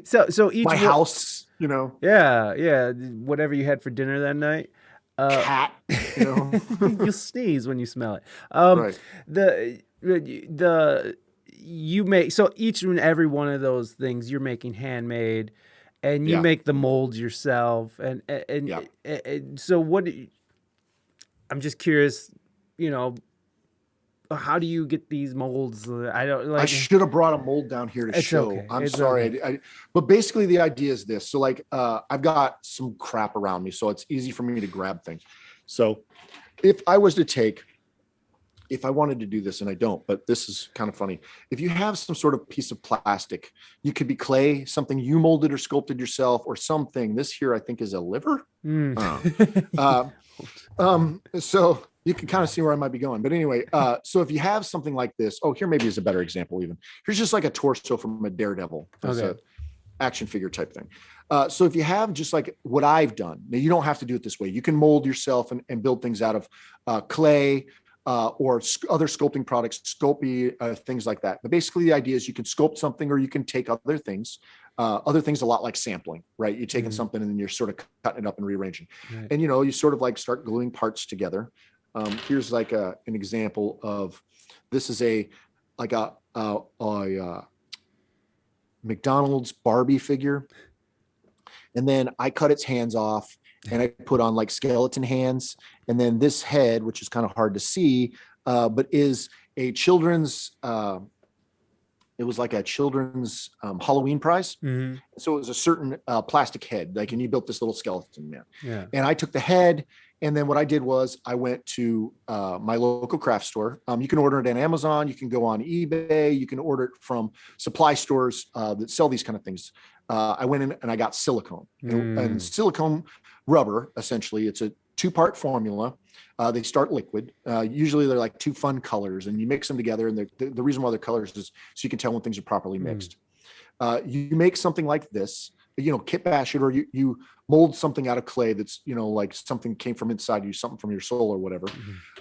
So each My house, Yeah. Whatever you had for dinner that night. cat, You'll sneeze when you smell it. Right. You make, so each and every one of those things you're making handmade, and you Yeah. make the molds yourself, and Yeah. so I'm just curious, how do you get these molds? I don't I like. should have brought a mold down here to It's show. okay. I'm It's sorry. okay. But basically the idea is this. So like, I've got some crap around me, so it's easy for me to grab things. So if I wanted to do this, and I don't, but this is kind of funny. If you have some sort of piece of plastic, you could be clay, something you molded or sculpted yourself, or something. This here, I think, is a liver. So you can kind of see where I might be going. But anyway, so if you have something like this, here maybe is a better example even. Here's just like a torso from a Daredevil. It's Okay. a action figure type thing. So if you have just like what I've done, now you don't have to do it this way. You can mold yourself and build things out of clay, or other sculpting products, Sculpey, things like that. But basically the idea is you can sculpt something, or you can take other things a lot like sampling, right? You're taking something and then you're sort of cutting it up and rearranging. Right. And, you sort of like start gluing parts together. Here's like an example of, this is a McDonald's Barbie figure. And then I cut its hands off, and I put on like skeleton hands. And then this head, which is kind of hard to see, but is a children's, it was like a children's Halloween prize. Mm-hmm. So it was a certain plastic head, like, and you built this little skeleton man. Yeah. And I took the head, and then what I did was I went to my local craft store. You can order it on Amazon. You can go on eBay. You can order it from supply stores that sell these kind of things. I went in and I got silicone. And silicone rubber, essentially, it's a 2-part formula. They start liquid. Usually they're like 2 fun colors, and you mix them together. And the reason why they're colors is so you can tell when things are properly mixed. You make something like this, kit bash it, or you mold something out of clay that's, like something came from inside you, something from your soul or whatever.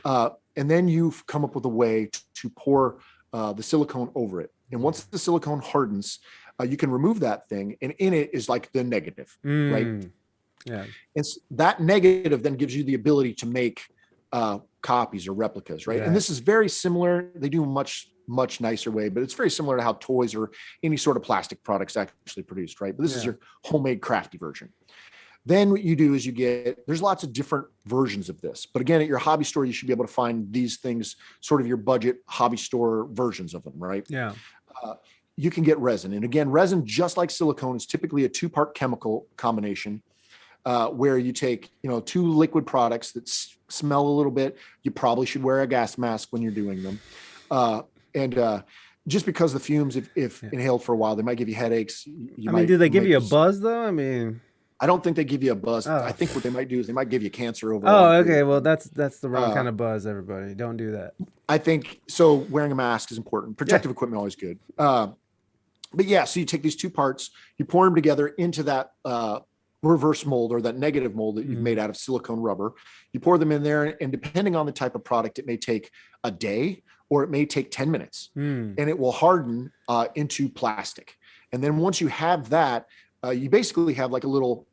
And then you've come up with a way to pour the silicone over it. And once the silicone hardens, you can remove that thing, and in it is like the negative, right? Yeah. And that negative then gives you the ability to make copies or replicas, right? Yeah. And this is very similar. They do much nicer way, but it's very similar to how toys or any sort of plastic products actually produced, right? But this is your homemade crafty version. Then what you do is there's lots of different versions of this. But again, at your hobby store, you should be able to find these things, sort of your budget hobby store versions of them, right? Yeah. You can get resin. And again, resin, just like silicone, is typically a 2-part chemical combination, where you take, 2 liquid products that smell a little bit. You probably should wear a gas mask when you're doing them. And just because the fumes, if inhaled for a while, they might give you headaches. Do they give you a buzz though? I don't think they give you a buzz. Oh. I think what they might do is they might give you cancer over. Oh, okay. Well, that's the wrong kind of buzz. Everybody, don't do that. I think so. Wearing a mask is important. Protective equipment always good. But yeah, so you take these 2 parts, you pour them together into that reverse mold, or that negative mold that you've made out of silicone rubber. You pour them in there, and depending on the type of product, it may take a day or it may take 10 minutes, and it will harden into plastic. And then once you have that, you basically have like a little,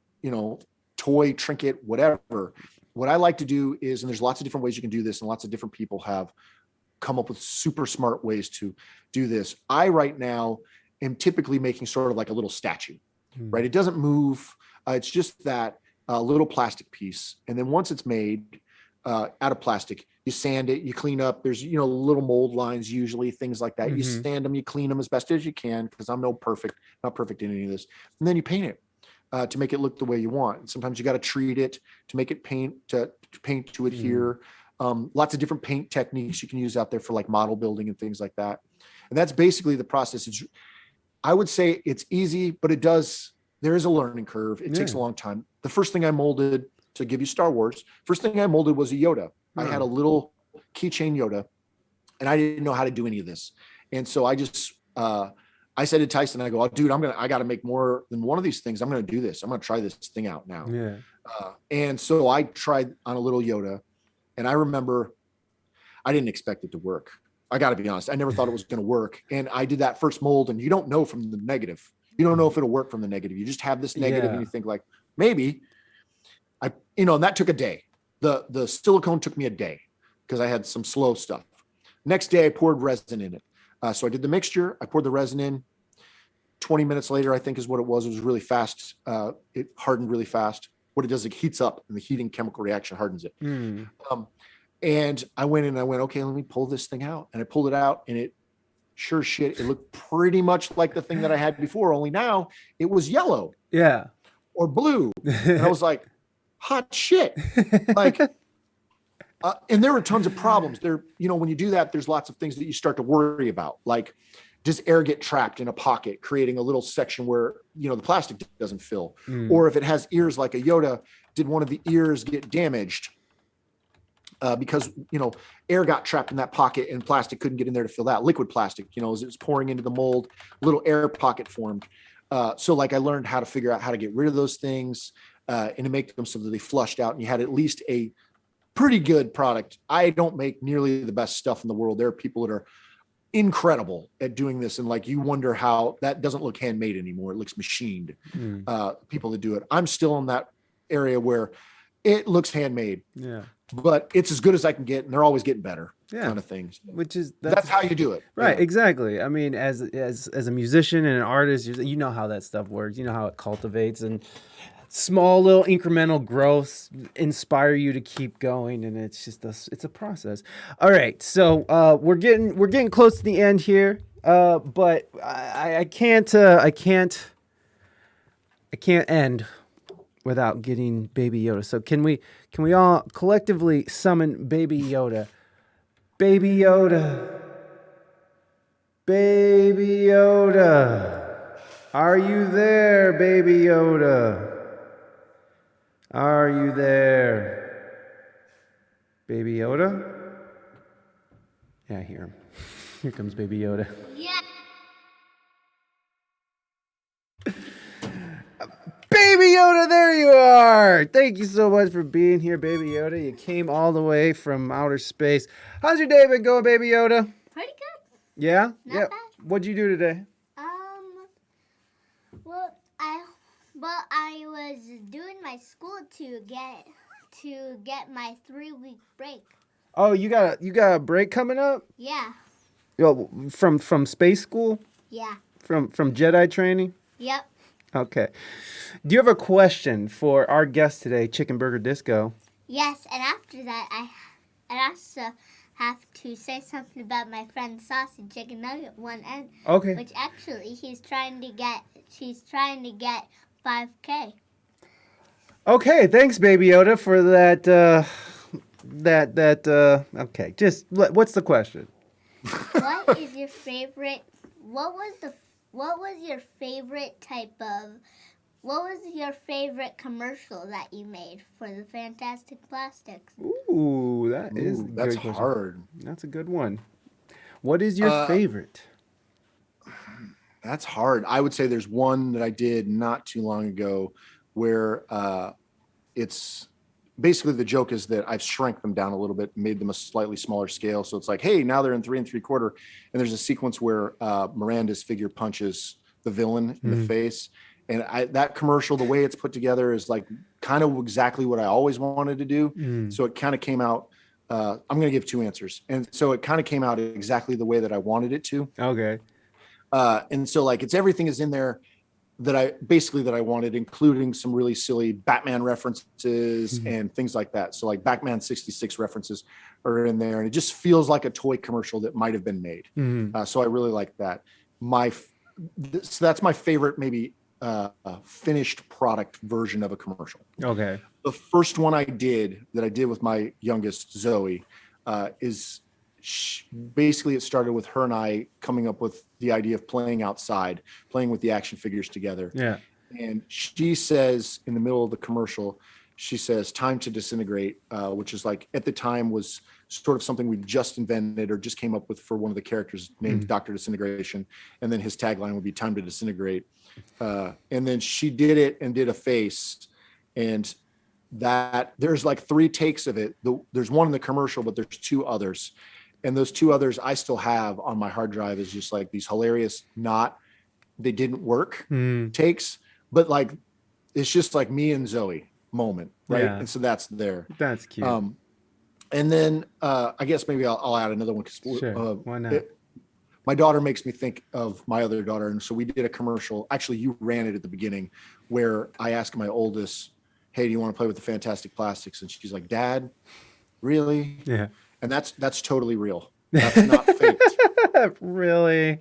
toy, trinket, whatever. What I like to do is, and there's lots of different ways you can do this, and lots of different people have come up with super smart ways to do this. I right now am typically making sort of like a little statue, right? It doesn't move. It's just that little plastic piece. And then once it's made out of plastic, you sand it, you clean up. There's, little mold lines, usually things like that. You sand them, you clean them as best as you can, because I'm not perfect in any of this. And then you paint it to make it look the way you want. And sometimes you got to treat it to make it paint to adhere. Lots of different paint techniques you can use out there for like model building and things like that. And that's basically the process. I would say it's easy, but it does there is a learning curve. It takes a Yeah. long time. The first thing I molded, to give you Star Wars, first thing I molded was a Yoda. I had a little keychain Yoda, and I didn't know how to do any of this. And so I just, I said to Tyson, I go, oh, dude, I got to make more than one of these things. I'm going to do this. I'm going to try this thing out now. Yeah. And so I tried on a little Yoda, and I remember I didn't expect it to work. I got to be honest. I never thought it was going to work. And I did that first mold, and you don't know from the negative. You don't know if it'll work from the negative. You just have this negative, and you think like, maybe and that took a day. The silicone took me a day because I had some slow stuff. Next day I poured resin in it. So I did the mixture. I poured the resin in. 20 minutes later, I think is what it was. It was really fast. It hardened really fast. What it does, it heats up, and the heating chemical reaction hardens it. And I went in and I went, okay, let me pull this thing out. And I pulled it out, and it sure shit, it looked pretty much like the thing that I had before, only now it was yellow. Yeah. Or blue. And I was like, hot shit. Like, and there were tons of problems there. When you do that, there's lots of things that you start to worry about. Like, does air get trapped in a pocket, creating a little section where, the plastic doesn't fill? Or if it has ears like a Yoda, did one of the ears get damaged? Because, air got trapped in that pocket and plastic couldn't get in there to fill that. Liquid plastic, as it was pouring into the mold, little air pocket formed. So like I learned how to figure out how to get rid of those things and to make them so that they flushed out, and you had at least a pretty good product. I don't make nearly the best stuff in the world. There are people that are incredible at doing this, and like you wonder how that doesn't look handmade anymore. It looks machined. People that do it. I'm still in that area where it looks handmade. Yeah. But it's as good as I can get, and they're always getting better. Kind of things. Which is that's how you do it. Right, exactly. I mean, as a musician and an artist, you know how that stuff works. You know how it cultivates, and small little incremental growths inspire you to keep going, and it's just it's a process. All right, so we're getting close to the end here, but I can't end without getting Baby Yoda. So can we all collectively summon Baby Yoda? Baby Yoda. Baby Yoda. Are you there, Baby Yoda? Are you there? Baby Yoda? Yeah, I hear him. Here comes Baby Yoda. Yeah. Baby Yoda, there you are! Thank you so much for being here, Baby Yoda. You came all the way from outer space. How's your day been going, Baby Yoda? Pretty good. Yeah? Not bad. What'd you do today? Well, I was doing my school to get my 3-week break. Oh, you got a break coming up? Yeah. Yo, from space school? Yeah. From Jedi training? Yep. Okay. Do you have a question for our guest today, Chickenburgerdisco? Yes, and after that, I also have to say something about my friend Sausage Chicken Nugget one, and okay, which actually she's trying to get 5K. Okay, thanks, Baby Yoda, for that. Okay, just what's the question? What is your favorite? What was your favorite type of? What was your favorite commercial that you made for the Fantastic Plastics? Ooh, that's hard. That's a good one. What is your favorite? That's hard. I would say there's one that I did not too long ago where it's basically the joke is that I've shrank them down a little bit, made them a slightly smaller scale. So it's like, hey, now they're in 3 3/4. And there's a sequence where Miranda's figure punches the villain in the face. And that commercial, the way it's put together is like kind of exactly what I always wanted to do. So it kind of came out, I'm going to give 2 answers. And so it kind of came out exactly the way that I wanted it to. Okay. And so like everything is in there that I wanted, including some really silly Batman references and things like that. So like Batman 66 references are in there, and it just feels like a toy commercial that might have been made. So I really like that. So that's my favorite, maybe finished product version of a commercial. Okay. The first one I did with my youngest Zoe is basically it started with her and I coming up with the idea of playing outside, playing with the action figures together. Yeah. And she says in the middle of the commercial, she says, "Time to disintegrate," which is like at the time was sort of something we just invented or just came up with for one of the characters named Dr. Disintegration. And then his tagline would be "Time to disintegrate." And then she did it and did a face. And that there's like 3 takes of it. There's one in the commercial, but there's 2 others. And those 2 others I still have on my hard drive is just like these hilarious, they didn't work takes, but like, it's just like me and Zoe moment. Right. Yeah. And so that's there. That's cute. And then I guess maybe I'll add another one. Sure. Why not? My daughter makes me think of my other daughter. And so we did a commercial. Actually, you ran it at the beginning where I asked my oldest, "Hey, do you want to play with the Fantastic Plastics?" And she's like, "Dad, really?" Yeah. And that's totally real. That's not faked. Really?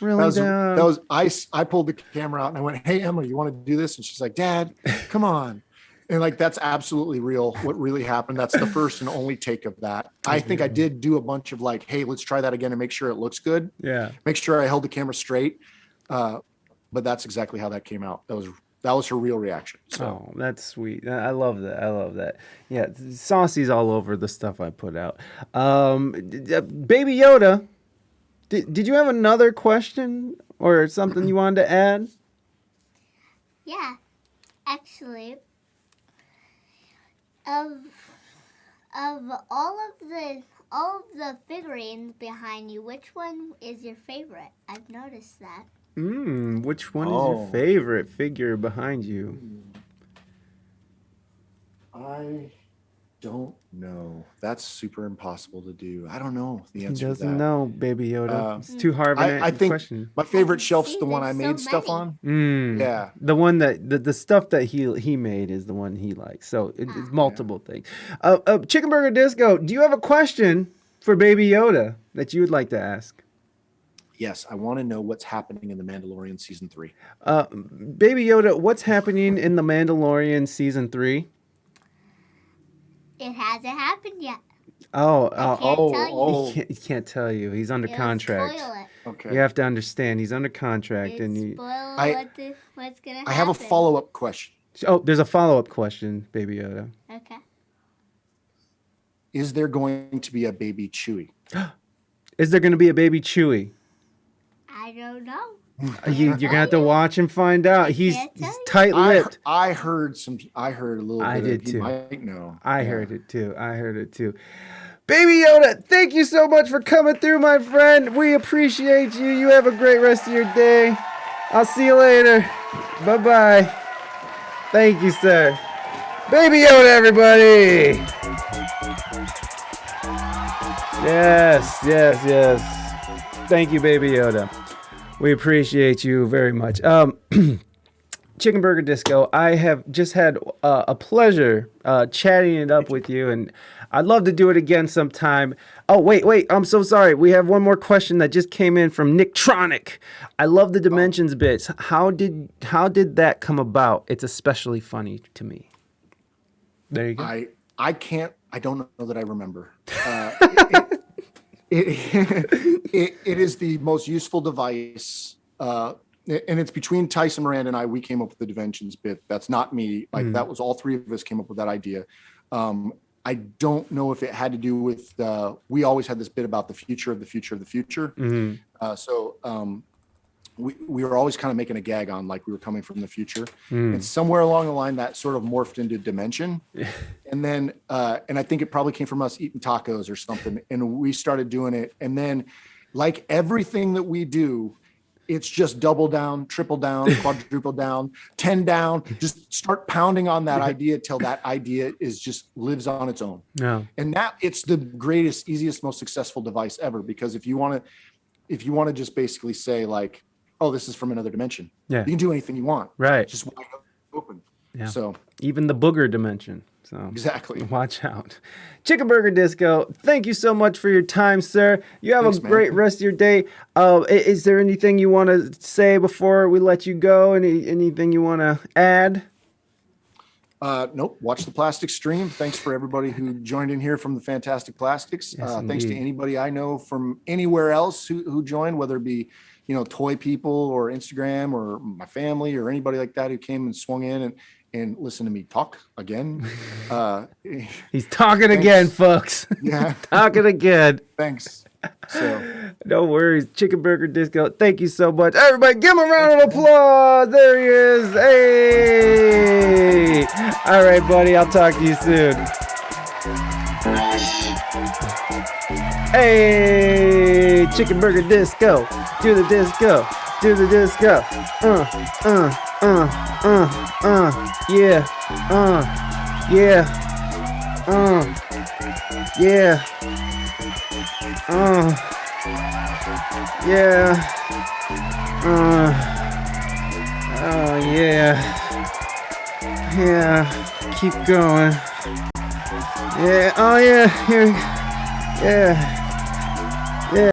I pulled the camera out and I went, "Hey, Emma, you want to do this?" And she's like, "Dad, come on." And like, that's absolutely real. What really happened. That's the first and only take of that. I think I did do a bunch of like, "Hey, let's try that again and make sure it looks good." Yeah. Make sure I held the camera straight. But that's exactly how that came out. That was her real reaction. So. Oh, that's sweet. I love that. Yeah, saucy's all over the stuff I put out. Baby Yoda, did you have another question or something you wanted to add? Yeah, actually, of all of the figurines behind you, which one is your favorite? I've noticed that. Which one is your favorite figure behind you? I don't know. That's super impossible to do. I don't know the answer He to doesn't that. know, Baby Yoda. It's too hard of a I think question. my favorite I shelf's see the one I there's so made stuff many. on. Yeah. The one that the stuff that he made is the one he likes. So it's multiple things. Chickenburgerdisco, do you have a question for Baby Yoda that you would like to ask? Yes, I want to know what's happening in The Mandalorian season 3. Baby Yoda, what's happening in The Mandalorian season 3? It hasn't happened yet. He can't tell you. He's under contract. Spoil it. Okay. You have to understand he's under contract, It'd and you. spoil what's gonna happen. I have a follow-up question. Oh, there's a follow-up question, Baby Yoda. Okay. Is there going to be a baby Chewie? Is there going to be a baby Chewie? I don't know. You're gonna have to watch and find out. He's can't tell you. tight-lipped. I heard a little bit. I did He too. might know. I heard it too. Baby Yoda, thank you so much for coming through, my friend. We appreciate you. You have a great rest of your day. I'll see you later. Bye-bye. Thank you, sir. Baby Yoda, everybody. Yes. Thank you, Baby Yoda. We appreciate you very much. Chickenburgerdisco, I have just had a pleasure chatting it up with you, and I'd love to do it again sometime. Oh, wait, I'm so sorry. We have one more question that just came in from Nicktronic. I love the dimensions bits. How did that come about? It's especially funny to me. There you go. I don't know that I remember. It is the most useful device, and it's between Tyson Miranda and I. We came up with the dimensions bit. That's not me. Like that was all 3 of us came up with that idea. I don't know if it had to do with we always had this bit about the future of the future of the future. We were always kind of making a gag on like we were coming from the future, and somewhere along the line that sort of morphed into dimension. And then and I think it probably came from us eating tacos or something, and we started doing it. And then like everything that we do, it's just double down, triple down, quadruple down, 10 down. Just start pounding on that idea till that idea is just lives on its own. No. And that it's the greatest, easiest, most successful device ever, because if you want to just basically say like, oh, this is from another dimension. Yeah. You can do anything you want. Right. Just wide open. Yeah. So even the booger dimension. So exactly. Watch out. Chickenburgerdisco, thank you so much for your time, sir. You have a great rest of your day. Is there anything you want to say before we let you go? Anything you want to add? Nope. Watch the plastic stream. Thanks for everybody who joined in here from the Fantastic Plastics. Yes, Thanks to indeed. anybody I know from anywhere else who joined, whether it be, toy people or Instagram or my family or anybody like that who came and swung in and listened to me talk again. He's talking Thanks. again, folks. Yeah. Talking again. Thanks. So No worries. Chickenburgerdisco, thank you so much. Everybody, give him a round of applause. There he is. Hey. All right, buddy. I'll talk to you soon. Hey, Chickenburgerdisco. Do the disco. Do the disco. Yeah. Yeah. Yeah. Yeah. Oh yeah. Yeah. Keep going. Yeah. Oh yeah. Here. Yeah.